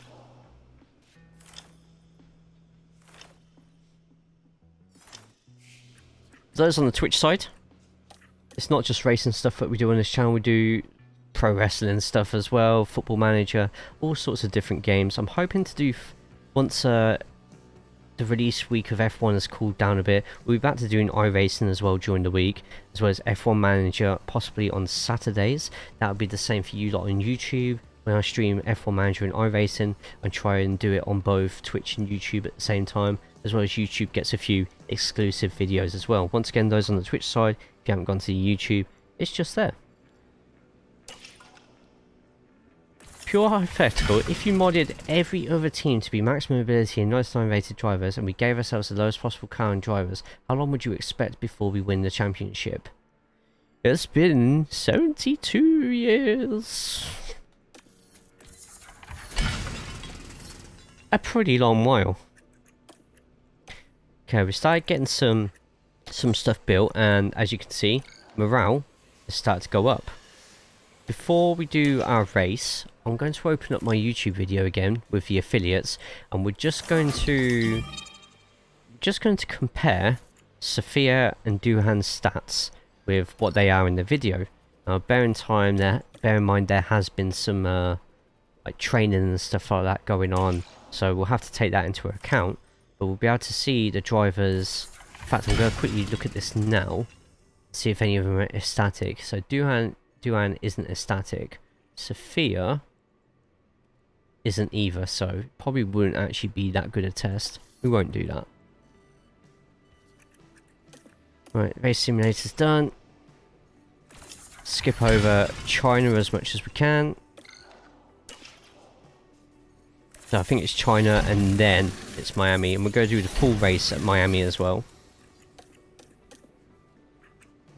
Speaker 1: Those on the Twitch side, it's not just racing stuff that we do on this channel, we do pro wrestling stuff as well, Football Manager, all sorts of different games. I'm hoping to do, once the release week of F1 has cooled down a bit, we'll be back to doing iRacing as well during the week, as well as F1 Manager possibly on Saturdays. That would be the same for you lot on YouTube. When I stream F1 Manager and iRacing, I try and do it on both Twitch and YouTube at the same time, as well as YouTube gets a few exclusive videos as well. Once again, those on the Twitch side, if you haven't gone to the YouTube, it's just there. Pure hypothetical, if you modded every other team to be maximum ability and 99 rated drivers, and we gave ourselves the lowest possible car and drivers, how long would you expect before we win the championship? It's been 72 years. A pretty long while. Okay, we started getting some stuff built, and as you can see, morale has started to go up. Before we do our race, I'm going to open up my YouTube video again with the affiliates, and we're just going to compare Sophia and Duhan's stats with what they are in the video. Now, bear in mind there has been some like training and stuff like that going on, so we'll have to take that into account. But we'll be able to see the drivers. In fact, I'm going to quickly look at this now, see if any of them are ecstatic. So Duhan isn't ecstatic. Sophia isn't either, so probably wouldn't actually be that good a test. We won't do that. Right, race simulator's done. Skip over China as much as we can. So I think it's China and then it's Miami, and we're going to do the full race at Miami as well.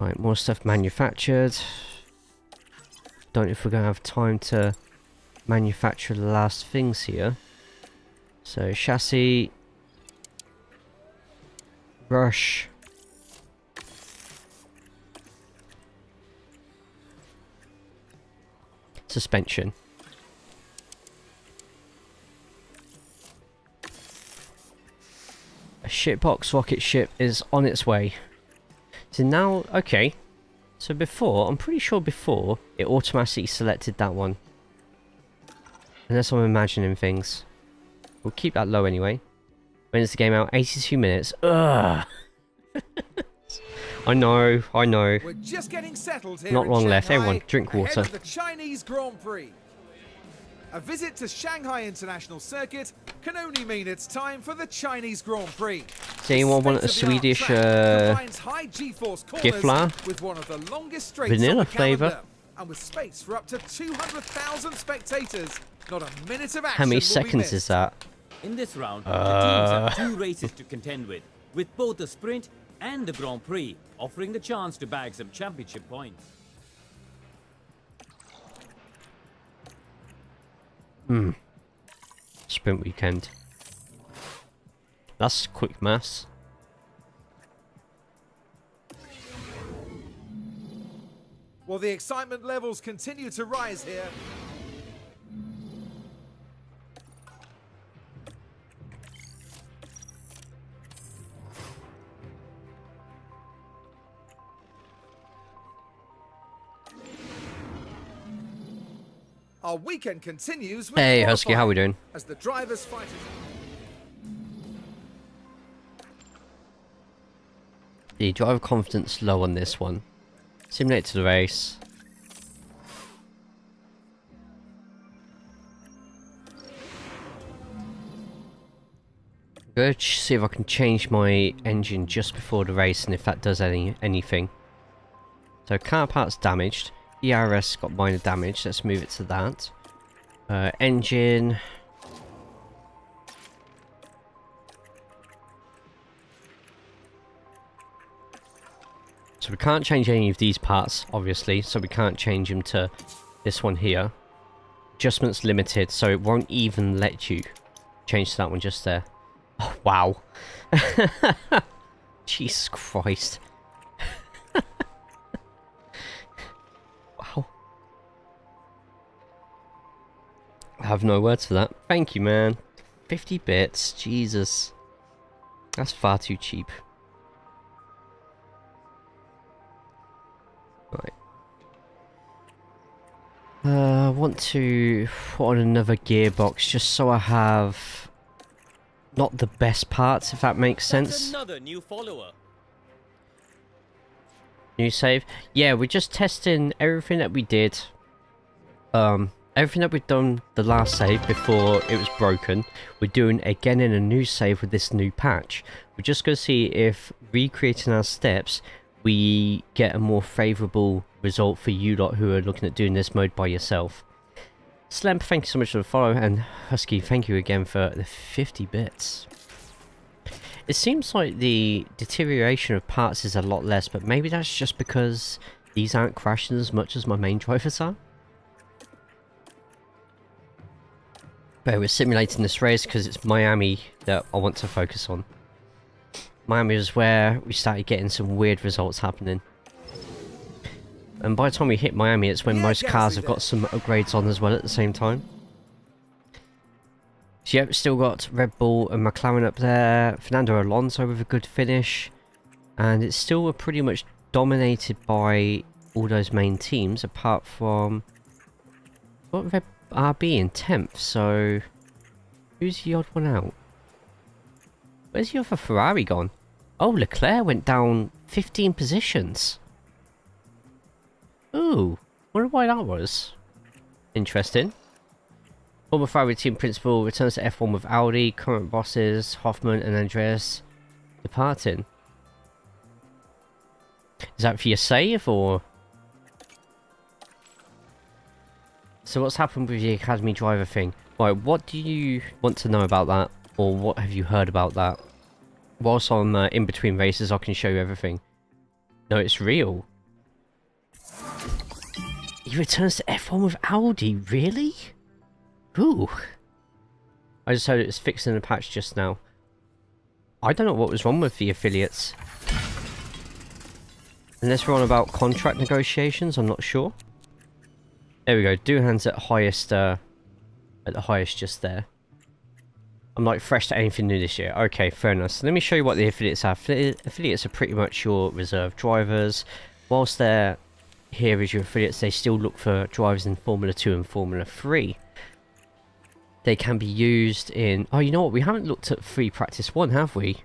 Speaker 1: Right, more stuff manufactured. Don't know if we're going to have time to manufacture the last things here. So chassis, brush, suspension. A shitbox rocket ship is on its way. So now, okay. So before, I'm pretty sure before, it automatically selected that one. Unless I'm imagining things. We'll keep that low anyway. When is the game out? 82 minutes. Ugh. I know.
Speaker 2: We're just getting settled here.
Speaker 1: Not long left.
Speaker 2: Shanghai,
Speaker 1: Everyone, drink water.
Speaker 2: ahead of the Chinese Grand Prix. A visit to Shanghai International Circuit can only mean it's time for the Chinese Grand Prix.
Speaker 1: Does anyone want a Swedish Giflar?
Speaker 2: With one of the longest straights
Speaker 1: Vanilla
Speaker 2: on the
Speaker 1: flavour.
Speaker 2: calendar, and with space for up to 200,000 spectators. Not a minute of action.
Speaker 1: How many
Speaker 2: will be
Speaker 1: seconds
Speaker 2: missed.
Speaker 1: is that?
Speaker 3: In this round, the teams have 2 races to contend with both the sprint and the Grand Prix, offering the chance to bag some championship points.
Speaker 1: Sprint weekend. That's quick maths.
Speaker 2: Well, the excitement levels continue to rise here. Our weekend continues with
Speaker 1: Hey Husky, how we doing?
Speaker 2: as the drivers fight.
Speaker 1: The driver confidence low on this one. Simulate to the race. Good. See if I can change my engine just before the race and if that does anything. So car parts damaged. ERS got minor damage. Let's move it to that. Engine. So we can't change any of these parts, obviously. So we can't change them to this one here. Adjustments limited, so it won't even let you change to that one just there. Oh, wow. Jesus Christ. Wow. I have no words for that. Thank you, man. 50 bits. Jesus. That's far too cheap. Right. I want to put on another gearbox just so I have not the best parts, if that makes sense.
Speaker 3: That's another new follower.
Speaker 1: New save. Yeah, we're just testing everything that we did. Everything that we've done the last save before it was broken. We're doing again in a new save with this new patch. We're just going to see if recreating our steps we get a more favourable result for you lot who are looking at doing this mode by yourself. Slemp, thank you so much for the follow, and Husky, thank you again for the 50 bits. It seems like the deterioration of parts is a lot less, but maybe that's just because these aren't crashing as much as my main drivers are. But we're simulating this race because it's Miami that I want to focus on. Miami is where we started getting some weird results happening. And by the time we hit Miami, it's when most cars have got some upgrades on as well at the same time. So yep, still got Red Bull and McLaren up there. Fernando Alonso with a good finish. And it's still pretty much dominated by all those main teams, apart from... got Red RB in 10th, so... who's the odd one out? Where's the other Ferrari gone? Oh, Leclerc went down 15 positions. Ooh, wonder why that was. Interesting. Former Ferrari team principal returns to F1 with Audi, current bosses Hoffman and Andreas departing. Is that for your save, or...? So what's happened with the Academy driver thing? Right, what do you want to know about that? Or what have you heard about that? Whilst I'm in between races, I can show you everything. No, it's real. He returns to F1 with Audi, really? Ooh. I just heard it was fixed in a patch just now. I don't know what was wrong with the affiliates. Unless we're on about contract negotiations, I'm not sure. There we go, Doohan's at the highest just there. I'm like fresh to anything new this year. Okay, fair enough. So let me show you what the affiliates are. Affiliates are pretty much your reserve drivers. Whilst they're here as your affiliates, they still look for drivers in Formula 2 and Formula 3. They can be used in... oh, you know what? We haven't looked at free practice 1, have we?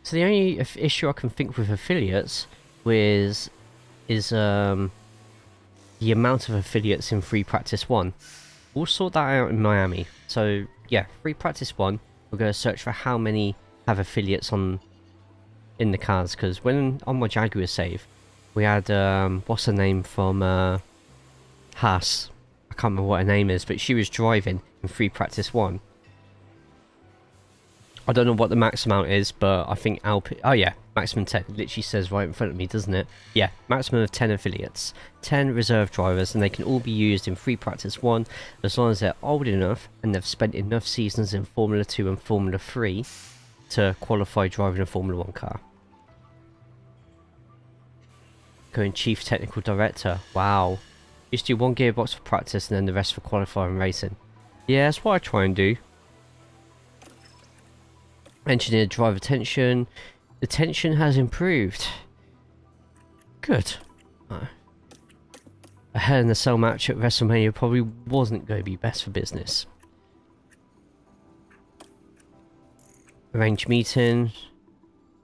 Speaker 1: So the only issue I can think with affiliates is the amount of affiliates in free practice 1. We'll sort that out in Miami. So yeah, free practice 1. We're going to search for how many have affiliates in the cars, because when on my Jaguar save, we had what's her name from Haas. I can't remember what her name is, but she was driving in free practice 1. I don't know what the max amount is, but I think Alpine... oh yeah, maximum 10. It literally says right in front of me, doesn't it? Yeah, maximum of 10 affiliates. 10 reserve drivers, and they can all be used in free practice 1 as long as they're old enough and they've spent enough seasons in Formula 2 and Formula 3 to qualify driving a Formula 1 car. Going Chief Technical Director. Wow. Just do 1 gearbox for practice and then the rest for qualifying racing. Yeah, that's what I try and do. Engineer driver tension. The tension has improved. Good. A Hell in a Cell match at WrestleMania probably wasn't going to be best for business. Arrange meeting.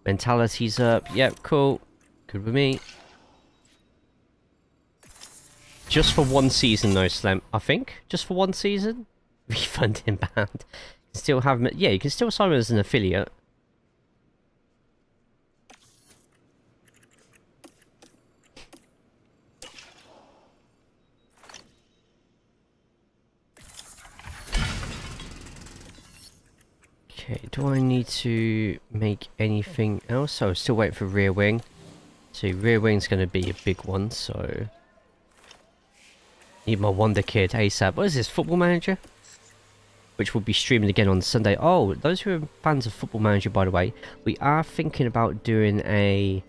Speaker 1: Mentality's up. Yep, cool. Good with me. Just for 1 season though, Slem. I think. Just for 1 season. Refunding band. Still have... yeah, you can still sign as an affiliate. Okay, do I need to make anything else? Oh, still waiting for rear wing. So rear wing's going to be a big one, so... need my Wonder Kid ASAP. What is this, Football Manager? Which will be streaming again on Sunday. Oh, those who are fans of Football Manager, by the way, we are thinking about doing a...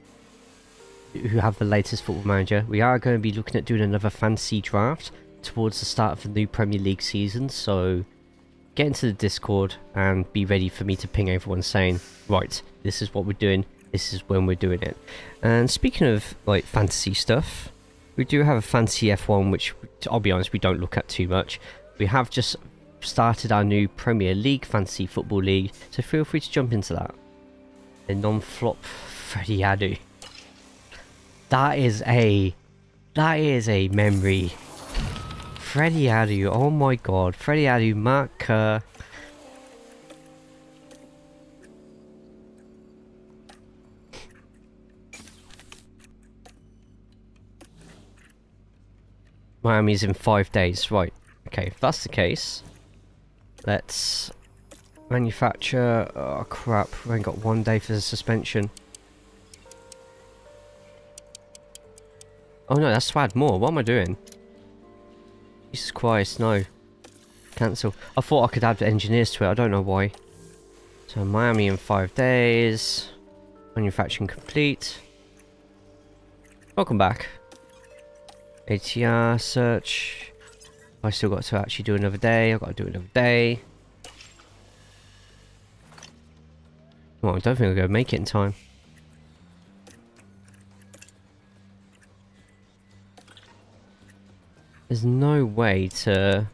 Speaker 1: who have the latest Football Manager, we are going to be looking at doing another fantasy draft towards the start of the new Premier League season, so get into the Discord and be ready for me to ping everyone saying, right, this is what we're doing, this is when we're doing it. And speaking of like fantasy stuff, we do have a fantasy F1, which I'll be honest, we don't look at too much. We have just started our new Premier League Fantasy Football League, so feel free to jump into that. A non-flop Freddie Adu. That is a memory. Freddie Adu, oh my god. Freddie Adu, Mark Kerr. Miami's in 5 days, right. Okay, if that's the case, let's manufacture... oh crap, we only got 1 day for the suspension. Oh no, that's to add more. What am I doing? Jesus Christ, no. Cancel. I thought I could add engineers to it. I don't know why. So Miami in 5 days. Manufacturing complete. Welcome back. ATR search. I still got to actually do another day. I've got to do another day. Well, I don't think I'm going to make it in time. There's no way to...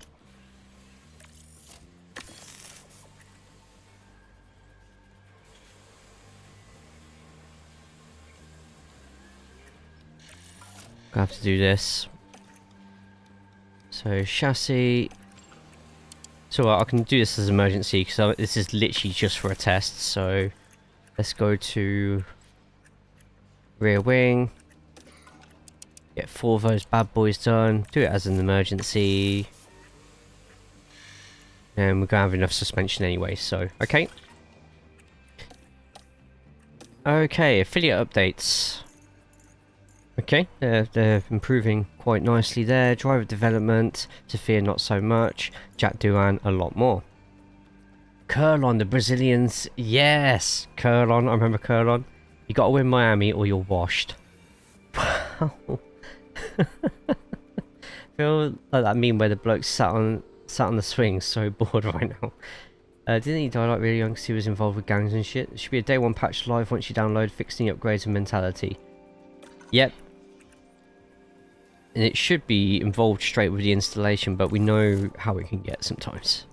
Speaker 1: I have to do this. So chassis. So I can do this as emergency because this is literally just for a test. So let's go to rear wing. Get 4 of those bad boys done. Do it as an emergency. And we're gonna have enough suspension anyway. So okay. Okay, affiliate updates. Okay, they're improving quite nicely there. Driver development, Sophia not so much. Jack Duran a lot more. Curlon, the Brazilians, yes! Curlon, I remember Curlon. You gotta win Miami or you're washed. Wow. Feel like that meme where the bloke sat on the swing, so bored right now. Didn't he die like really young because he was involved with gangs and shit? There should be a day 1 patch live once you download, fixing the upgrades and mentality. Yep. And it should be involved straight with the installation, but we know how it can get sometimes.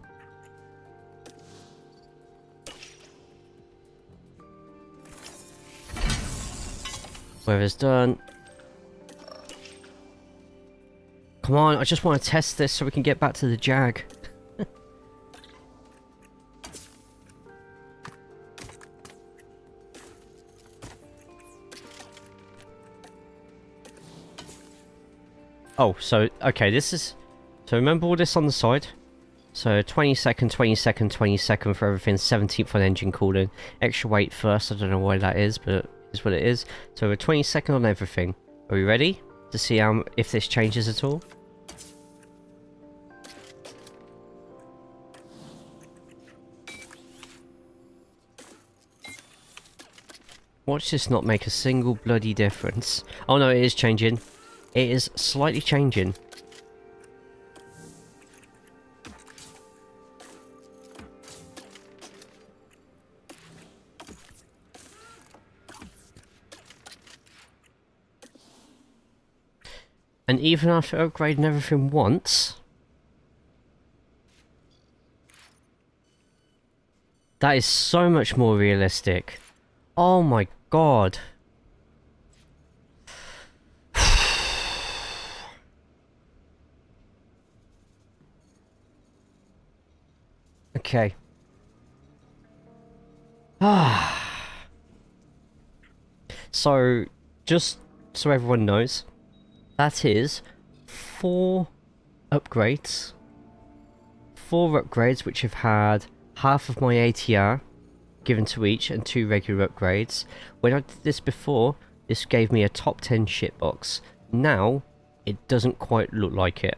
Speaker 1: Weather's done. Come on, I just want to test this so we can get back to the Jag. Oh, so, okay, this is... So remember all this on the side? So 22nd, 22nd, 22nd for everything, 17th on engine cooling. Extra weight first, I don't know why that is, but it is what it is. So we're 22nd on everything. Are we ready to see if this changes at all? Watch this not make a single bloody difference. Oh no, it is changing. It is slightly changing. And even after upgrading everything once, that is so much more realistic. Oh my god. Okay. So, just so everyone knows, that is 4 upgrades. 4 upgrades which have had half of my ATR given to each and 2 regular upgrades. When I did this before, this gave me a top 10 shitbox. Now, it doesn't quite look like it.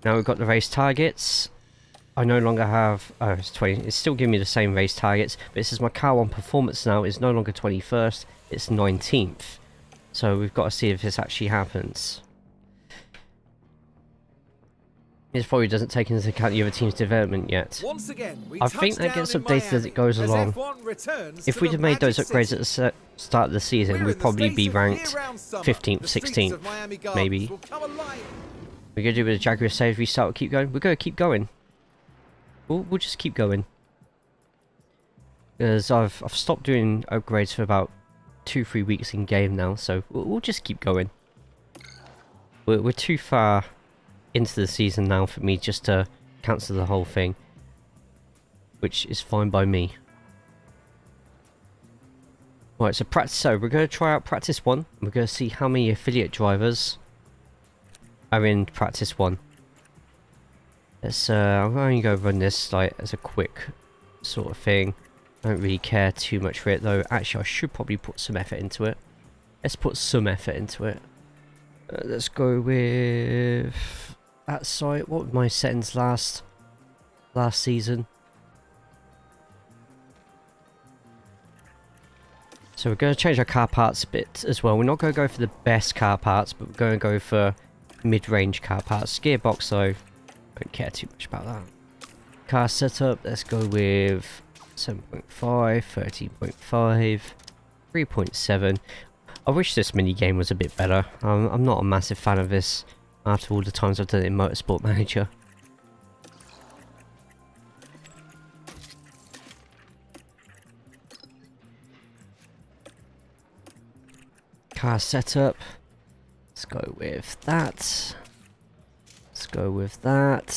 Speaker 1: Now we've got the race targets. I no longer have... Oh, it's 20. It's still giving me the same race targets, but this is my car 1 performance now. It's no longer 21st, it's 19th. So we've got to see if this actually happens. This probably doesn't take into account the other team's development yet.
Speaker 2: Once again,
Speaker 1: I think that gets updated as it goes along. If we'd have made those upgrades at the start of the season, we'd probably be ranked 15th, 16th, maybe. We're going to do a bit of Jaguar save, restart, keep going. We're going to keep going. We'll just keep going. Because I've stopped doing upgrades for about 2-3 weeks in game now, so we'll just keep going. We're too far into the season now for me just to cancel the whole thing, which is fine by me. Right, so practice. So we're going to try out practice 1. We're going to see how many affiliate drivers are in practice 1. Let's I'm going to go run this like as a quick sort of thing. I don't really care too much for it though. Actually, I should probably put some effort into it. Let's put some effort into it. Let's go with that site. What were my settings last season? So we're going to change our car parts a bit as well. We're not going to go for the best car parts, but we're going to go for mid-range car parts. Gearbox though, don't care too much about that. Car setup, let's go with 7.5, 13.5, 3.7. I wish this mini game was a bit better. I'm not a massive fan of this after all the times I've done it in Motorsport Manager. Car setup, let's go with that. Let's go with that.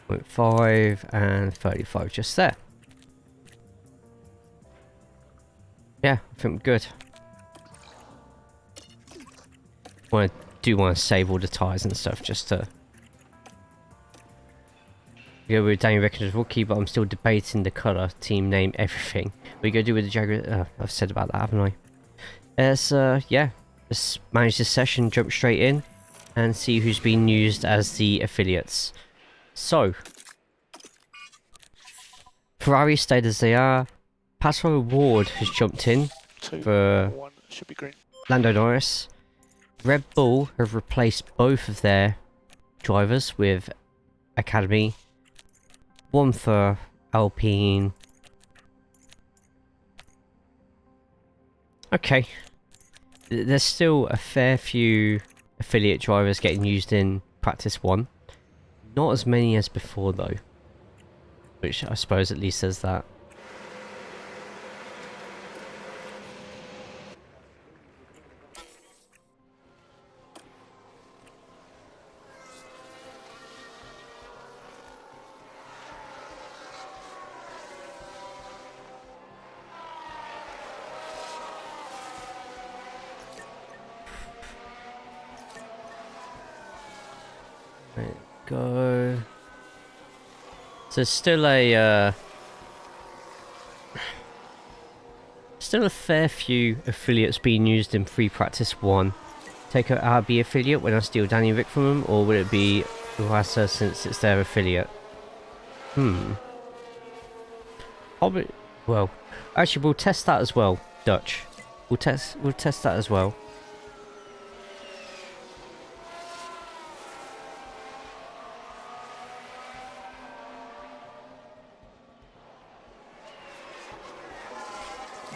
Speaker 1: 0.5 and 35 just there. Yeah, I think we're good. Do want to save all the tyres and stuff just to go with Daniel Ricken's rookie, but I'm still debating the colour, team name, everything. We go do with the Jaguar. I've said about that, haven't I? Let's yeah, let's manage this session, jump straight in, and see who's been used as the affiliates. So, Ferrari stayed as they are. Pato O'Ward has jumped in for
Speaker 4: 1 should be green.
Speaker 1: Lando Norris. Red Bull have replaced both of their drivers with Academy. One for Alpine. Okay. There's still a fair few affiliate drivers getting used in practice 1. Not as many as before though. Which I suppose at least says that. Go. So still a fair few affiliates being used in free practice 1. Take a RB affiliate when I steal Danny Rick from them, or would it be Uasa since it's their affiliate? Probably. Well, actually, we'll test that as well. Dutch. We'll test that as well.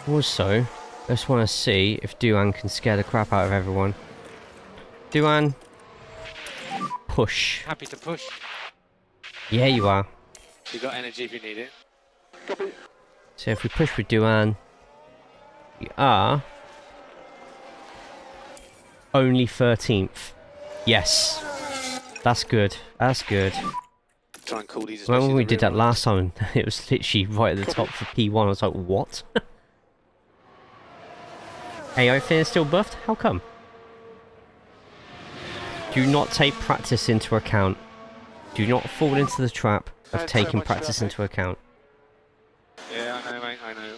Speaker 1: Also, I just want to see if Duan can scare the crap out of everyone. Duan, push.
Speaker 4: Happy to push.
Speaker 1: Yeah, you are.
Speaker 4: You got energy if you need it. Copy.
Speaker 1: So if we push with Duan, we are only 13th. Yes, that's good. That's good.
Speaker 4: Try and call these.
Speaker 1: When we did that last time, it was literally right at the top for P1. I was like, what? AI Finn is still buffed? How come? Do not take practice into account. Do not fall into the trap of taking practice into account.
Speaker 4: Yeah, I know, mate, I know.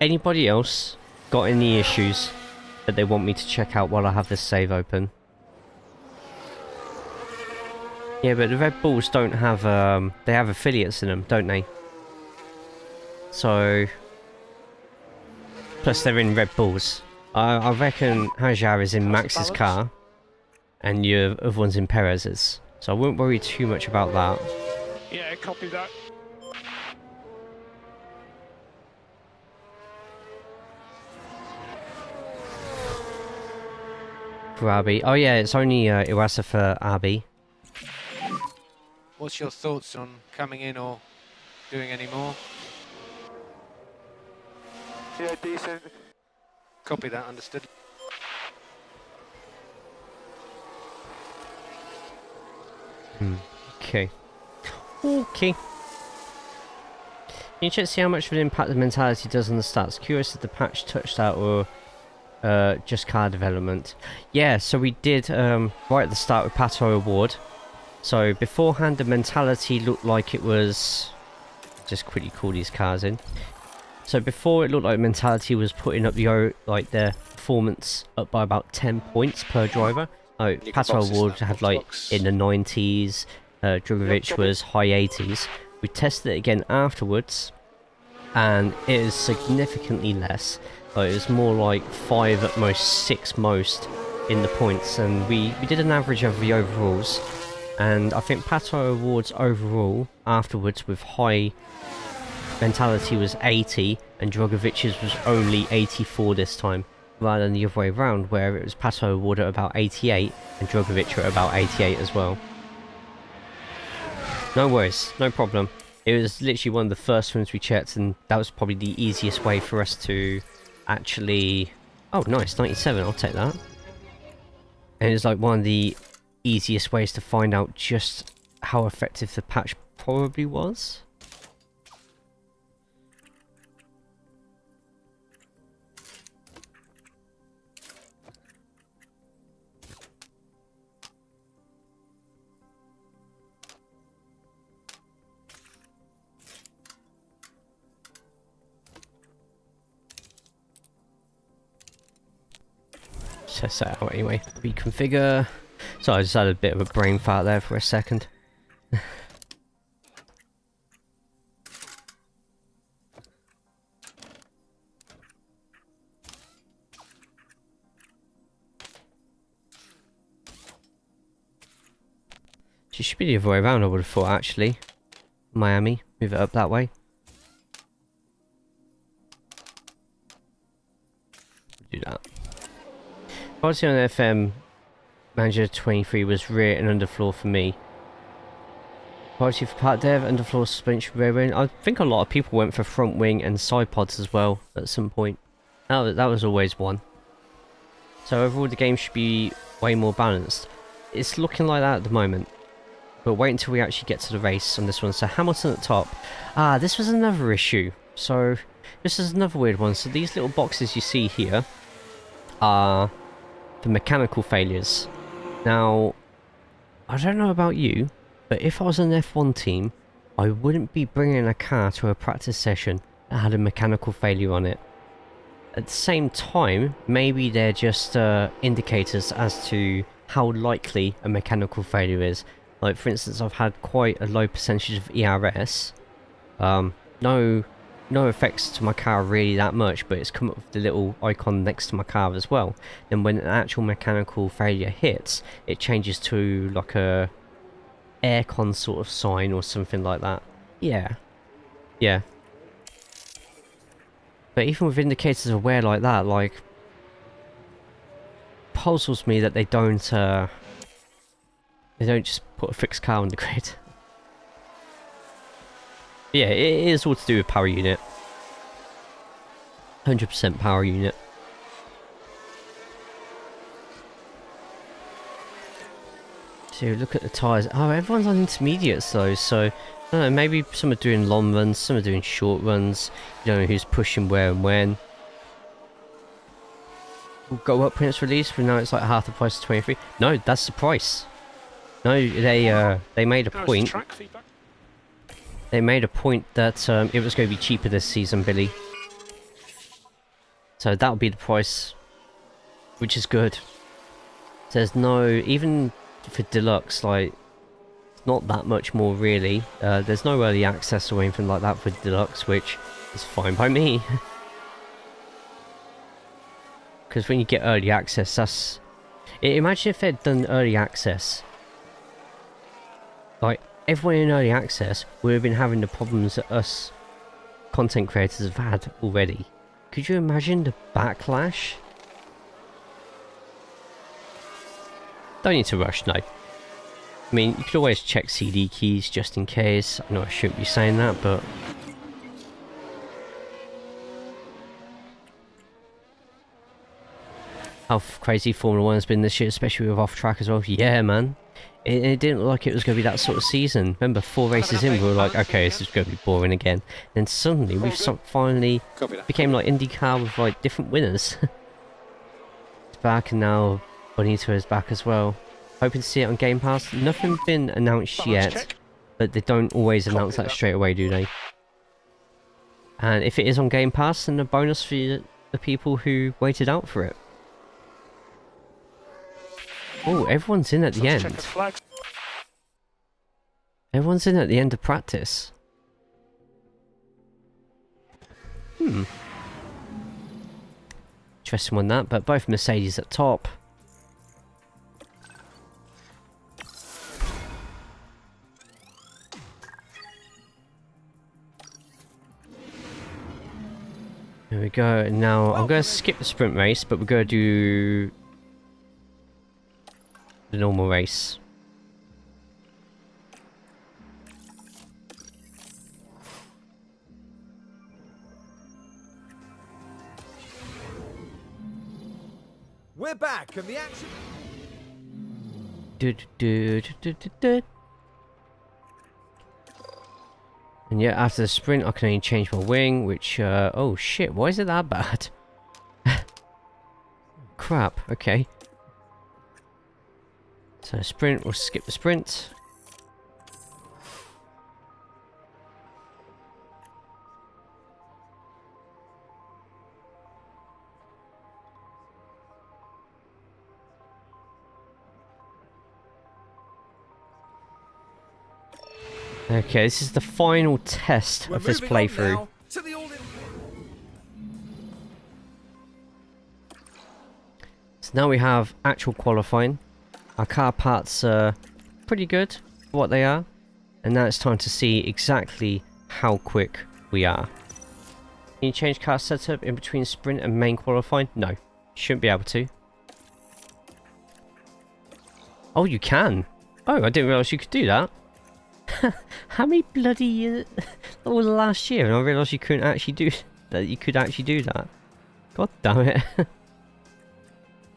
Speaker 1: Anybody else got any issues that they want me to check out while I have this save open? Yeah, but the Red Bulls don't have, they have affiliates in them, don't they? So, plus they're in Red Bulls. I reckon Hajar is in Max's car, and your other one's in Perez's. So I wouldn't worry too much about that.
Speaker 4: Yeah, copy that.
Speaker 1: For Arby. Oh yeah, it's only Iwasa for Arby.
Speaker 4: What's your thoughts on coming in or doing any more? Yeah, decent. Copy that, understood.
Speaker 1: Okay. Okay. Can you check to see how much of an impact the mentality does on the stats? Curious if the patch touched that or just car development. Yeah, so we did right at the start with Pato O'Ward. So beforehand, the mentality looked like it was... Just quickly call these cars in. So before, it looked like mentality was putting up the performance up by about 10 points per driver. Oh, Pato O'Ward had like in the 90s. Drugovich was high 80s. We tested it again afterwards, and it is significantly less. It was more like 5 at most, 6 most in the points, and we did an average of the overalls, and I think Pato O'Ward's overall afterwards with high mentality was 80, and Drugovich's was only 84 this time, rather than the other way around, where it was Pato O'Ward at about 88 and Drugovich at about 88 as well. No worries, no problem. It was literally one of the first ones we checked, and that was probably the easiest way for us to actually... Oh, nice, 97, I'll take that. And it's like one of the easiest ways to find out just how effective the patch probably was. Test that out anyway. Reconfigure. So I just had a bit of a brain fart there for a second. It should be the other way around, I would have thought, actually. Miami, move it up that way. Do that. Quality on FM Manager 23 was rear and underfloor for me. Quality for part dev, underfloor suspension, rear wing. I think a lot of people went for front wing and side pods as well at some point. That was always one. So overall the game should be way more balanced. It's looking like that at the moment. But wait until we actually get to the race on this one. So Hamilton at the top. Ah, this was another issue. So this is another weird one. So these little boxes you see here are the mechanical failures. Now, I don't know about you, but if I was an F1 team, I wouldn't be bringing a car to a practice session that had a mechanical failure on it. At the same time, maybe they're just indicators as to how likely a mechanical failure is. Like, for instance, I've had quite a low percentage of ERS. No effects to my car really that much, but it's come up with the little icon next to my car as well. And when an actual mechanical failure hits, it changes to like a aircon sort of sign or something like that. Yeah. But even with indicators of wear like that, like, puzzles me that they don't just put a fixed car on the grid. Yeah, it is all to do with power unit. 100% power unit. So look at the tyres. Oh, everyone's on intermediates though, so I don't know, maybe some are doing long runs, some are doing short runs. You don't know who's pushing where and when. We'll go up when it's released. We know it's like half the price of 23. No, that's the price. No, they made a point. They made a point that it was going to be cheaper this season, Billy. So that'll be the price, which is good. There's no, even for deluxe, like, not that much more really. There's no early access or anything like that for deluxe, which is fine by me. Because when you get early access, that's... Imagine if they'd done early access. Like, everyone in early access would have been having the problems that us content creators have had already. Could you imagine the backlash? Don't need to rush, no. I mean, you could always check CD keys just in case. I know I shouldn't be saying that, but... How crazy Formula 1 has been this year, especially with off-track as well. Yeah, man. It didn't look like it was going to be that sort of season. Remember, 4 races in, we were like, okay, this is going to be boring again. Then suddenly, we've finally became like IndyCar with like different winners. back, and now Bonito is back as well. Hoping to see it on Game Pass. Nothing's been announced yet, but they don't always announce that straight away, do they? And if it is on Game Pass, then a bonus for the people who waited out for it. Oh, everyone's in at the end. Everyone's in at the end of practice. Interesting one that, but both Mercedes at top. There we go. Now I'm going to skip the sprint race, but we're going to do the normal race.
Speaker 2: We're back and the action.
Speaker 1: And yeah, after the sprint, I can only change my wing, which, oh shit, why is it that bad? Crap, okay. So sprint, we'll skip the sprint. Okay, this is the final test of this playthrough. So now we have actual qualifying. Our car parts are pretty good for what they are. And now it's time to see exactly how quick we are. Can you change car setup in between sprint and main qualifying? No, you shouldn't be able to. Oh, you can. Oh, I didn't realise you could do that. How many bloody all last year, and I realised you couldn't actually do that. You could actually do that. God damn it!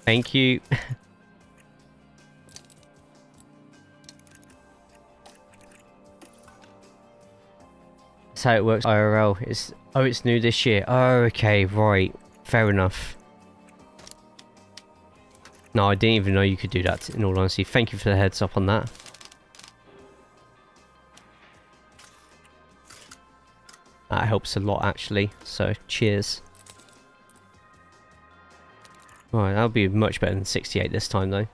Speaker 1: Thank you. That's how it works. IRL. It's new this year. Oh, okay, right, fair enough. No, I didn't even know you could do that. In all honesty, thank you for the heads up on that. That helps a lot actually, so cheers. Right, that'll be much better than 68 this time though.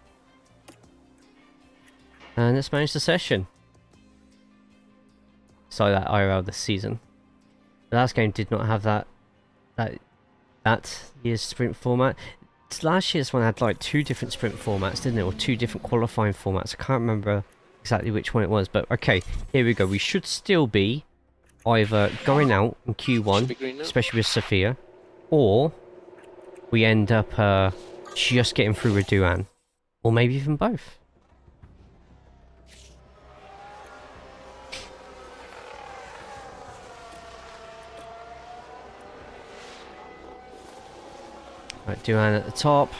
Speaker 1: And let's manage the session. So that IRL this season. The last game did not have that year's sprint format. Last year's one had like 2 different sprint formats, didn't it? Or 2 different qualifying formats. I can't remember exactly which one it was, but okay, here we go. We should still be either going out in Q1, especially with Sophia, or we end up just getting through with Duan, or maybe even both. Right, Duan at the top.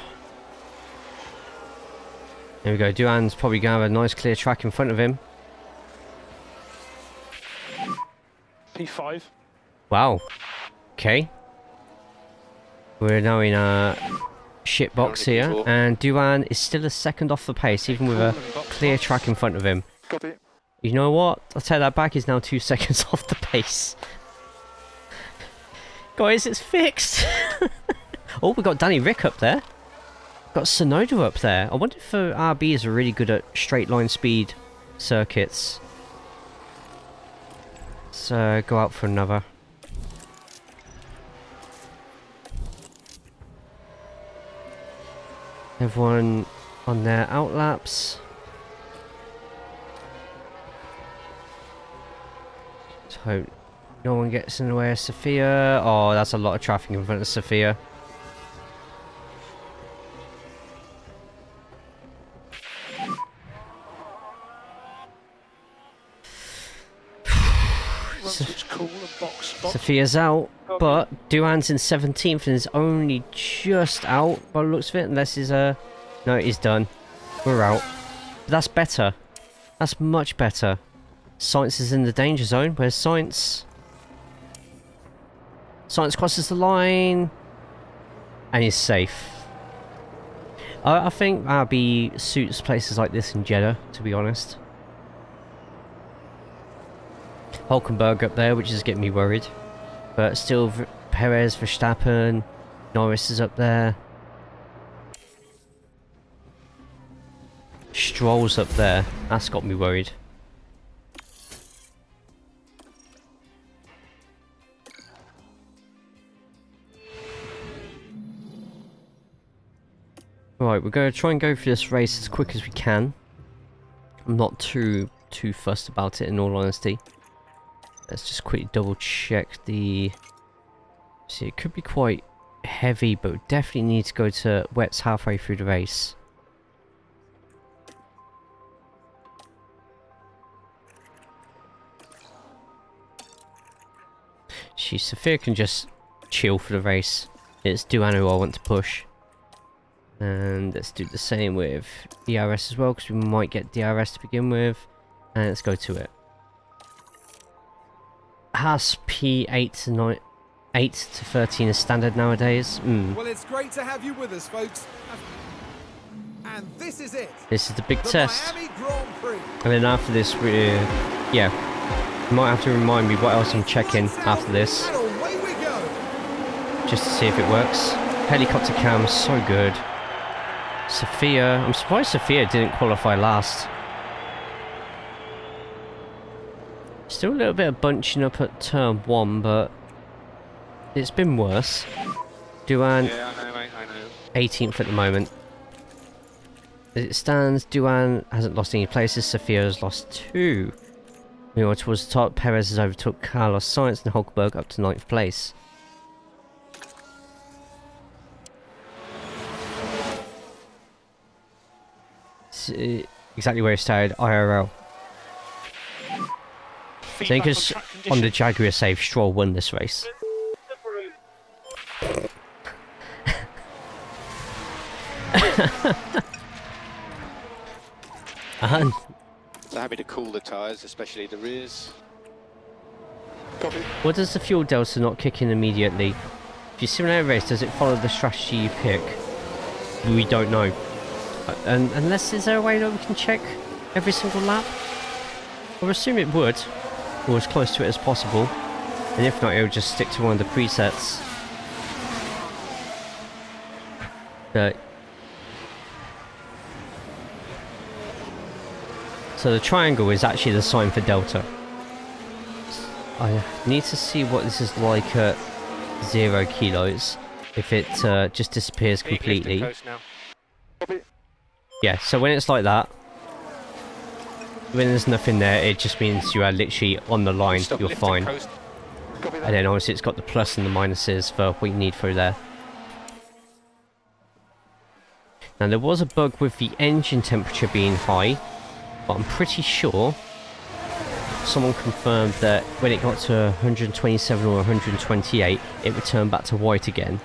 Speaker 1: There we go. Duan's probably going to have a nice clear track in front of him.
Speaker 5: P5.
Speaker 1: Wow. Okay. We're now in a shit box here, and Duan is still a second off the pace, even with a clear track in front of him.
Speaker 5: Got it.
Speaker 1: You know what? I'll take that back. He's now 2 seconds off the pace. Guys, it's fixed. Oh, we got Danny Rick up there. Got Sonoda up there. I wonder if RBs are really good at straight line speed circuits. So go out for another. Everyone on their outlaps. Let's hope no one gets in the way of Sophia. Oh, that's a lot of traffic in front of Sophia. Sophia's out, but Duan's in 17th and is only just out by the looks of it, unless he's no, he's done. We're out. But that's better. That's much better. Science is in the danger zone. Where's Science? Science crosses the line and is safe. I think RB suits places like this in Jeddah, to be honest. Hulkenberg up there, which is getting me worried. But still, Perez, Verstappen, Norris is up there. Stroll's up there. That's got me worried. Right, we're going to try and go through this race as quick as we can. I'm not too fussed about it, in all honesty. Let's just quickly double check the... See, it could be quite heavy, but we definitely need to go to wets halfway through the race. Sophia can just chill for the race. It's Duan who I want to push. And let's do the same with DRS as well, because we might get DRS to begin with. And let's go to it. Haas P8 to 9, 8 to 13 is standard nowadays.
Speaker 2: Well, it's great to have you with us, folks. And this is it.
Speaker 1: This is the big test.
Speaker 2: Miami Grand Prix.
Speaker 1: And then after this, yeah, you might have to remind me what else I'm checking after this,
Speaker 2: And away we go.
Speaker 1: just to see if it works. Helicopter cam, so good. Sophia, I'm surprised Sophia didn't qualify last. Still a little bit of bunching up at turn 1, but it's been worse. Duan,
Speaker 4: Yeah, I know, mate, I know.
Speaker 1: 18th at the moment. As it stands, Duan hasn't lost any places, Sophia has lost 2. Meanwhile, towards the top, Perez has overtook Carlos Sainz and Hulkenberg up to 9th place. Exactly where it started, IRL. I think it's on the Jaguar save, Stroll won this race. And
Speaker 8: So happy to cool the tyres, especially the rears.
Speaker 1: what does the fuel delta not kick in immediately? If you simulate a race, does it follow the strategy you pick? We don't know. And unless, is there a way that we can check every single lap? I would assume it would, or as close to it as possible. And if not, it would just stick to one of the presets. But so the triangle is actually the sign for delta. I need to see what this is like at 0 kilos. If it just disappears completely. Yeah, so when it's like that, when there's nothing there, it just means you are literally on the line, you're fine. And then obviously it's got the plus and the minuses for what you need through there. Now there was a bug with the engine temperature being high, but I'm pretty sure someone confirmed that when it got to 127 or 128, it returned back to white again.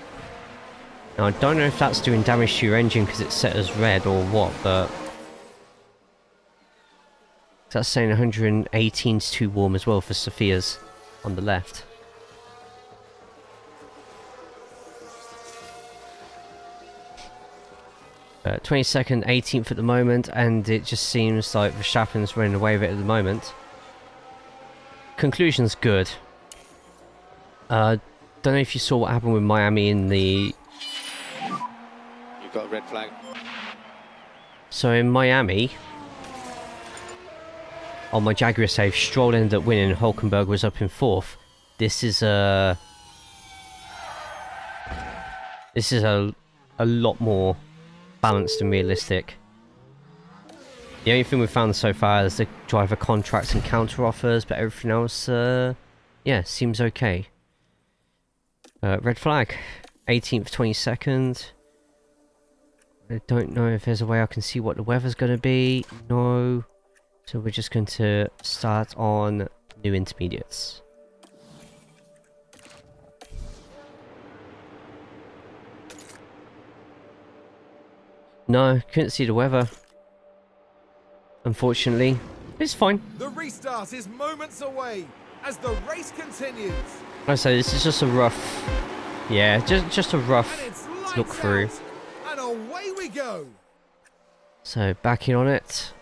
Speaker 1: Now I don't know if that's doing damage to your engine because it's set as red or what, but that's saying 118 is too warm as well for Sophia's on the left. Uh, 22nd, 18th at the moment, and it just seems like Verstappen's running away with it at the moment. Conclusion's good. Don't know if you saw what happened with Miami in the...
Speaker 8: You've got a red flag.
Speaker 1: So in Miami, on my Jaguar save, Stroll ended up winning, Hulkenberg was up in 4th. This is a lot more balanced and realistic. The only thing we've found so far is the driver contracts and counter offers, but everything else, yeah, seems okay. Red flag, 18th, 22nd. I don't know if there's a way I can see what the weather's going to be. No. So we're just going to start on new intermediates. No, couldn't see the weather. Unfortunately. It's fine.
Speaker 2: The restart is moments away as the race continues.
Speaker 1: Like I say, this is just a rough... Yeah, just a rough
Speaker 2: And it's lights
Speaker 1: look through.
Speaker 2: out, and away we go. go.
Speaker 1: So back in on it.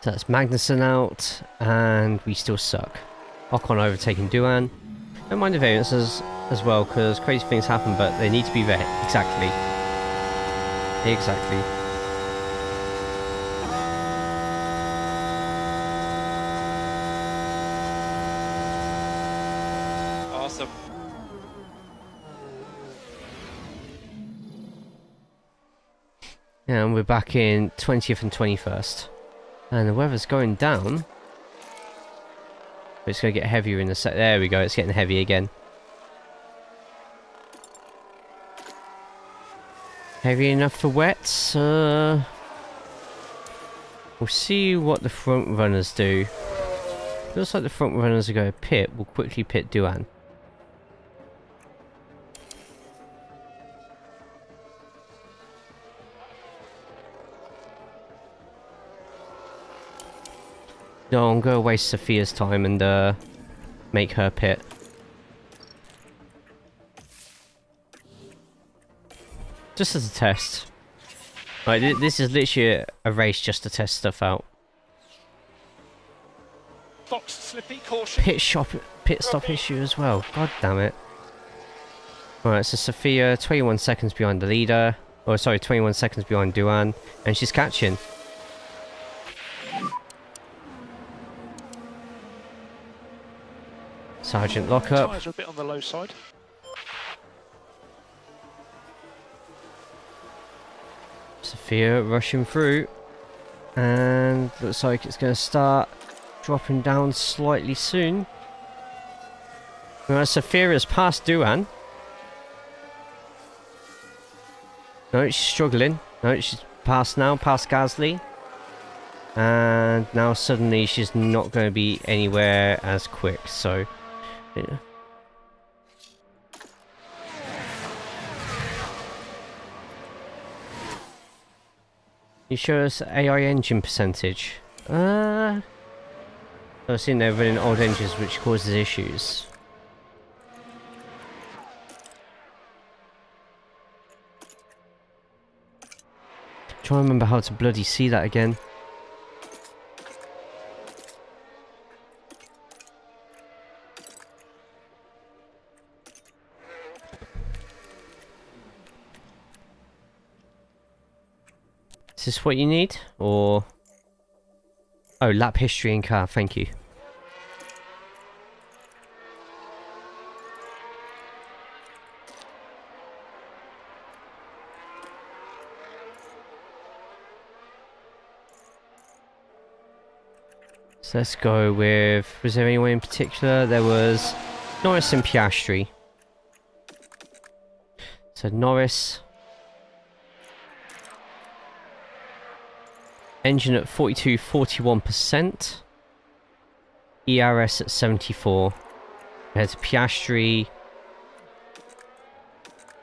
Speaker 1: So that's Magnussen out, and we still suck. Ocon overtaking Duan. Don't mind the variances as well, because crazy things happen, but they need to be there. Exactly. Exactly.
Speaker 4: Awesome.
Speaker 1: And we're back in 20th and 21st. And the weather's going down. But it's going to get heavier in the set. There we go, it's getting heavy again. Heavy enough for wets. We'll see what the front runners do. Looks like the front runners are going to pit. We'll quickly pit Duan. No, I'm going to waste Sophia's time and make her pit. Just as a test. Like, this is literally a race just to test stuff out.
Speaker 9: Box slippy, caution.
Speaker 1: Pit stop issue as well. God damn it. Alright, so Sophia, 21 seconds behind the leader. Oh, sorry, 21 seconds behind Duan. And she's catching. Sergeant lockup.
Speaker 9: Tyres are a bit on the low side.
Speaker 1: Sophia rushing through. And looks like it's going to start dropping down slightly soon. Well, Sophia has passed Duan. No, she's struggling. No, she's passed now, past Gasly. And now suddenly she's not going to be anywhere as quick, so... yeah. You show us AI engine percentage. I've seen they're running old engines which causes issues. Try and remember how to bloody see that again. Is this what you need? Or... oh, lap history in car, thank you. So let's go with... was there anyone in particular? There was Norris and Piastri. So Norris... engine at 41%. ERS at 74. Compared to Piastri,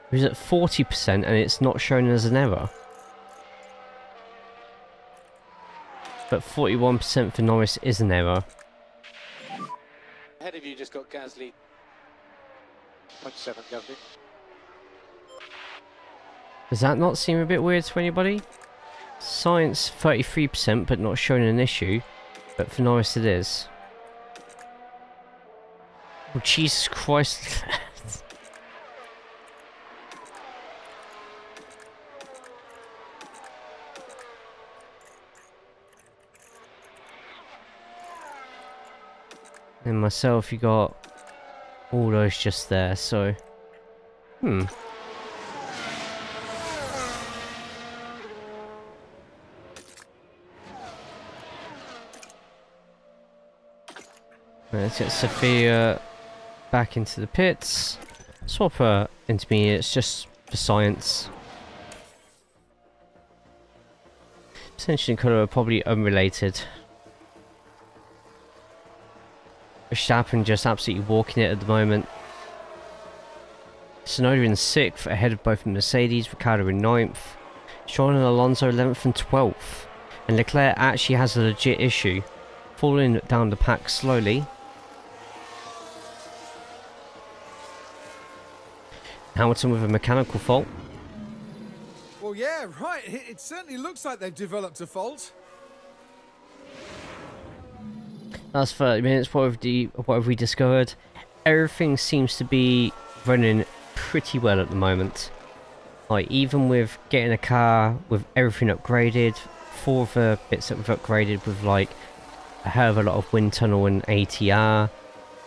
Speaker 1: who's at 40% and it's not shown as an error. But 41% for Norris is an error.
Speaker 8: Ahead of you just got Gasly. 27 Gasly.
Speaker 1: Does that not seem a bit weird to anybody? Science 33% but not showing an issue, but for Norris it is. Oh Jesus Christ. And myself, you got all those just there, so let's get Sophia back into the pits. Swap her intermediates just for science. Potentially colour are probably unrelated. Verstappen just absolutely walking it at the moment. Tsunoda in 6th, ahead of both Mercedes, Ricciardo in 9th. Stroll and Alonso 11th and 12th. And Leclerc actually has a legit issue, falling down the pack slowly. Hamilton with a mechanical fault.
Speaker 2: Well, yeah, right. It certainly looks like they've developed a fault.
Speaker 1: Last 30 minutes, what have we discovered? Everything seems to be running pretty well at the moment. Like, even with getting a car with everything upgraded, 4 of the bits that we've upgraded with like a hell of a lot of wind tunnel and ATR,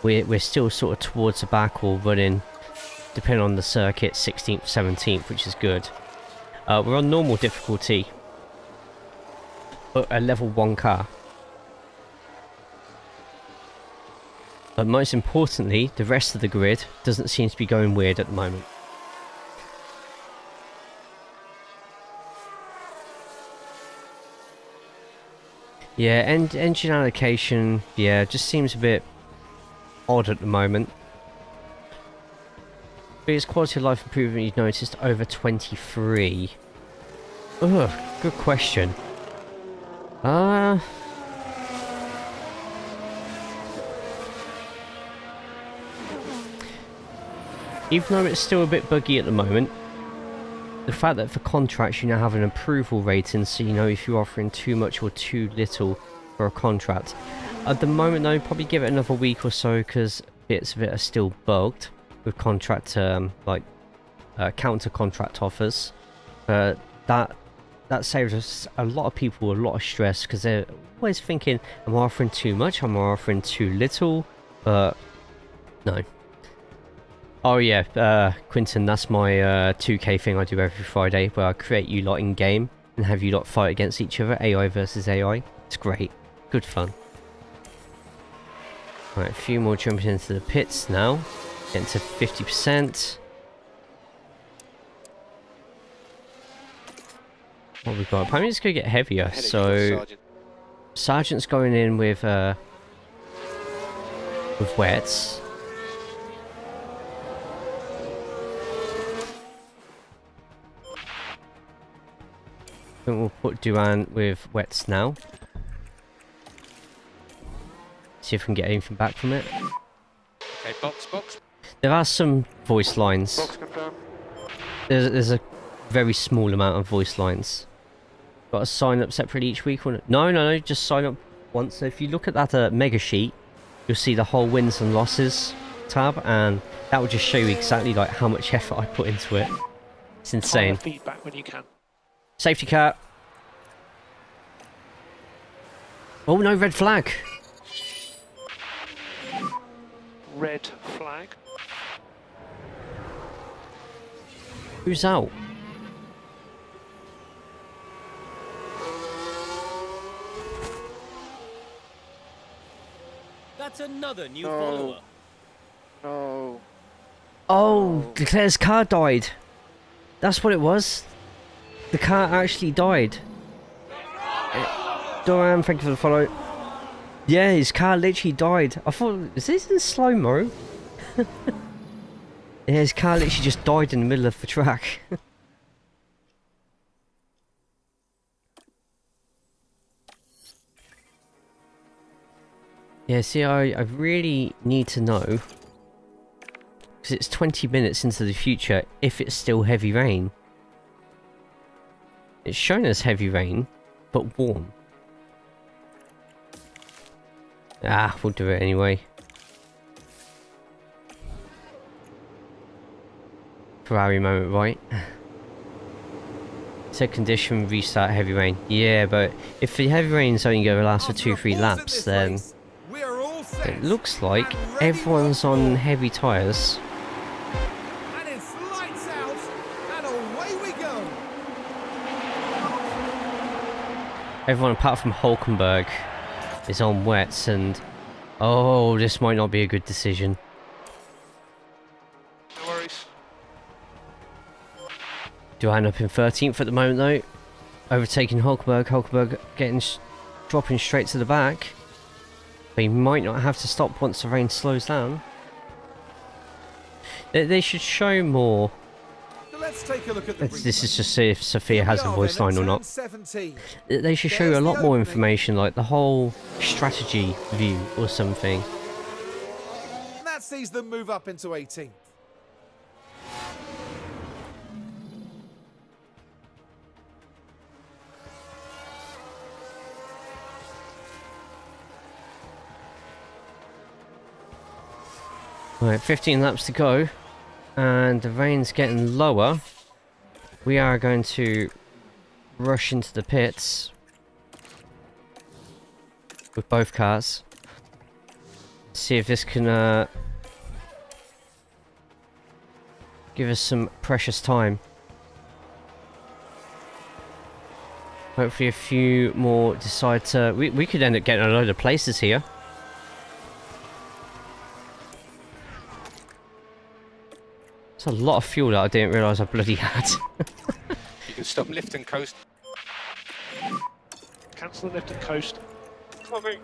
Speaker 1: we're still sort of towards the back or running, depending on the circuit, 16th, 17th, which is good. We're on normal difficulty, but a level 1 car. But most importantly, the rest of the grid doesn't seem to be going weird at the moment. Yeah, and engine allocation, yeah, just seems a bit odd at the moment. Biggest quality of life improvement you've noticed over 23? Ugh, good question. Even though it's still a bit buggy at the moment, the fact that for contracts you now have an approval rating, so you know if you're offering too much or too little for a contract. At the moment though, probably give it another week or so, because bits of it are still bugged with contract, counter contract offers. But that saves us, a lot of people, a lot of stress, because they're always thinking, am I offering too much, am I offering too little? But no. Oh yeah, Quinton, that's my 2K thing I do every Friday, where I create you lot in game and have you lot fight against each other, AI versus AI. It's great, good fun. Right, a few more jumping into the pits now, getting to 50%. What have we got? Apparently it's going to get heavier, so Sergeant's going in with wets. I think we'll put Duan with wets now. See if we can get anything back from it.
Speaker 4: Okay, box.
Speaker 1: There are some voice lines.
Speaker 9: Box confirmed.
Speaker 1: There's a very small amount of voice lines. Got to sign up separately each week? Or no, just sign up once. So if you look at that mega sheet, you'll see the whole wins and losses tab, and that will just show you exactly like how much effort I put into it. It's insane.
Speaker 9: Feedback when you can.
Speaker 1: Safety car. Oh no, red flag.
Speaker 9: Red flag.
Speaker 1: Who's out?
Speaker 3: That's another new follower.
Speaker 9: No.
Speaker 1: Oh, Leclerc's car died. That's what it was. The car actually died. Doran, thank you for the follow. Yeah, his car literally died. I thought, is this in slow-mo? Yeah, his car literally just died in the middle of the track. Yeah, see, I really need to know, because it's 20 minutes into the future, if it's still heavy rain. It's shown as heavy rain, but warm. Ah, we'll do it anyway. Ferrari moment, right? Said condition, restart, heavy rain. Yeah, but if the heavy rain's only going to last for 2-3 laps, then it looks like everyone's on heavy tyres.
Speaker 2: And it's lights out, and away we go.
Speaker 1: Everyone apart from Hulkenberg is on wets, and oh, this might not be a good decision.
Speaker 9: No worries.
Speaker 1: Do I end up in 13th at the moment though? Overtaking Hulkenberg. Hulkenberg dropping straight to the back. But he might not have to stop once the rain slows down. They should show more.
Speaker 2: So let's take a look at the
Speaker 1: This is just see if Sophia has a voice line or not.
Speaker 2: 17.
Speaker 1: They should show you a lot more information, like the whole strategy view or something.
Speaker 2: And that sees them move up into 18th.
Speaker 1: Right, 15 laps to go, and the rain's getting lower. We are going to rush into the pits with both cars. See if this can give us some precious time. Hopefully a few more decide to... We could end up getting a load of places here. It's a lot of fuel that I didn't realise I bloody had.
Speaker 4: You can stop lift and coast.
Speaker 9: Cancel the lift and coast. Coming.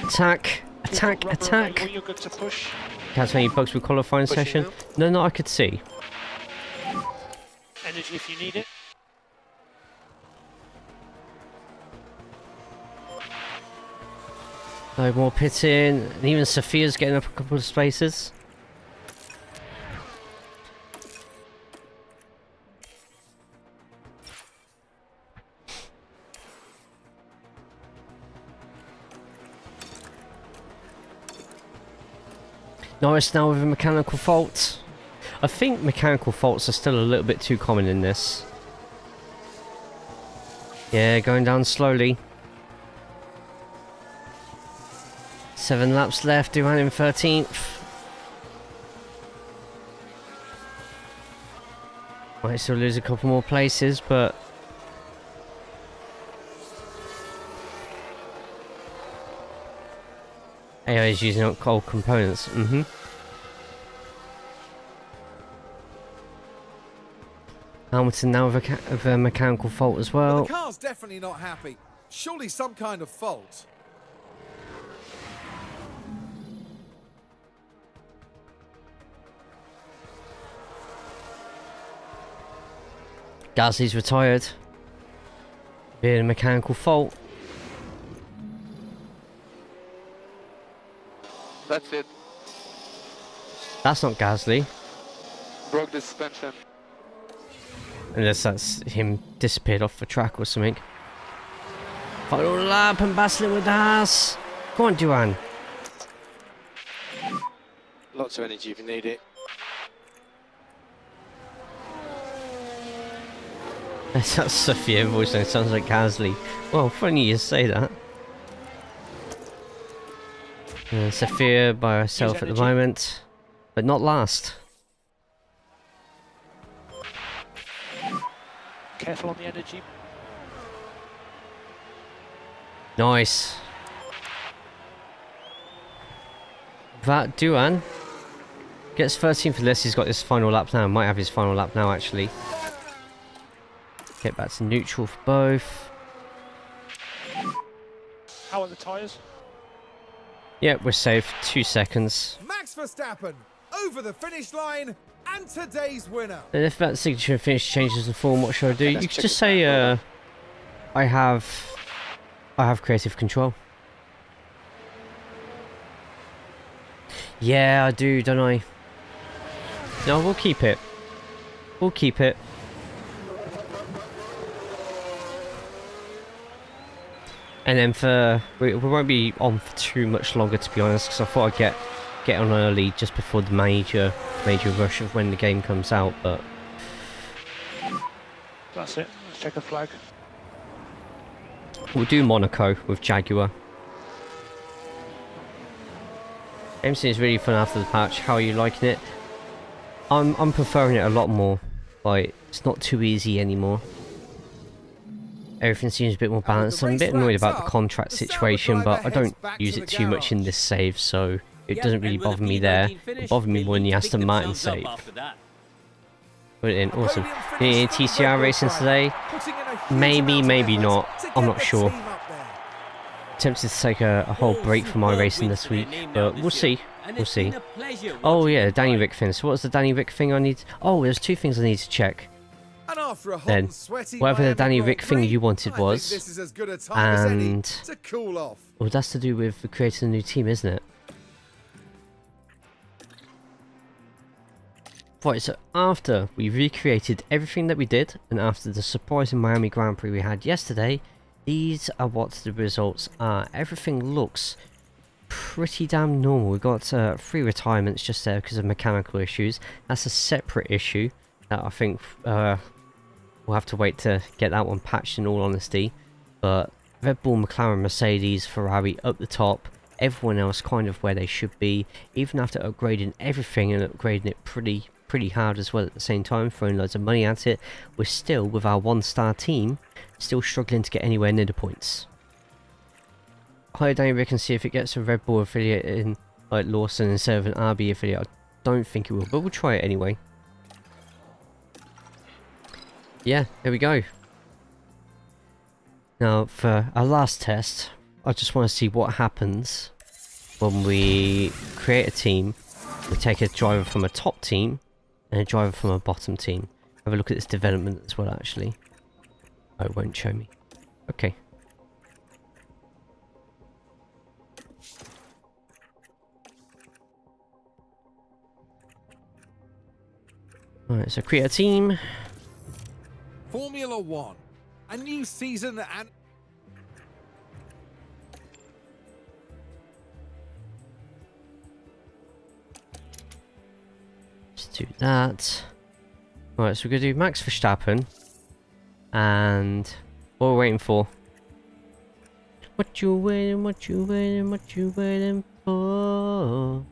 Speaker 1: Attack! Attack! Attack!
Speaker 9: When you're good to push.
Speaker 1: Catch any bugs with qualifying
Speaker 9: Pushing
Speaker 1: session?
Speaker 9: now.
Speaker 1: No, no, I could see.
Speaker 9: Energy if you need it.
Speaker 1: No more pitting, and even Sophia's getting up a couple of spaces. Norris now with a mechanical fault. I think mechanical faults are still a little bit too common in this. Yeah, going down slowly. 7 laps left, Duran in 13th. Might still lose a couple more places, but... AI is using up old components. Hamilton now with a mechanical fault as well.
Speaker 2: The car's definitely not happy. Surely some kind of fault.
Speaker 1: Gasly's retired. Being a mechanical fault.
Speaker 10: That's it.
Speaker 1: That's not Gasly.
Speaker 10: Broke the suspension.
Speaker 1: Unless that's him disappeared off the track or something. Final lap and battling with the Haas. Go on, Duran.
Speaker 8: Lots of energy if you need it.
Speaker 1: That's Sophia voice and it sounds like Gasly. Well, funny you say that. Sophia by herself at the moment, but not last.
Speaker 9: Careful on the energy.
Speaker 1: Nice. That Duran gets 13th unless he's got his final lap now. Might have his final lap now actually. Get back to neutral for both.
Speaker 9: How are the tyres?
Speaker 1: Yeah, we're safe. 2 seconds.
Speaker 2: Max Verstappen over the finish line and today's winner.
Speaker 1: And if that signature finish changes the form, what should I do? You could just say, I have creative control. Yeah, I do, don't I? No, we'll keep it. We'll keep it. And then we won't be on for too much longer, to be honest, because I thought I'd get on early just before the major rush of when the game comes out. But
Speaker 9: That's it. Let's check a flag.
Speaker 1: we'll do Monaco with Jaguar. Game seems really fun after the patch. How are you liking it? I'm preferring it a lot more. Like, it's not too easy anymore. Everything seems a bit more balanced. I'm a bit annoyed about the contract situation, but I don't use it too much in this save, so it doesn't really bother me there. It bothered me more in the Aston Martin save. Put it in, awesome. Any TCR racing today? Maybe, maybe not. I'm not sure. Tempted to take a whole break from my racing this week, but we'll see. We'll see. Oh yeah, Danny Rick thing. So what was the Danny Rick thing I need? Oh, there's 2 things I need to check.
Speaker 2: And after a hot
Speaker 1: Then,
Speaker 2: and sweaty
Speaker 1: whatever the
Speaker 2: Miami
Speaker 1: Danny
Speaker 2: Grand
Speaker 1: Rick thing
Speaker 2: Prix,
Speaker 1: you wanted
Speaker 2: I think
Speaker 1: was,
Speaker 2: this is as good a time as any
Speaker 1: and
Speaker 2: to cool off.
Speaker 1: well, that's to do with creating a new team, isn't it? Right, so after we recreated everything that we did, and after the surprising Miami Grand Prix we had yesterday, these are what the results are. Everything looks pretty damn normal. We've got 3 retirements just there because of mechanical issues. That's a separate issue that I think we'll have to wait to get that one patched, in all honesty. But Red Bull, McLaren, Mercedes, Ferrari up the top. Everyone else kind of where they should be. Even after upgrading everything and upgrading it pretty hard as well at the same time, throwing loads of money at it, we're still, with our 1-star team, still struggling to get anywhere near the points. Hi Daniel, can see if it gets a Red Bull affiliate in like Lawson instead of an RB affiliate. I don't think it will, but we'll try it anyway. Yeah, there we go. Now for our last test, I just want to see what happens when we create a team. We take a driver from a top team and a driver from a bottom team. Have a look at this development as well, actually. Oh, it won't show me. Okay. Alright, so create a team.
Speaker 2: Formula One, a new season and...
Speaker 1: Let's do that. Alright, so we're going to do Max Verstappen. And what we're waiting for. What you waiting, what you waiting, what you waiting for?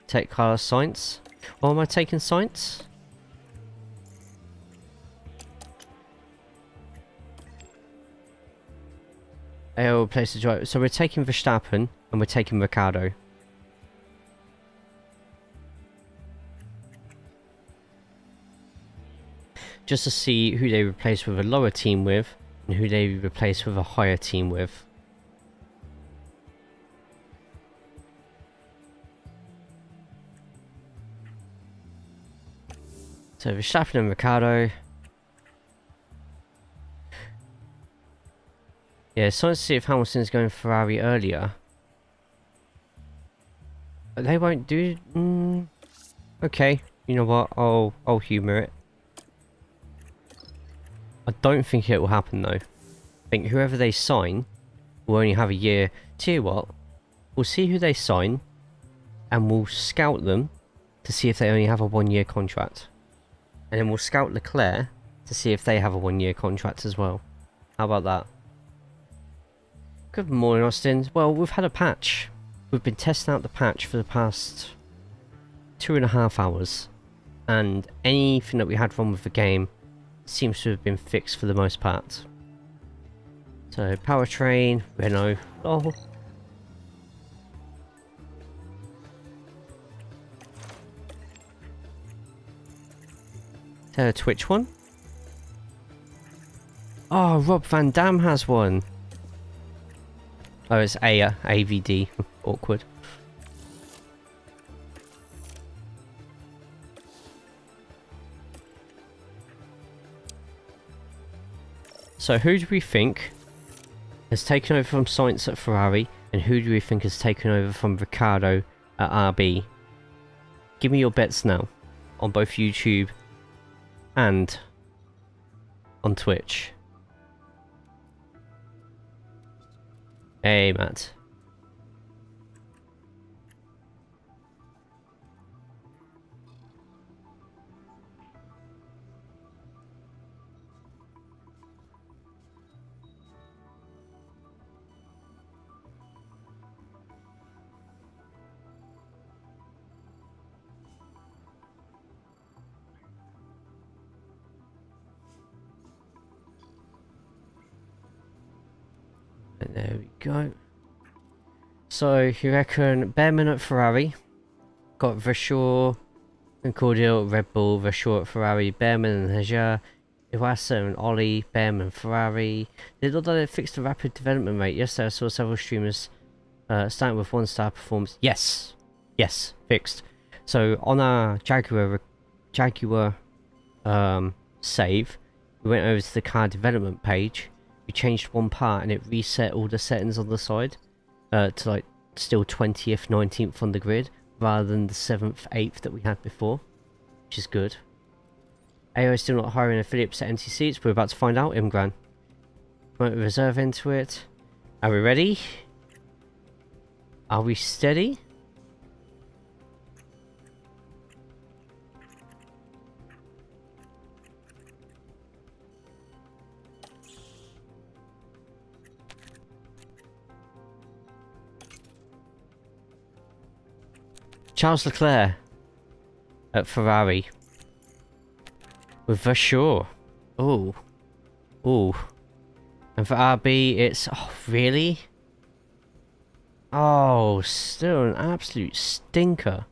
Speaker 1: Take Carlos Sainz. Or am I taking Sainz? I will place the driver. So we're taking Verstappen and we're taking Ricciardo. Just to see who they replace with a lower team with and who they replace with a higher team with. So Verstappen and Ricciardo. Yeah, it's nice to see if Hamilton's going Ferrari earlier. But they won't do... okay, you know what, I'll humour it. I don't think it will happen though. I think whoever they sign will only have a year. Tell you what, we'll see who they sign and we'll scout them to see if they only have a 1-year contract. And then we'll scout Leclerc to see if they have a 1-year contract as well. How about that? Good morning, Austin. Well, we've had a patch. We've been testing out the patch for the past 2.5 hours. And anything that we had wrong with the game seems to have been fixed for the most part. So, powertrain, Renault. Oh. Is that a Twitch one? Oh, Rob Van Dam has one. Oh, it's AVD. Awkward. So who do we think has taken over from Sainz at Ferrari, and who do we think has taken over from Ricciardo at RB? Give me your bets now, on both YouTube and on Twitch. Hey, Matt. And there we go. So, you reckon Behrman at Ferrari, got Vershaw and Cordial at Red Bull, Vershaw at Ferrari, Behrman and Hajar, Iwasa and Ollie, Behrman, Ferrari. They look like they fixed the rapid development rate. Yesterday I saw several streamers starting with 1-star performance. Yes! Yes, fixed. So, on our Jaguar save, we went over to the car development page. We changed one part and it reset all the settings on the side to like still 20th, 19th on the grid rather than the 7th, 8th that we had before, which is good. AO is still not hiring affiliates at empty seats. We're about to find out, Imgran. Won't reserve into it. Are we ready? Are we steady? Charles Leclerc at Ferrari with Vershaw. Oh, oh, and for RB, it's really. Oh, still an absolute stinker.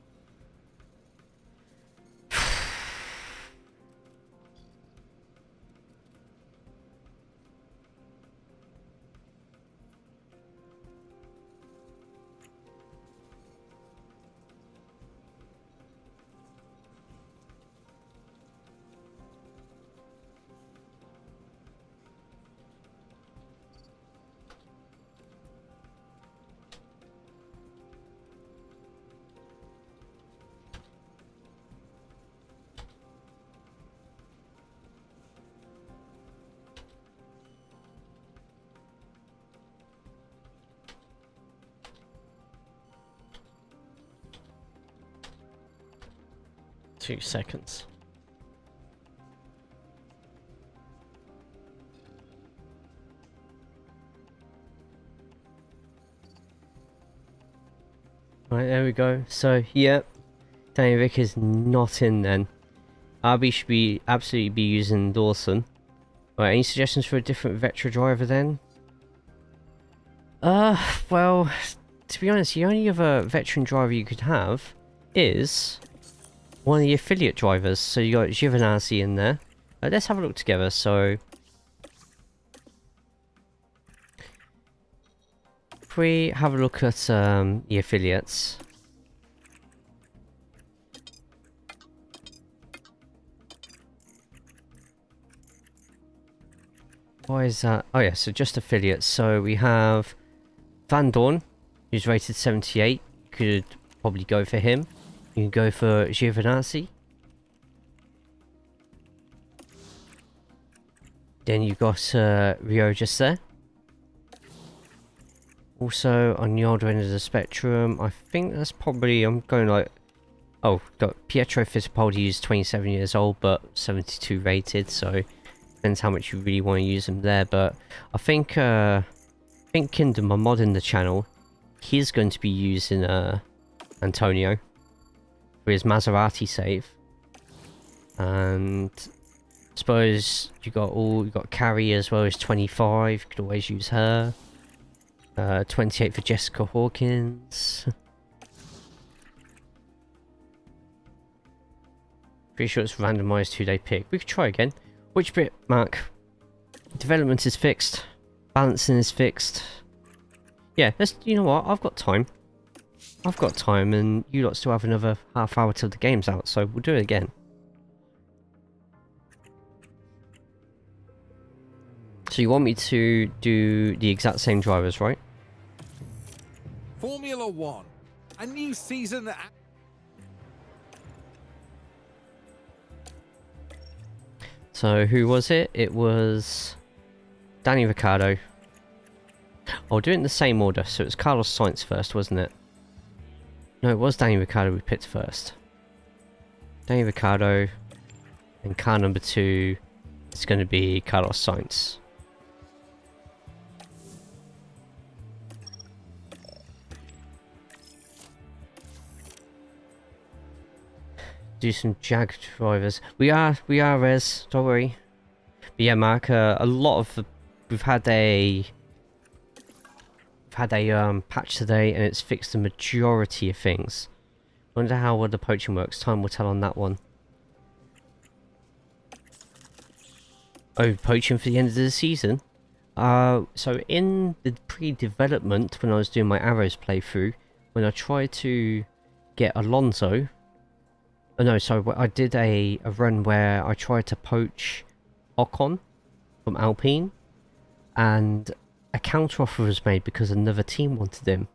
Speaker 1: Two seconds. Right, there we go. So, yep, Danny Rick is not in then. RB should be absolutely be using Dawson. Right, any suggestions for a different Vetra driver then? Well, to be honest, the only other veteran driver you could have is one of the affiliate drivers. So you got Giovinazzi in there. Let's have a look together. So if we have a look at the affiliates. Why is that? Oh yeah, so just affiliates. So we have Van Dorn, who's rated 78. You could probably go for him. You can go for Giovinazzi. Then you've got Rio just there. Also, on the other end of the spectrum, I think that's probably, I'm going like... Oh, got Pietro Fittipaldi, who's 27 years old, but 72 rated, so... Depends how much you really want to use him there, but... I think Kingdom, my mod in the channel, he's going to be using Antonio for his Maserati save. And... I suppose you got Carrie as well as 25, you could always use her. 28 for Jessica Hawkins. Pretty sure it's randomized who they pick. We could try again. Which bit, Mark? Development is fixed. Balancing is fixed. Yeah, let's, you know what? I've got time. I've got time, and you lot still have another half hour till the game's out, so we'll do it again. So you want me to do the exact same drivers, right?
Speaker 2: Formula One, a new season.
Speaker 1: So who was it? It was Danny Ricciardo. I'll do it in the same order. So it's Carlos Sainz first, wasn't it? No, it was Danny Ricciardo we picked first. Danny Ricciardo, and car number 2 is going to be Carlos Sainz. Do some Jag drivers. We are Res, don't worry. But yeah, Mark, a lot of we've had a patch today, and it's fixed the majority of things. Wonder how well the poaching works. Time will tell on that one. Oh, poaching for the end of the season. So in the pre-development, when I was doing my Arrows playthrough, when I tried to get Alonso. Oh no, so I did a run where I tried to poach Ocon from Alpine, and a counter-offer was made because another team wanted him.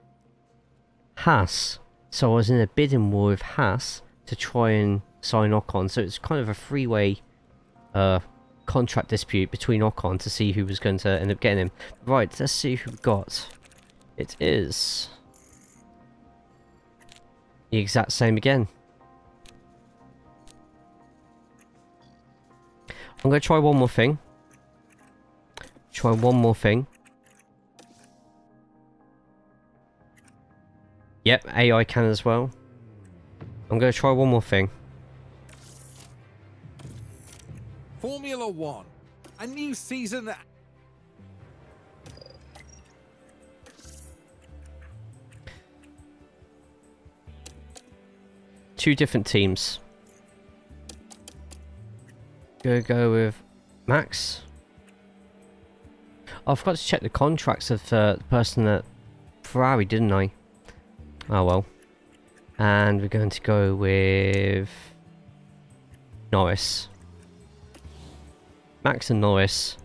Speaker 1: Haas. So I was in a bidding war with Haas to try and sign Ocon, so it's kind of a three-way contract dispute between Ocon to see who was going to end up getting him. Right, let's see who we got. It is... the exact same again. I'm going to try one more thing. Try one more thing. Yep, AI can as well. I'm going to try one more thing.
Speaker 2: Formula One, a new season.
Speaker 1: Two different teams. Go with Max. Oh, I forgot to check the contracts of the person at Ferrari, didn't I? Oh well. And we're going to go with Norris. Max and Norris.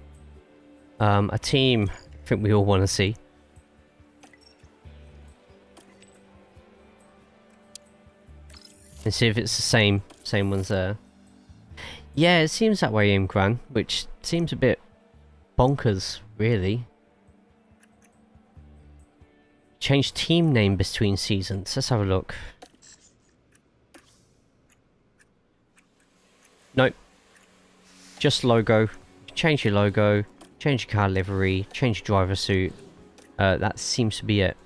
Speaker 1: A team I think we all want to see. And see if it's the same ones there. Yeah, it seems that way, Imran, which seems a bit bonkers, really. Change team name between seasons. Let's have a look. Nope. Just logo. Change your logo. Change your car livery. Change your driver suit. That seems to be it.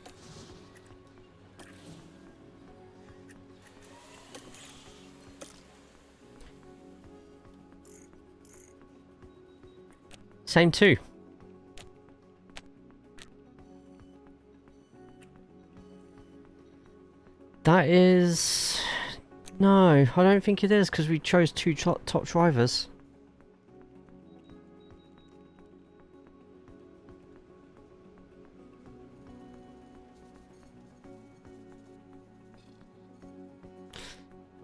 Speaker 1: Same too. That is... No, I don't think it is, because we chose two top drivers.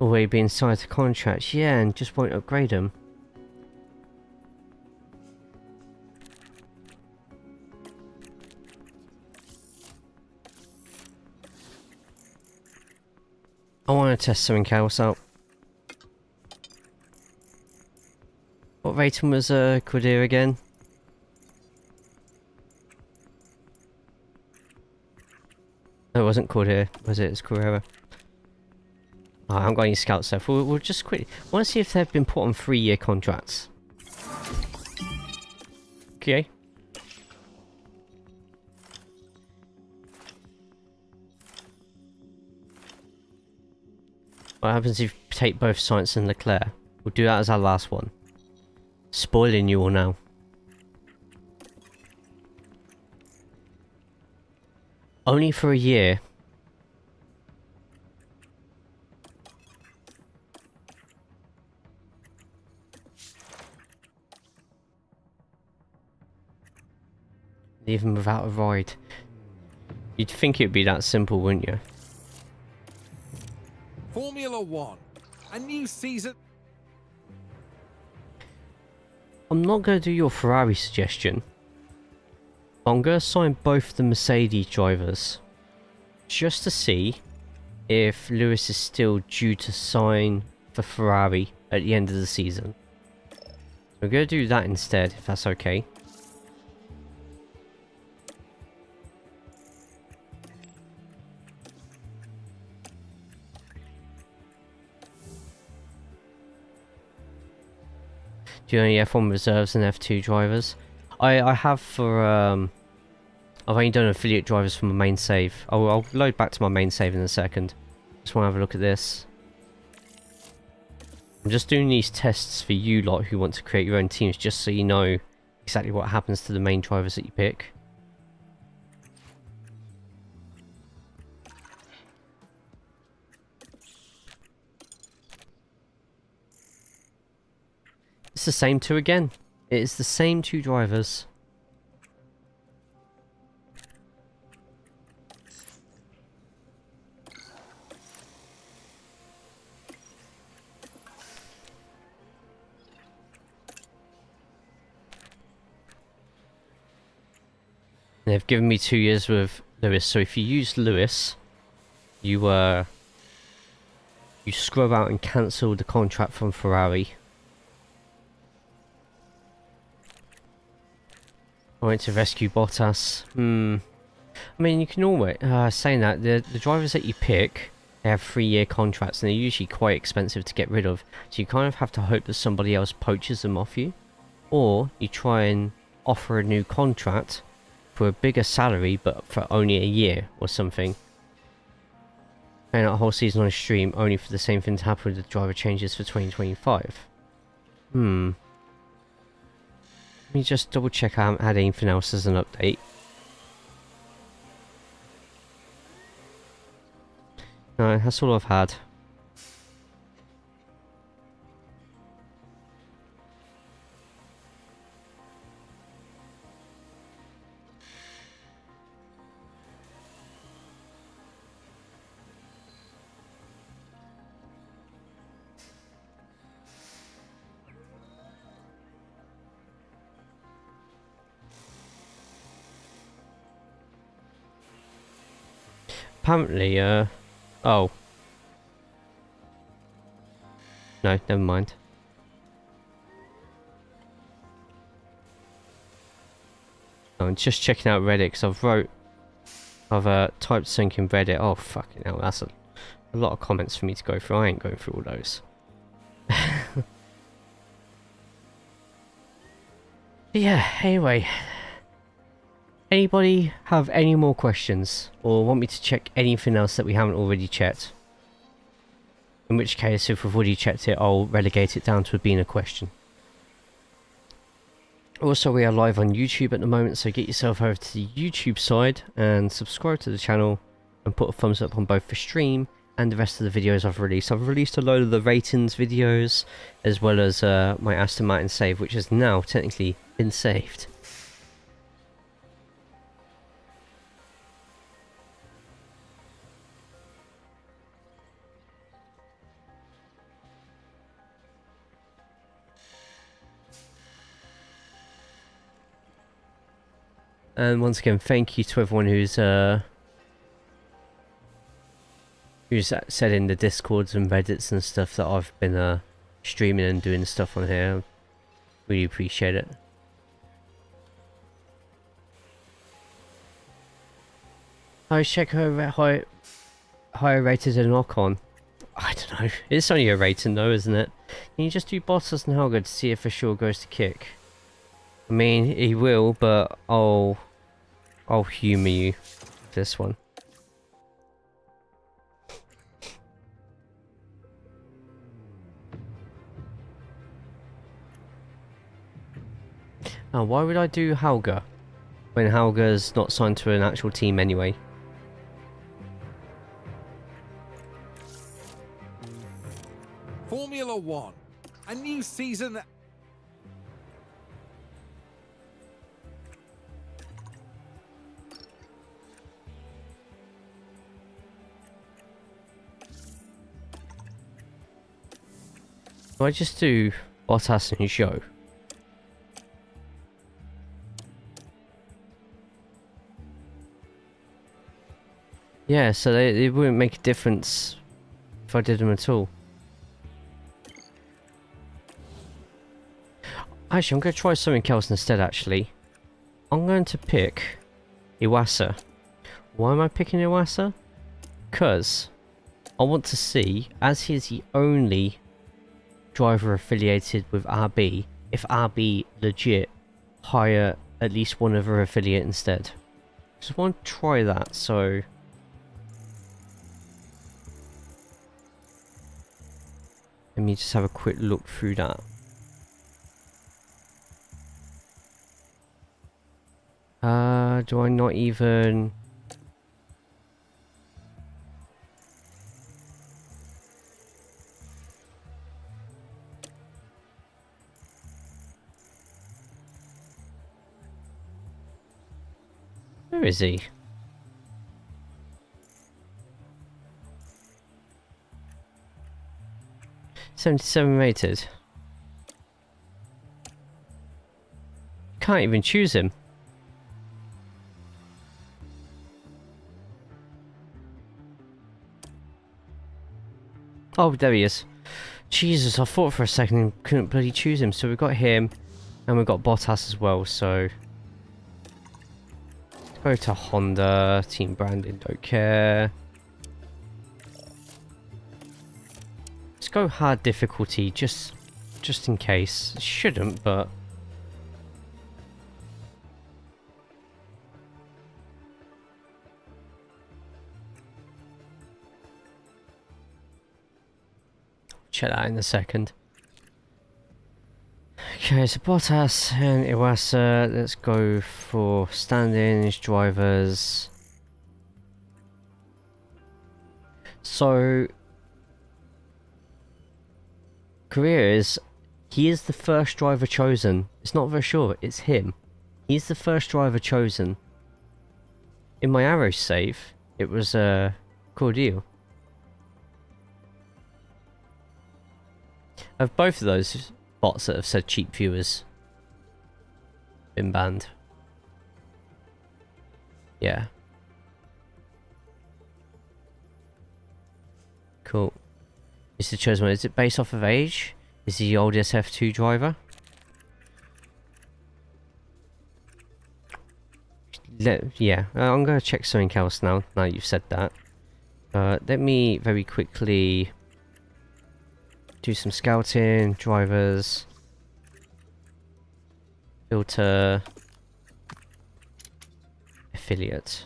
Speaker 1: Already being signed to contracts, yeah, and just won't upgrade them. I want to test something else out. What rating was Cordier again? No, it wasn't Cordier, was it? It's Carrera. Oh, I haven't got any scouts left. We'll just quickly... I want to see if they've been put on 3-year contracts. Okay. What happens if you take both Sainz and Leclerc? We'll do that as our last one. Spoiling you all now. Only for a year. Even without a ride. You'd think it'd be that simple, wouldn't you?
Speaker 2: Formula One, a new season.
Speaker 1: I'm not going to do your Ferrari suggestion. I'm going to sign both the Mercedes drivers. Just to see if Lewis is still due to sign for Ferrari at the end of the season. We're going to do that instead, if that's okay. Do you only F1 reserves and F2 drivers? I have for I've only done affiliate drivers for my main save. I'll load back to my main save in a second. Just want to have a look at this. I'm just doing these tests for you lot who want to create your own teams, just so you know exactly what happens to the main drivers that you pick. It's the same two again. It is the same two drivers. They've given me 2 years with Lewis, so if you use Lewis, you scrub out and cancel the contract from Ferrari. I went to rescue Bottas. I mean, you can always... saying that, the drivers that you pick They have 3-year contracts and they're usually quite expensive to get rid of. So you kind of have to hope that somebody else poaches them off you. Or you try and offer a new contract for a bigger salary but for only a year or something. Playing out a whole season on a stream only for the same thing to happen with the driver changes for 2025. Let me just double check I haven't had anything else as an update. No, that's all I've had. Apparently, oh. No, never mind. No, I'm just checking out Reddit because I've typed something in Reddit. Oh fucking hell, that's a lot of comments for me to go through. I ain't going through all those. Yeah, anyway. Anybody have any more questions or want me to check anything else that we haven't already checked? In which case, if we've already checked it, I'll relegate it down to being a question. Also, we are live on YouTube at the moment, so get yourself over to the YouTube side and subscribe to the channel and put a thumbs up on both the stream and the rest of the videos I've released. I've released a load of the ratings videos as well as my Aston Martin save, which has now technically been saved. And once again, thank you to everyone who's said in the Discords and Reddits and stuff that I've been streaming and doing stuff on here. Really appreciate it. I check her higher rated than Ocon. I don't know. It's only a rating though, isn't it? Can you just do Bottas and Helga to see if for sure goes to kick? I mean, he will, but I'll humour you with this one. Now, why would I do Helga when Helga's not signed to an actual team anyway?
Speaker 2: Formula One, a new season.
Speaker 1: Do I just do Bottas and Zhou? Yeah, so they wouldn't make a difference if I did them at all. Actually, I'm going to try something else instead, actually. I'm going to pick Iwasa. Why am I picking Iwasa? Because I want to see, as he's the only driver affiliated with RB, if RB legit hire at least one other affiliate instead. Just want to try that, so... let me just have a quick look through that. Do I not even... where is he? $77 rated. Can't even choose him. Oh, there he is. Jesus, I thought for a second and couldn't bloody choose him. So we've got him, and we've got Bottas as well, so... let's go to Honda, team branding, don't care. go hard difficulty just in case. Shouldn't, but check that in a second. Okay, so Bottas and Iwasa, let's go for standings, drivers. So, careers, he is the first driver chosen. It's not very sure, it's him. He's the first driver chosen. In my arrow save, it was Cordial. Of both of those bots that have said cheap viewers been banned. Yeah. Cool. Is the chosen one? Is it based off of age? Is he the oldest F2 driver? Yeah, I'm gonna check something else now you've said that. Let me very quickly do some scouting, drivers, filter, affiliate.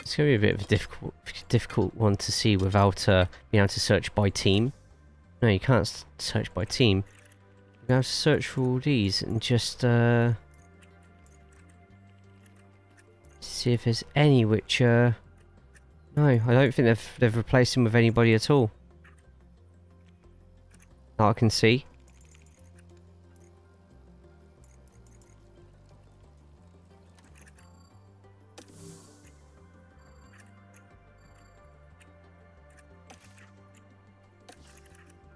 Speaker 1: It's going to be a bit of a difficult one to see without being able to search by team. No, you can't search by team. You have to search for all these and just see if there's any which no, I don't think they've replaced him with anybody at all that I can see.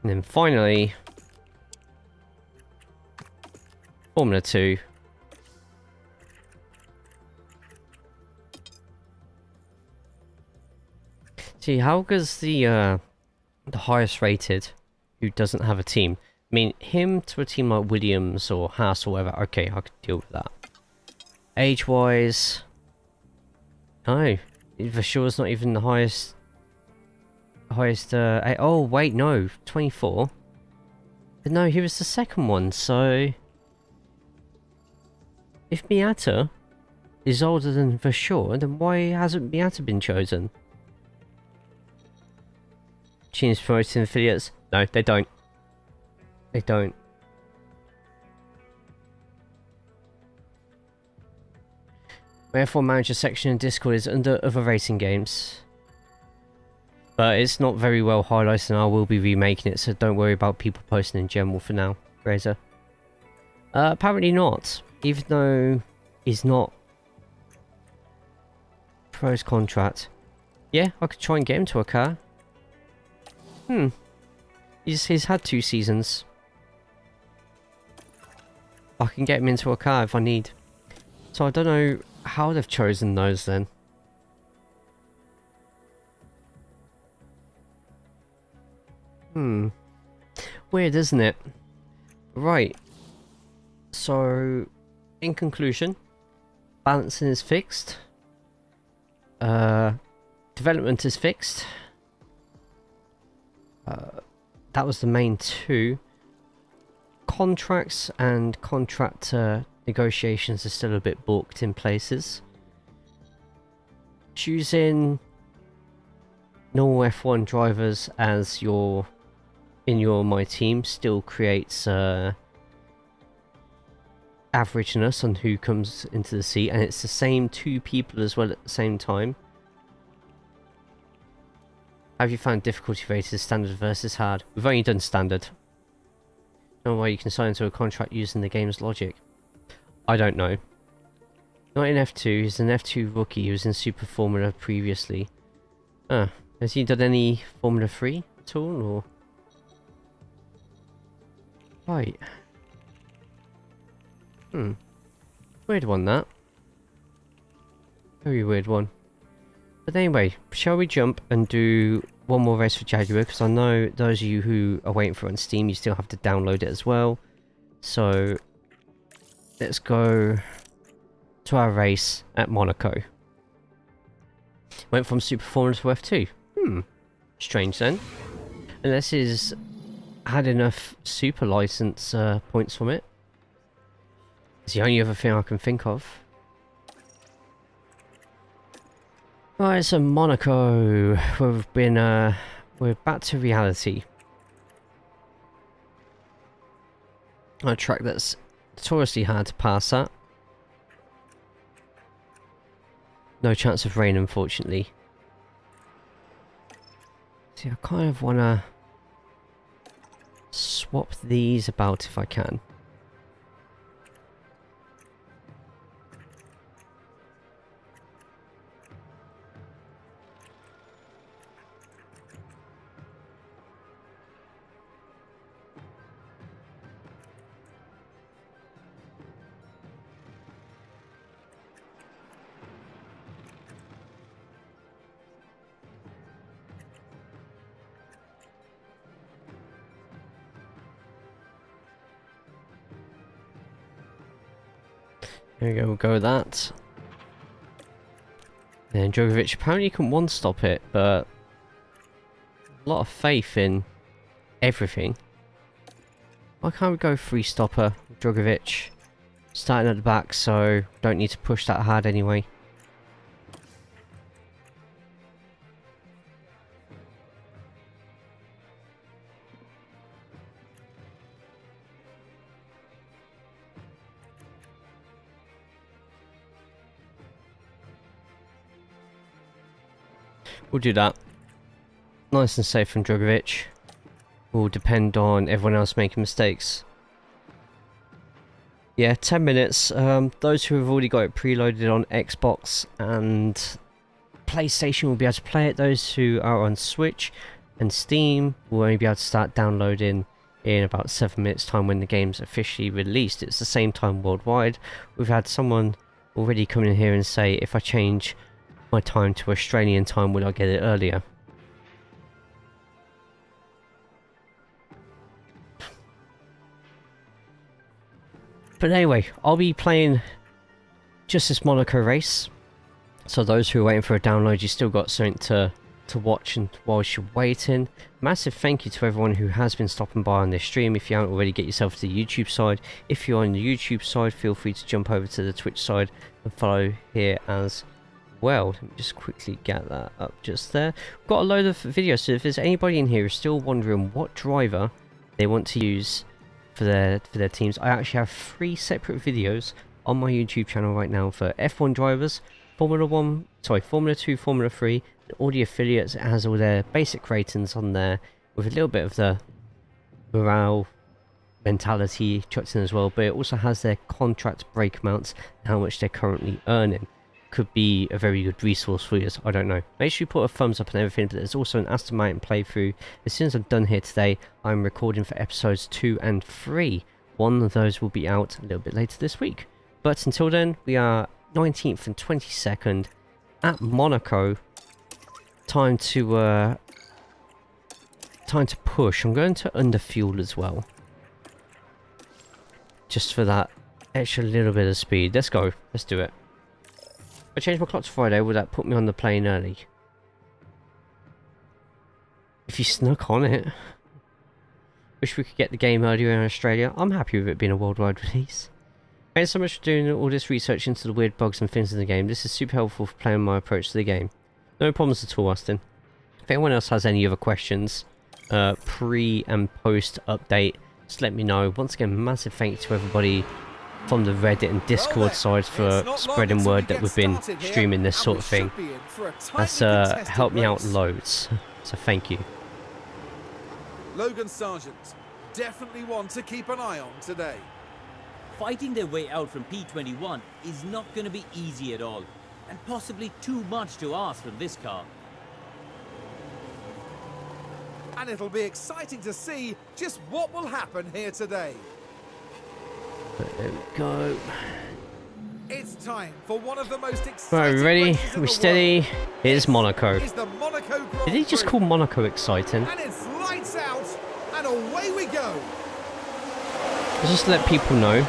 Speaker 1: And then finally, Formula 2. See, how does the highest rated, who doesn't have a team, I mean, him to a team like Williams or Haas or whatever, okay, I could deal with that. Age-wise, no, Vashour's not even the highest, oh wait, no, 24. But no, he was the second one, so if Miata is older than Vashour, then why hasn't Miata been chosen? Teams promoting affiliates? No, they don't. They don't. My F1 manager section in Discord is under other racing games. But it's not very well highlighted and I will be remaking it, so don't worry about people posting in general for now, Razor. Apparently not. Even though he's not Pro's contract. Yeah, I could try and get him to a car. He's had 2 seasons. I can get him into a car if I need. So I don't know how they've chosen those then. Weird, isn't it? Right. So, in conclusion, balancing is fixed. Development is fixed. That was the main 2. Contracts and contract negotiations are still a bit balked in places. Choosing normal F1 drivers as my team still creates averageness on who comes into the seat, and it's the same 2 people as well at the same time. Have you found difficulty rated standard versus hard? We've only done standard. Don't know why you can sign into a contract using the game's logic. I don't know. Not in F2, he's an F2 rookie, he was in Super Formula previously. Has he done any Formula 3 at all, or? Right. Weird one, that. Very weird one. But anyway, shall we jump and do one more race for Jaguar? Because I know those of you who are waiting for it on Steam, you still have to download it as well. So, let's go to our race at Monaco. Went from Super Formula to F2. Strange then. Unless he's had enough super license points from it. It's the only other thing I can think of. Right, so Monaco. We're back to reality. A track that's notoriously hard to pass at. No chance of rain, unfortunately. See, I kind of want to swap these about if I can. There we go, we'll go with that. And Drugovich apparently can one-stop it, but a lot of faith in everything. Why can't we go three-stopper, Drugovich? Starting at the back, so don't need to push that hard anyway. We'll do that. Nice and safe from Drugovich. Will depend on everyone else making mistakes. Yeah, 10 minutes. Those who have already got it preloaded on Xbox and PlayStation will be able to play it. Those who are on Switch and Steam will only be able to start downloading in about 7 minutes time when the game's officially released. It's the same time worldwide. We've had someone already come in here and say, if I change my time to Australian time, will I get it earlier? But anyway, I'll be playing just this Monaco race. So those who are waiting for a download, you still got something to watch and whilst you're waiting. Massive thank you to everyone who has been stopping by on this stream. If you haven't already, get yourself to the YouTube side. If you're on the YouTube side, feel free to jump over to the Twitch side and follow here as well. Let me just quickly get that up just there. We've got a load of videos, so if there's anybody in here who's still wondering what driver they want to use for their teams, I actually have 3 separate videos on my YouTube channel right now for F1 drivers, Formula 2, Formula 3, and all the affiliates. It has all their basic ratings on there with a little bit of the morale mentality chucked in as well, but it also has their contract break amounts and how much they're currently earning. Could be a very good resource for you, I don't know. Make sure you put a thumbs up and everything, but there's also an Aston Martin playthrough. As soon as I'm done here today, I'm recording for episodes 2 and 3. One of those will be out a little bit later this week. But until then, we are 19th and 22nd at Monaco. Time to push. I'm going to underfuel as well, just for that extra little bit of speed. Let's go. Let's do it. I changed my clock to Friday, would that put me on the plane early? If you snuck on it. Wish we could get the game earlier in Australia. I'm happy with it being a worldwide release. Thanks so much for doing all this research into the weird bugs and things in the game. This is super helpful for planning my approach to the game. No problems at all, Austin. If anyone else has any other questions, pre and post update, just let me know. Once again, massive thank you to everybody from the Reddit and Discord sides for spreading word that we've been streaming this sort of thing. That's helped me out loads, so thank you.
Speaker 2: Logan Sargent, definitely one to keep an eye on today.
Speaker 3: Fighting their way out from P21 is not going to be easy at all, and possibly too much to ask from this car.
Speaker 2: And it'll be exciting to see just what will happen here today.
Speaker 1: There we go.
Speaker 2: It's time for one of the most exciting
Speaker 1: Right, we ready?
Speaker 2: races in
Speaker 1: We're
Speaker 2: the
Speaker 1: steady.
Speaker 2: world.
Speaker 1: Here's Monaco.
Speaker 2: Is the Monaco Grand
Speaker 1: Did he just
Speaker 2: Prix.
Speaker 1: call Monaco exciting?
Speaker 2: And it's lights out, and away we go.
Speaker 1: Just to let people know,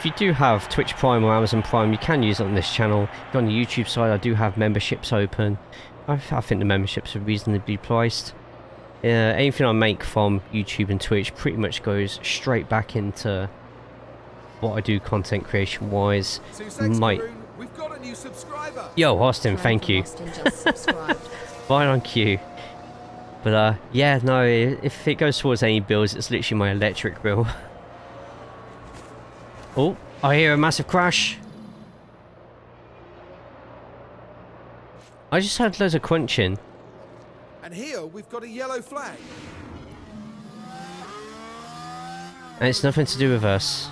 Speaker 1: if you do have Twitch Prime or Amazon Prime, you can use it on this channel. If you're on the YouTube side, I do have memberships open. I think the memberships are reasonably priced. Anything I make from YouTube and Twitch pretty much goes straight back into what I do content creation wise.
Speaker 2: We've got a new subscriber.
Speaker 1: Yo, Austin, thank you.
Speaker 7: Austin just subscribed.
Speaker 1: Right on cue. But yeah, no, if it goes towards any bills, it's literally my electric bill. Oh, I hear a massive crash. I just heard loads of crunching.
Speaker 2: And here we've got a yellow flag.
Speaker 1: And it's nothing to do with us.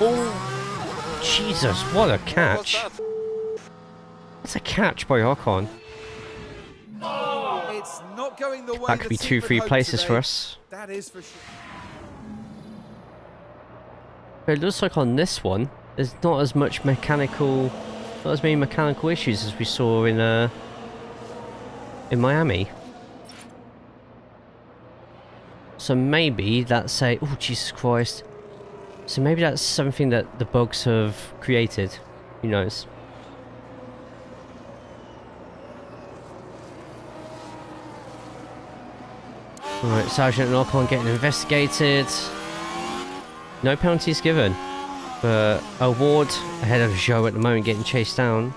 Speaker 1: Oh, Jesus, what a catch. That's a catch by Ocon.
Speaker 2: It's not going the way
Speaker 1: That could be 2-3 places for us.
Speaker 2: That is for sure.
Speaker 1: But it looks like on this one, there's not as much mechanical, not as many mechanical issues as we saw in Miami. So maybe that's a, oh Jesus Christ. So maybe that's something that the bugs have created. Who knows? Alright, Sergeant and Ocon getting investigated. No penalties given. But O'Ward ahead of Joe at the moment getting chased down.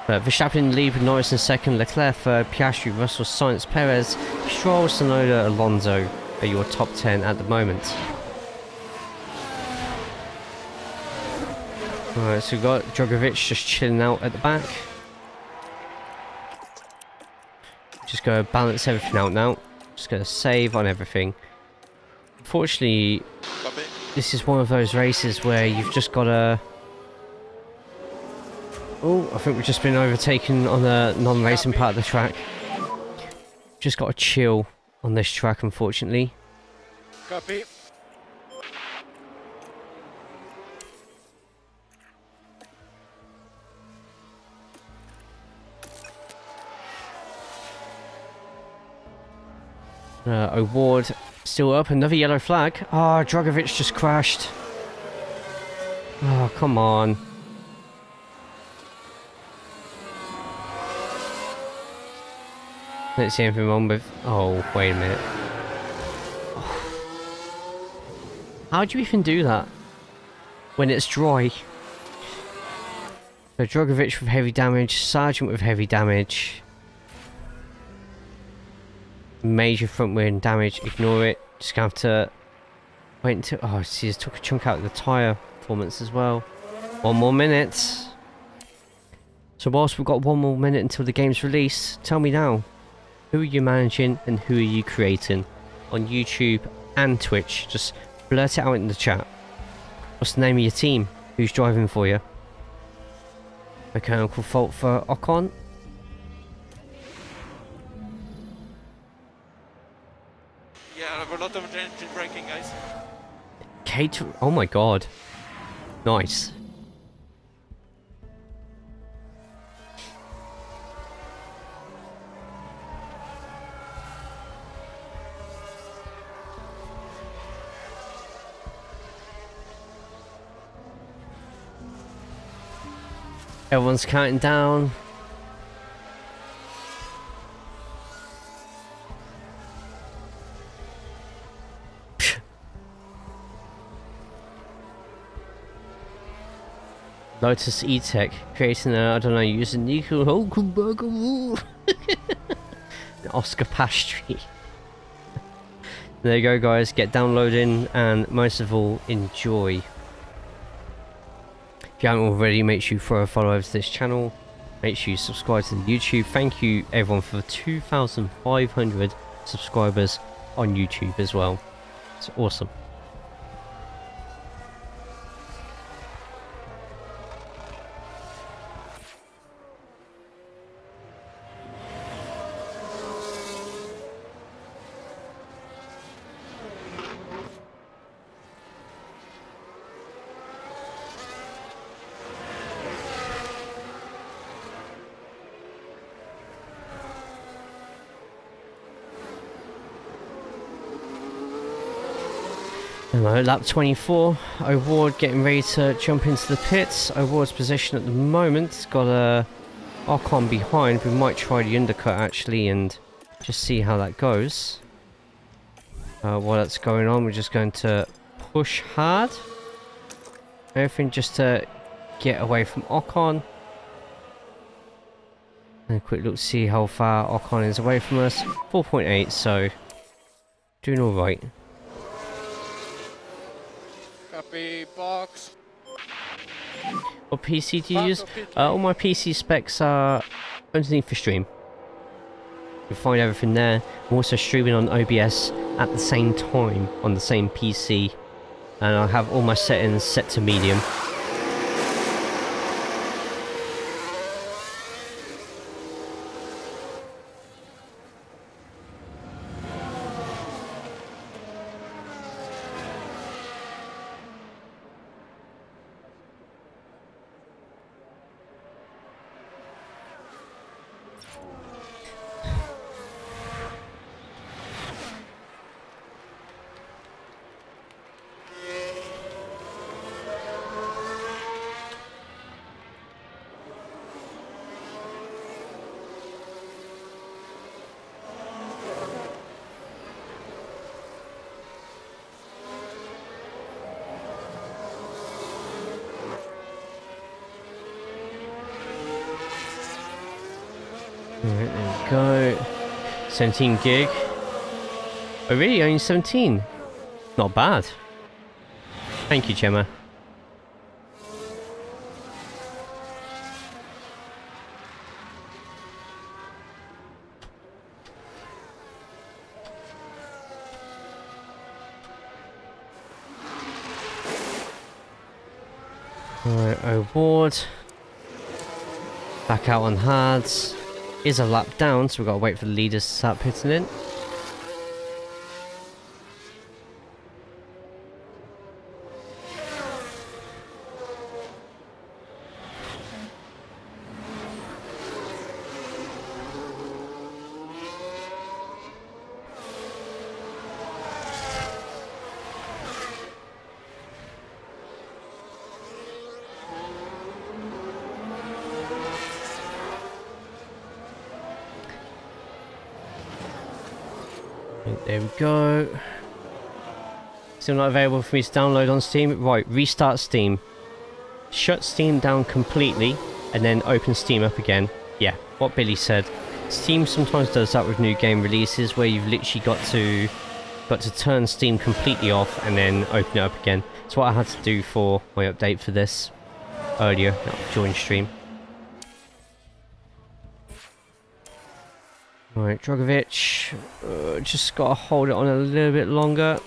Speaker 1: But Verstappen lead with Norris in second, Leclerc third, Piastri, Russell, Sainz, Perez, Stroll, Tsunoda, Alonso are your top 10 at the moment. Alright, so we've got Drugovich just chilling out at the back. Just gotta balance everything out now. Just gonna save on everything. Unfortunately, this is one of those races where you've just gotta... Oh, I think we've just been overtaken on the non-racing part of the track. Just got to chill on this track, unfortunately.
Speaker 9: Copy.
Speaker 1: O'Ward still up, another yellow flag. Oh, Drugovich just crashed. Oh, come on. Don't see anything wrong with... Oh, wait a minute. How do you even do that when it's dry? So Drugovich with heavy damage, Sargent with heavy damage. Major front wing damage, ignore it. Just gonna have to wait until... Oh, see, it took a chunk out of the tyre performance as well. 1 more minute. So whilst we've got 1 more minute until the game's released, tell me now. Who are you managing and who are you creating on YouTube and Twitch? Just blurt it out in the chat. What's the name of your team? Who's driving for you? Mechanical fault for Ocon.
Speaker 10: Yeah, I have a lot of engine braking, guys.
Speaker 1: Kate, oh my god. Nice. Everyone's counting down. Lotus E-Tech creating a, I don't know, using Nico Hulkenberg. Oscar Pastry. There you go, guys. Get downloading and most of all, enjoy. If you haven't already, make sure you throw a follow over to this channel. Make sure you subscribe to the YouTube. Thank you everyone for 2,500 subscribers on YouTube as well. It's awesome. Hello, lap 24. O'Ward getting ready to jump into the pits. O'Ward's position at the moment. Got a Ocon behind. We might try the undercut actually and just see how that goes. While that's going on, we're just going to push hard. Everything just to get away from Ocon. And a quick look to see how far Ocon is away from us. 4.8, so doing alright.
Speaker 9: Copy box.
Speaker 1: What PC do you use? All my PC specs are underneath the stream. You'll find everything there. I'm also streaming on OBS at the same time on the same PC. And I have all my settings set to medium. Alright, there we go. 17 gig. Oh really? Only 17? Not bad. Thank you, Gemma. Alright, O'Ward. Back out on hards. Is a lap down, so we've got to wait for the leaders to start pitting in. There we go. Still not available for me to download on Steam. Right, restart Steam. Shut Steam down completely and then open Steam up again. Yeah, what Billy said. Steam sometimes does that with new game releases where you've literally got to turn Steam completely off and then open it up again. That's what I had to do for my update for this earlier. Join stream. Alright, Drugovich, just got to hold it on a little bit longer.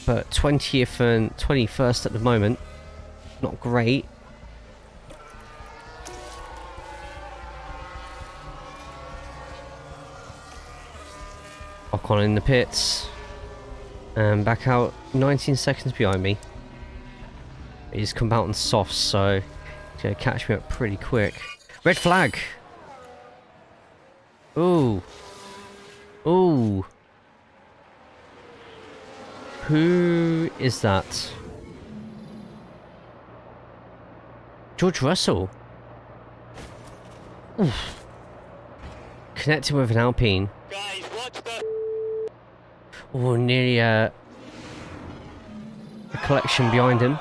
Speaker 1: But 20th and 21st at the moment, not great. Ocon in the pits. And back out 19 seconds behind me. He's come out on softs, so he's going to catch me up pretty quick. Red flag! Ooh. Ooh. Who is that? George Russell. Oof. Connecting with an Alpine.
Speaker 9: Guys, watch the...
Speaker 1: Oh, nearly a collection behind him.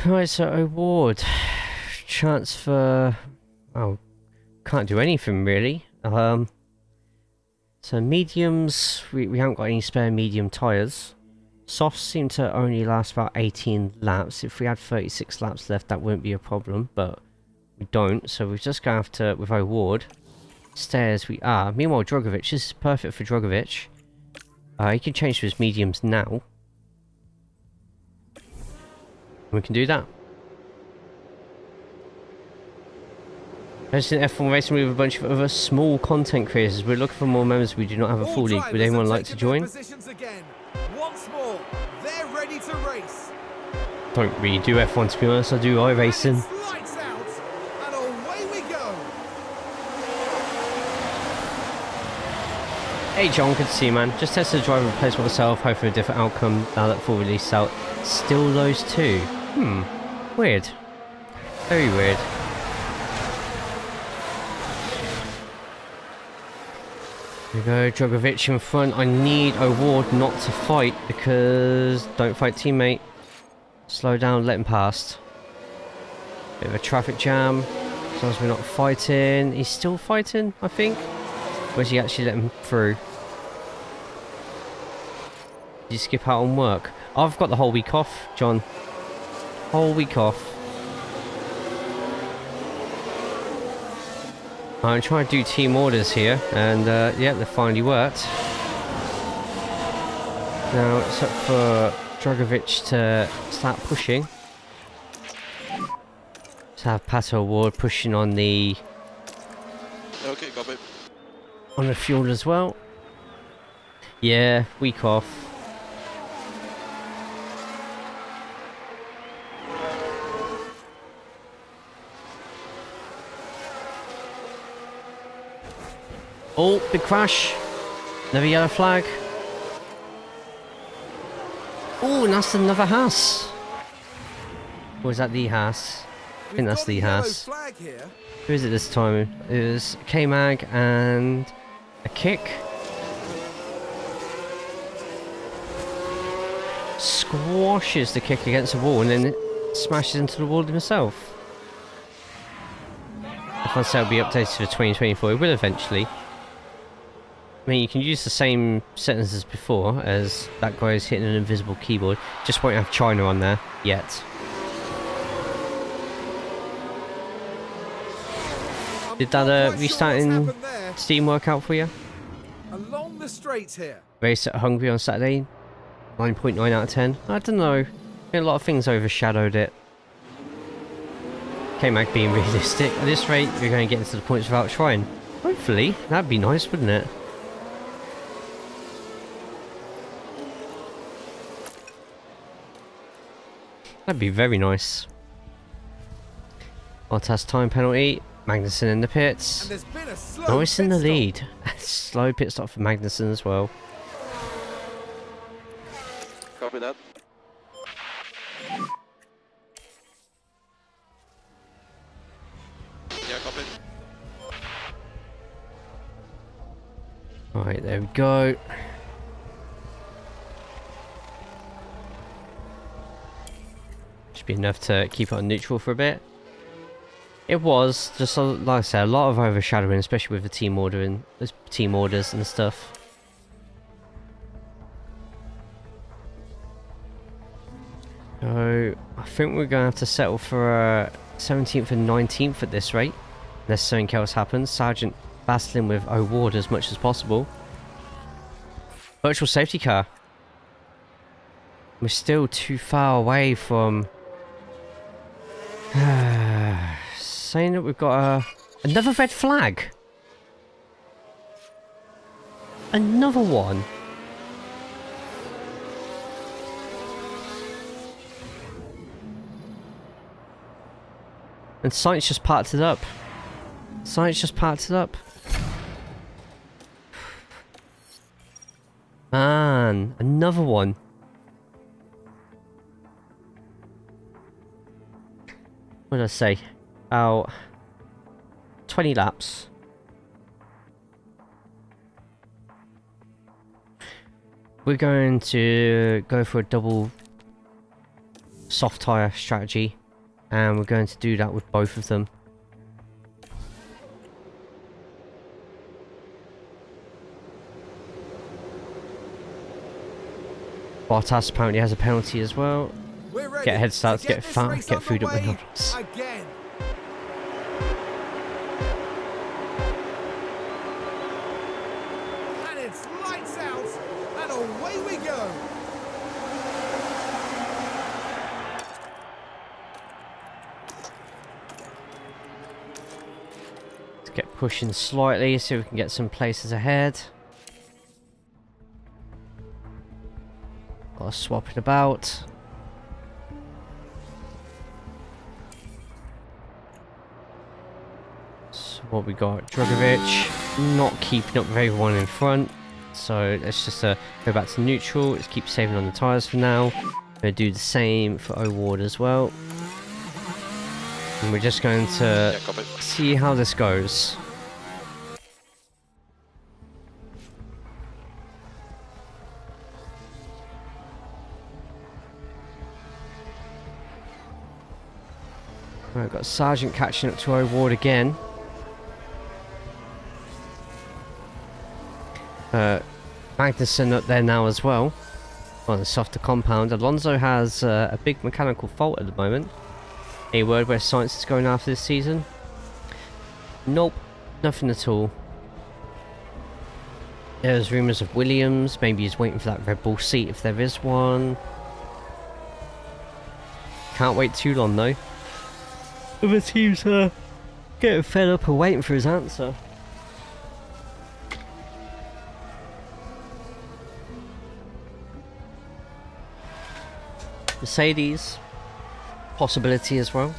Speaker 1: Right, so O'Ward. Chance for... Oh, can't do anything really. So mediums, we haven't got any spare medium tyres. Softs seem to only last about 18 laps. If we had 36 laps left, that wouldn't be a problem, but we don't. So we're just going to have to, with O'Ward, stay as we are. Meanwhile, Drugovich, this is perfect for Drugovich. He can change to his mediums now. We can do that. Hosting F1 Racing with a bunch of other small content creators. We're looking for more members. We do not have a full league. Would anyone like to join?
Speaker 2: Positions again. Once more, they're ready ready to race.
Speaker 1: Don't really do F1 to be honest, I do iRacing.
Speaker 2: Lights out, and away we go.
Speaker 1: Hey John, good to see you, man. Just tested the driver replacement myself, hoping for a different outcome now that full release out. Still those two. Weird. Very weird. There we go, Drugovich in front. I need O'Ward not to fight because don't fight teammate. Slow down, let him past. Bit of a traffic jam. As long as we're not fighting. He's still fighting, I think. Where's he actually let him through? Did you skip out on work? I've got the whole week off, John. Whole week off. I'm trying to do team orders here, and yeah, they finally worked. Now it's up for Drugovich to start pushing. Let's have Pato O'Ward pushing on the
Speaker 10: Okay, got it.
Speaker 1: on the fuel as well. Yeah, week off. Oh, big crash. Another yellow flag. Oh, and that's another Haas. Or is that the Haas? I think that's the Haas.
Speaker 2: Flag here.
Speaker 1: Who is it this time? It was K-Mag and a kick. Squashes the kick against the wall and then it smashes into the wall himself. If I say it'll be updated for 2024, it will eventually. I mean, you can use the same settings as before, as that guy is hitting an invisible keyboard. Just won't have China on there yet. Did that restarting Steam work out for you?
Speaker 2: Along the straight here.
Speaker 1: Race at Hungary on Saturday, 9.9 out of 10. I don't know. I think a lot of things overshadowed it. K-Mag being realistic. At this rate, you're going to get into the points without trying. Hopefully, that'd be nice, wouldn't it? That'd be very nice. Bottas time penalty. Magnussen in the pits.
Speaker 2: And there's been a slow
Speaker 1: Norris in the
Speaker 2: pit stop.
Speaker 1: lead. Slow pit stop for Magnussen as well.
Speaker 10: Copy that. Yeah, copy.
Speaker 1: Alright, there we go. Should be enough to keep it on neutral for a bit. It was, just like I said, a lot of overshadowing, especially with the team orders and stuff. So, I think we're going to have to settle for 17th and 19th at this rate, unless something else happens. Sargent battling with O'Ward as much as possible. Virtual safety car. We're still too far away from... saying that we've got another red flag. Another one. And Science just parked it up. Science just parked it up. Man, another one. What did I say? About 20 laps. We're going to go for a double soft tyre strategy, and we're going to do that with both of them. Bottas apparently has a penalty as well. Get a head start, get food at McDonald's.
Speaker 2: Again. And it's lights out, and away we go.
Speaker 1: Let's get pushing slightly, so we can get some places ahead. I'll swap it about. So what we got? Drugovich not keeping up with everyone in front. So let's just go back to neutral. Let's keep saving on the tyres for now. Gonna do the same for O'Ward as well. And we're just going to see how this goes. Right, got Sargent catching up to O'Ward again. Magnussen up there now as well on the softer compound. Alonso has a big mechanical fault at the moment. Any word where science is going after this season? Nope, nothing at all. There's rumours of Williams, maybe he's waiting for that Red Bull seat if there is one. Can't wait too long though. Other teams getting fed up and waiting for his answer. Mercedes, possibility as well.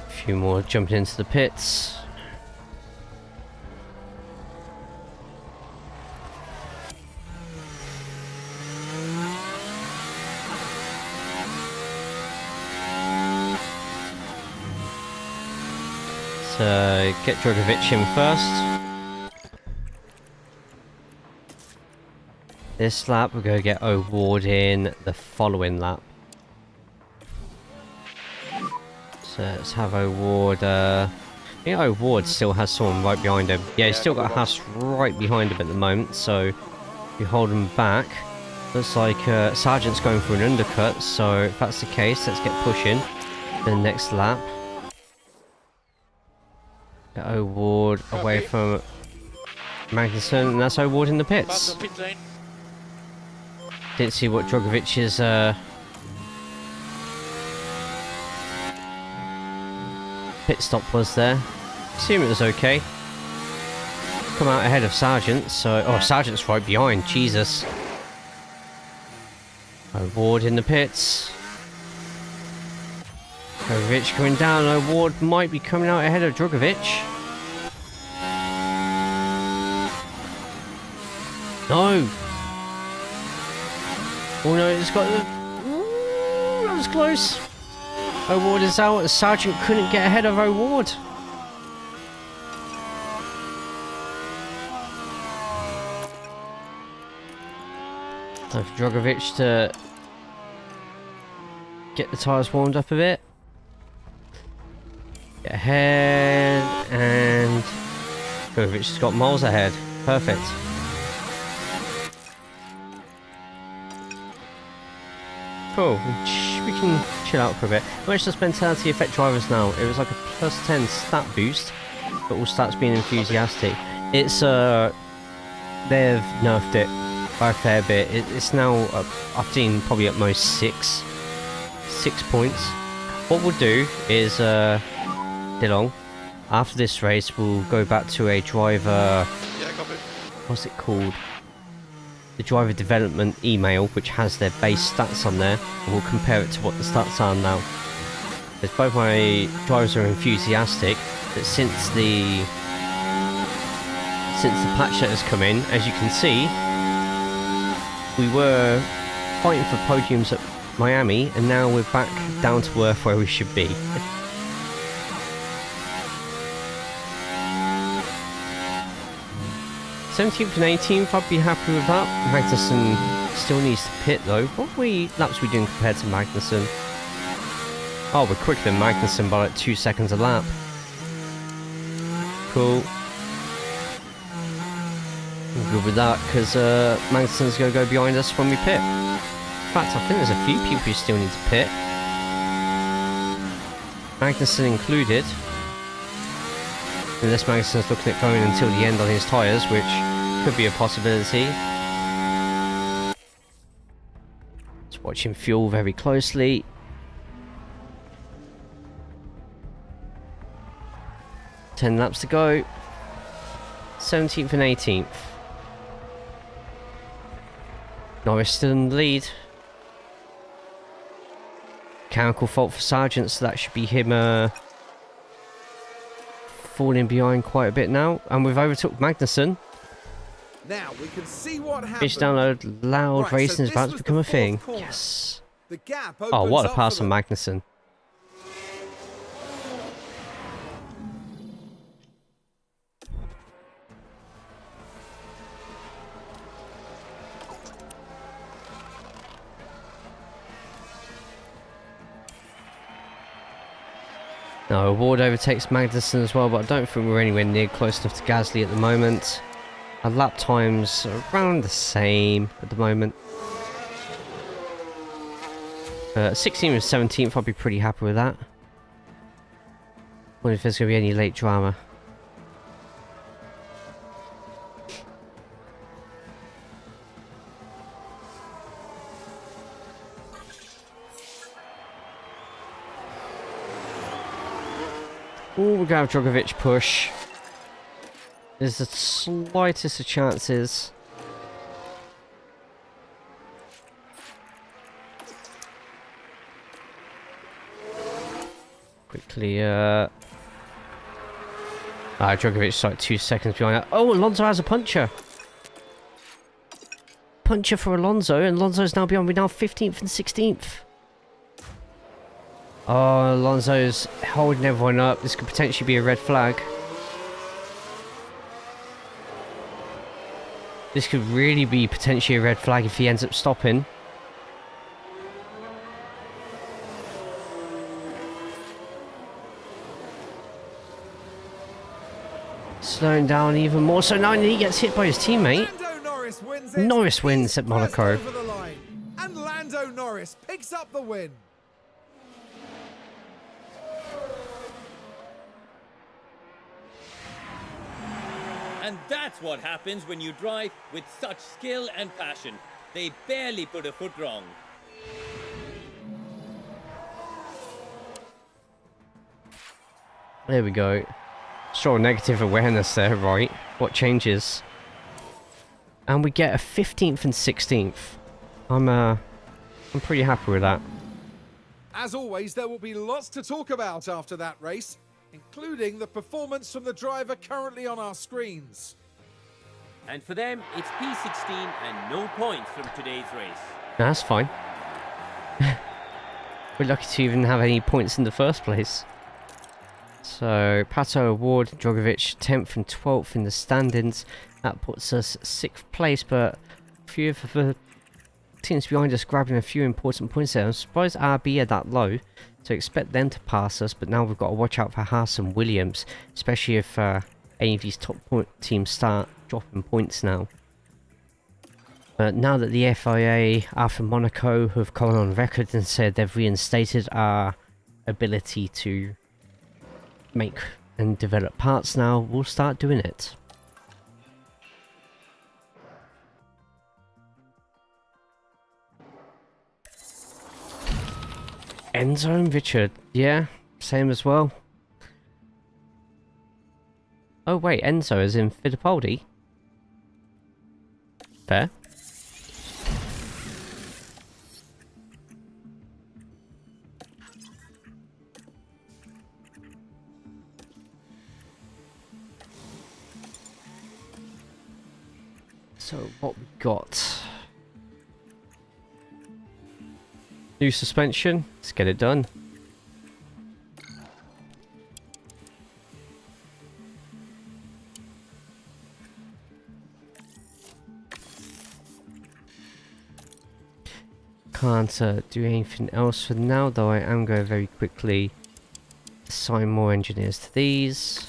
Speaker 1: A few more jumping into the pits. Get Drugovich in first. This lap we're going to get O'Ward in the following lap. So let's have O'Ward. I think O'Ward still has someone right behind him. Yeah, he's still got a Haas right behind him at the moment, so if you hold him back. Looks like Sargent's going for an undercut, so if that's the case, let's get pushing the next lap. Get O'Ward away from Magnussen, and that's O'Ward in the pits. Didn't see what Drugovich's pit stop was there. Assume it was okay. Come out ahead of Sargent, so... Oh, Sargent's right behind, Jesus. O'Ward in the pits. Drugovich coming down. O'Ward might be coming out ahead of Drugovich. No! Oh no, it's got the... Ooh, that was close. O'Ward is out. Sargent couldn't get ahead of O'Ward. Time for Drugovich to get the tyres warmed up a bit. Get ahead, and Drugovich has got miles ahead. Perfect. Cool. We can chill out for a bit. How much does mentality affect drivers now? It was like a +10 stat boost, but all stats being enthusiastic. It's they've nerfed it by a fair bit. It's now I've seen probably at most 6 points. What we'll do is Dillon, after this race we'll go back to a driver, what's it called, the driver development email, which has their base stats on there, and we'll compare it to what the stats are now. Because both my drivers are enthusiastic that since the patch that has come in, as you can see, we were fighting for podiums at Miami, and now we're back down to earth where we should be. 17th and 18th, I'd be happy with that. Magnussen still needs to pit though. What laps are we doing compared to Magnussen? Oh, we're quicker than Magnussen by like 2 seconds a lap. Cool. I'm good with that, because Magnussen's going to go behind us when we pit. In fact, I think there's a few people who still need to pit. Magnussen included. Unless Magnussen's looking at going until the end on his tyres, which could be a possibility. Just watching fuel very closely. 10 laps to go. 17th and 18th. Norris still in the lead. Mechanical fault for Sargent, so that should be him falling behind quite a bit now. And we've overtook Magnussen.
Speaker 2: Now we can see what happens.
Speaker 1: Pitch download, loud
Speaker 2: Right,
Speaker 1: racing
Speaker 2: so
Speaker 1: is about
Speaker 2: this
Speaker 1: to
Speaker 2: was
Speaker 1: become
Speaker 2: the
Speaker 1: a thing.
Speaker 2: fourth corner.
Speaker 1: Yes.
Speaker 2: The gap
Speaker 1: Oh, what a
Speaker 2: opens
Speaker 1: pass
Speaker 2: up
Speaker 1: from
Speaker 2: for them.
Speaker 1: Magnussen. No, O'Ward overtakes Magnussen as well, but I don't think we're anywhere near close enough to Gasly at the moment. Our lap times are around the same at the moment. 16th and 17th, I'll be pretty happy with that. Wonder if there's going to be any late drama. Oh, we're going to have Drugovich push. There's the slightest of chances. Quickly, Drugovich like 2 seconds behind that. Oh, Alonso has a puncher. Puncher for Alonso, and Alonso's now behind. We're now 15th and 16th. Oh, Alonso's holding everyone up. This could potentially be a red flag. This could really be potentially a red flag if he ends up stopping. Slowing down even more so now, and he gets hit by his teammate. Norris wins at Monaco.
Speaker 2: Over the line. And Lando Norris picks up the win.
Speaker 3: And that's what happens when you drive with such skill and passion. They barely put a foot wrong.
Speaker 1: There we go. Sure, negative awareness there, right? What changes? And we get a 15th and 16th. I'm pretty happy with that.
Speaker 2: As always, there will be lots to talk about after that race, including the performance from the driver currently on our screens.
Speaker 3: And for them, it's P16 and no points from today's race.
Speaker 1: No, that's fine. We're lucky to even have any points in the first place. So, Pato O'Ward, Drugovich, 10th and 12th in the standings. That puts us 6th place, but a few of the teams behind us grabbing a few important points there. I'm surprised RB are that low, so expect them to pass us, but now we've got to watch out for Haas and Williams, especially if any of these top teams start dropping points now. Now that the FIA, after Monaco, have gone on record and said they've reinstated our ability to make and develop parts now, we'll start doing it. Enzo and Richard, yeah, same as well. Oh wait, Enzo is in Fittipaldi. Fair. So what we got? New suspension. Let's get it done. Can't do anything else for now, though I am going very quickly assign more engineers to these.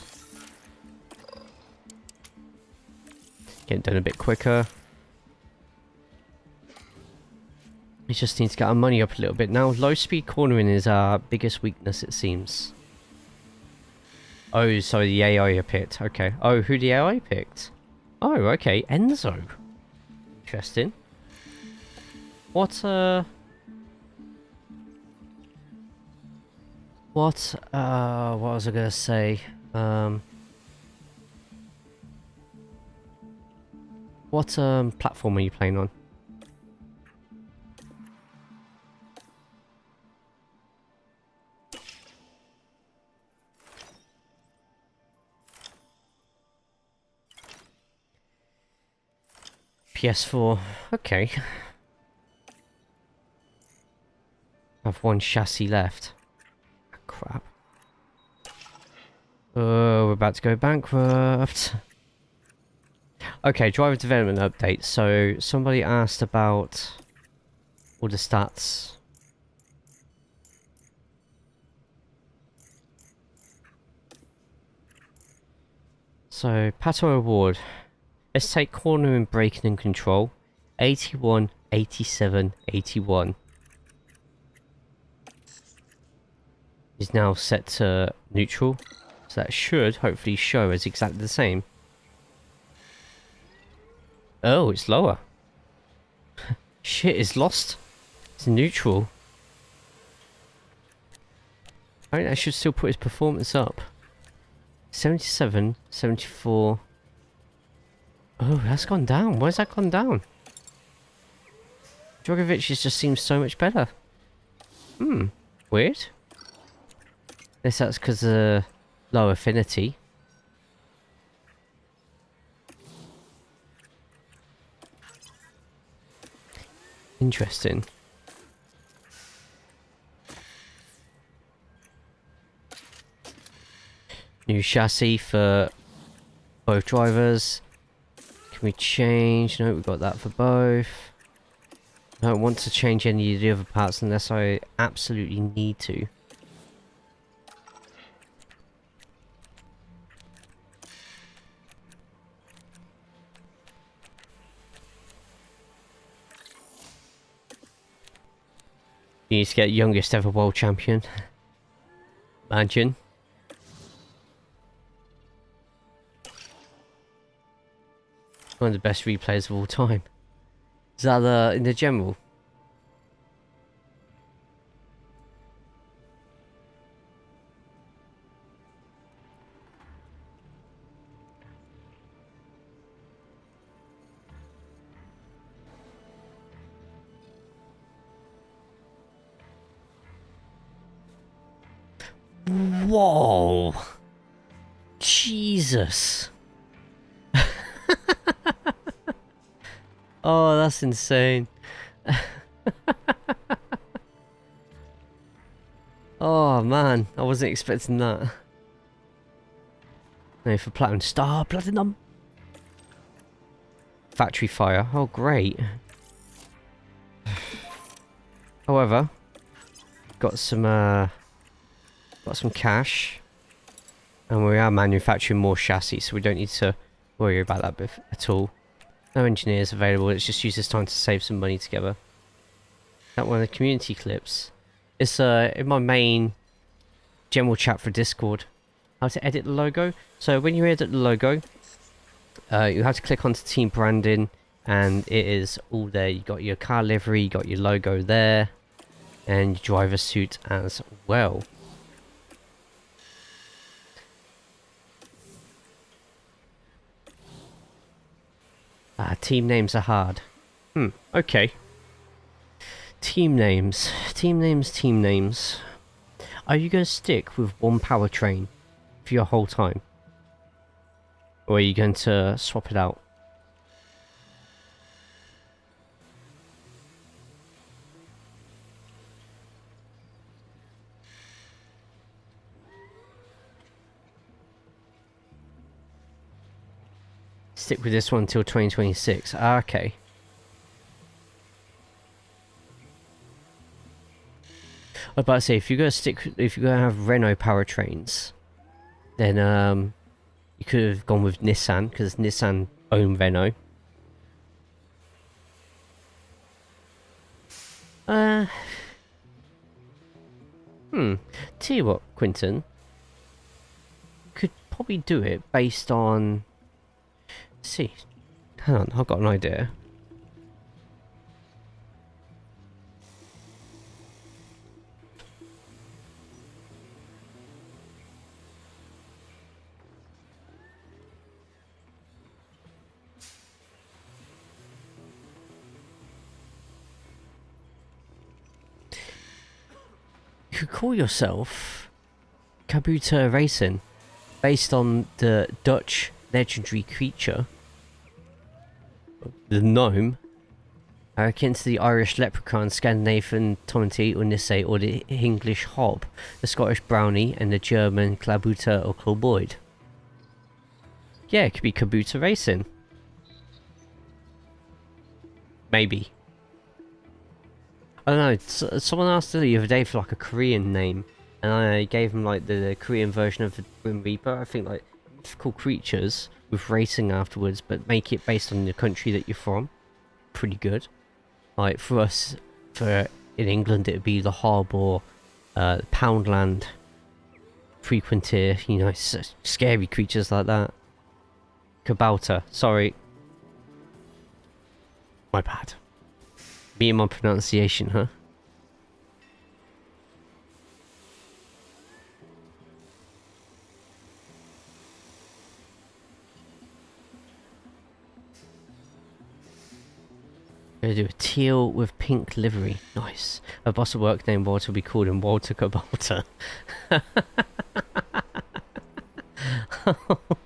Speaker 1: Get it done a bit quicker. We just need to get our money up a little bit now. Low speed cornering is our biggest weakness, it seems. Oh, so the AI picked. Okay. Oh, who the AI picked? Oh, okay. Enzo. Interesting. What was I gonna say? What platform are you playing on? PS4. Okay. I have one chassis left. Crap. Oh, we're about to go bankrupt. Okay, driver development update. So, somebody asked about all the stats. So, Pato O'Ward. Let's take cornering, braking and control. 81, 87, 81. Is now set to neutral. So that should hopefully show as exactly the same. Oh, it's lower. Shit, it's lost. It's neutral. I think that should still put his performance up. 77, 74. Oh, that's gone down. Why's that gone down? Drugovich just seems so much better. Weird. Guess that's because of low affinity. Interesting. New chassis for both drivers. Can we change? No, we've got that for both. I don't want to change any of the other parts unless I absolutely need to. You need to get youngest ever world champion. Imagine. One of the best replays of all time. Is that in the general? Whoa! Jesus! Oh, that's insane. Oh man, I wasn't expecting that. No, for platinum. Star platinum! Factory fire. Oh, great. However, got some cash. And we are manufacturing more chassis, so we don't need to worry about that at all. No engineers available, let's just use this time to save some money together. That one of the community clips. It's in my main general chat for Discord. How to edit the logo. So when you edit the logo, you have to click onto team branding and it is all there. You got your car livery, you got your logo there, and your driver suit as well. Team names are hard. Okay. Team names. Team names. Are you going to stick with one powertrain for your whole time? Or are you going to swap it out? Stick with this one until 2026. Okay. I was about to say, if you're gonna have Renault powertrains, then you could have gone with Nissan because Nissan own Renault. Tell you what, Quinton, could probably do it based on. See, hang on, I've got an idea. You could call yourself Kabuto Racing, based on the Dutch legendary creature, the gnome, akin to the Irish leprechaun, Scandinavian Tomty or Nisse, or the English hob, the Scottish brownie, and the German Klabuter or Kobold. Yeah, it could be Kabuto Racing. Maybe. I don't know, someone asked the other day for like a Korean name, and I gave them like the Korean version of the Grim Reaper. I think like mythical creatures with racing afterwards, but make it based on the country that you're from. Pretty good. Like for us, in England, it would be the Hob or Poundland frequenteer, you know, scary creatures like that. Kabouter, sorry. My bad. Me and my pronunciation, huh? Gonna do a teal with pink livery. Nice. A boss at work named Walter will be called him Walter Kabouter.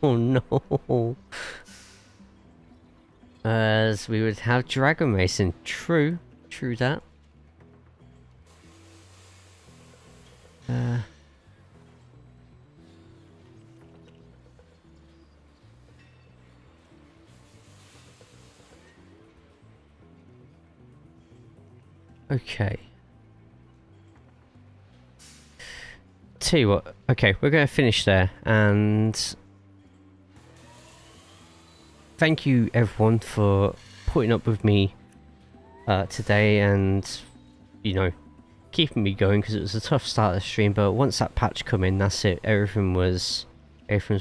Speaker 1: Oh no. As we would have Dragon Racing. True that. Okay. Tell you what, okay, we're going to finish there, and thank you everyone for putting up with me today and, you know, keeping me going, because it was a tough start of the stream, but once that patch come in, that's it, everything's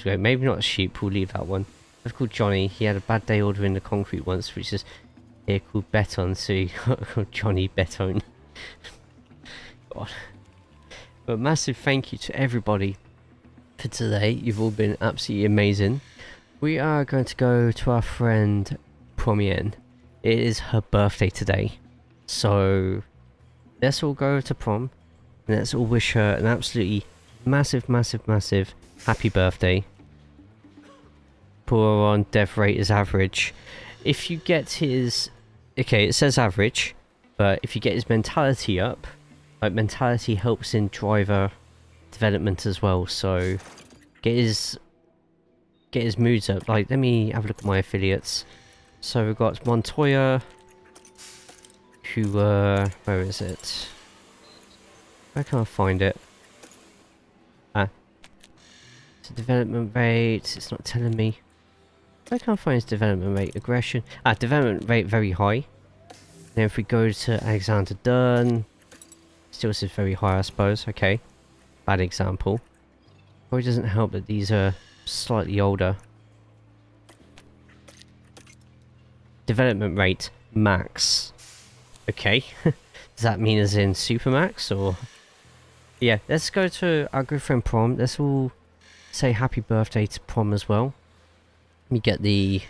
Speaker 1: great. Maybe not a sheep, we'll leave that one. I've called Johnny, he had a bad day ordering the concrete once, which is here called Beton, so you got Johnny Beton. God. But massive thank you to everybody for today, you've all been absolutely amazing. We are going to go to our friend Promien. It is her birthday today, so let's all go to prom and let's all wish her an absolutely massive happy birthday. Put her on dev rate as average. If you get his, okay, it says average, but if you get his mentality up, like mentality helps in driver development as well, so get his moods up. Like, let me have a look at my affiliates. So we've got Montoya, who where is it? Where can I find it? It's a development rate, it's not telling me. Where can I find his development rate? Aggression. Development rate very high. Then if we go to Alexander Dunn, still says very high, I suppose. Okay, bad example. Probably doesn't help that these are slightly older. Development rate max. Okay. Does that mean as in super max, or? Yeah, let's go to our good friend Prom. Let's all say happy birthday to Prom as well. Let me get the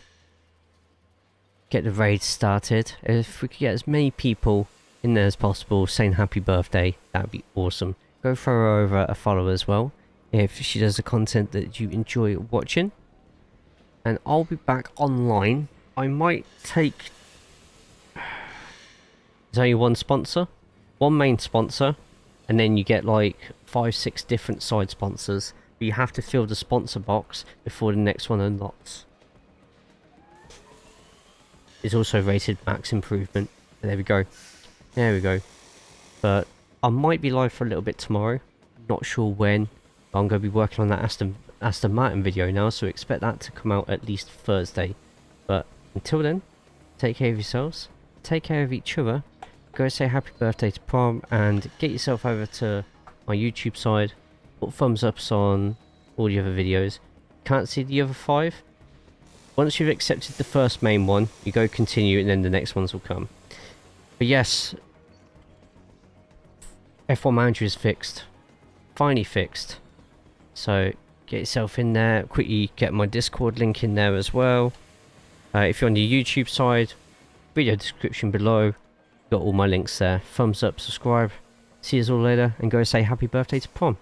Speaker 1: raid started. If we could get as many people in there as possible saying happy birthday, that would be awesome. Go throw her over a follow as well if she does the content that you enjoy watching. And I'll be back online. I might take... There's only one sponsor, one main sponsor, and then you get like 5-6 different side sponsors. But you have to fill the sponsor box before the next one unlocks. It's also rated max improvement. There we go. There we go. But I might be live for a little bit tomorrow. Not sure when. But I'm going to be working on that Aston Martin video now, so expect that to come out at least Thursday. But until then, take care of yourselves. Take care of each other. Go say happy birthday to Prom and get yourself over to my YouTube side. Put thumbs ups on all the other videos. Can't see the other 5? Once you've accepted the first main one, you go continue and then the next ones will come. But yes, F1 Manager is fixed. Finally fixed. So get yourself in there. Quickly get my Discord link in there as well. If you're on the YouTube side, video description below. Got all my links there. Thumbs up, subscribe. see you all later and go say happy birthday to Prom.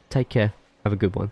Speaker 1: Take care. Have a good one.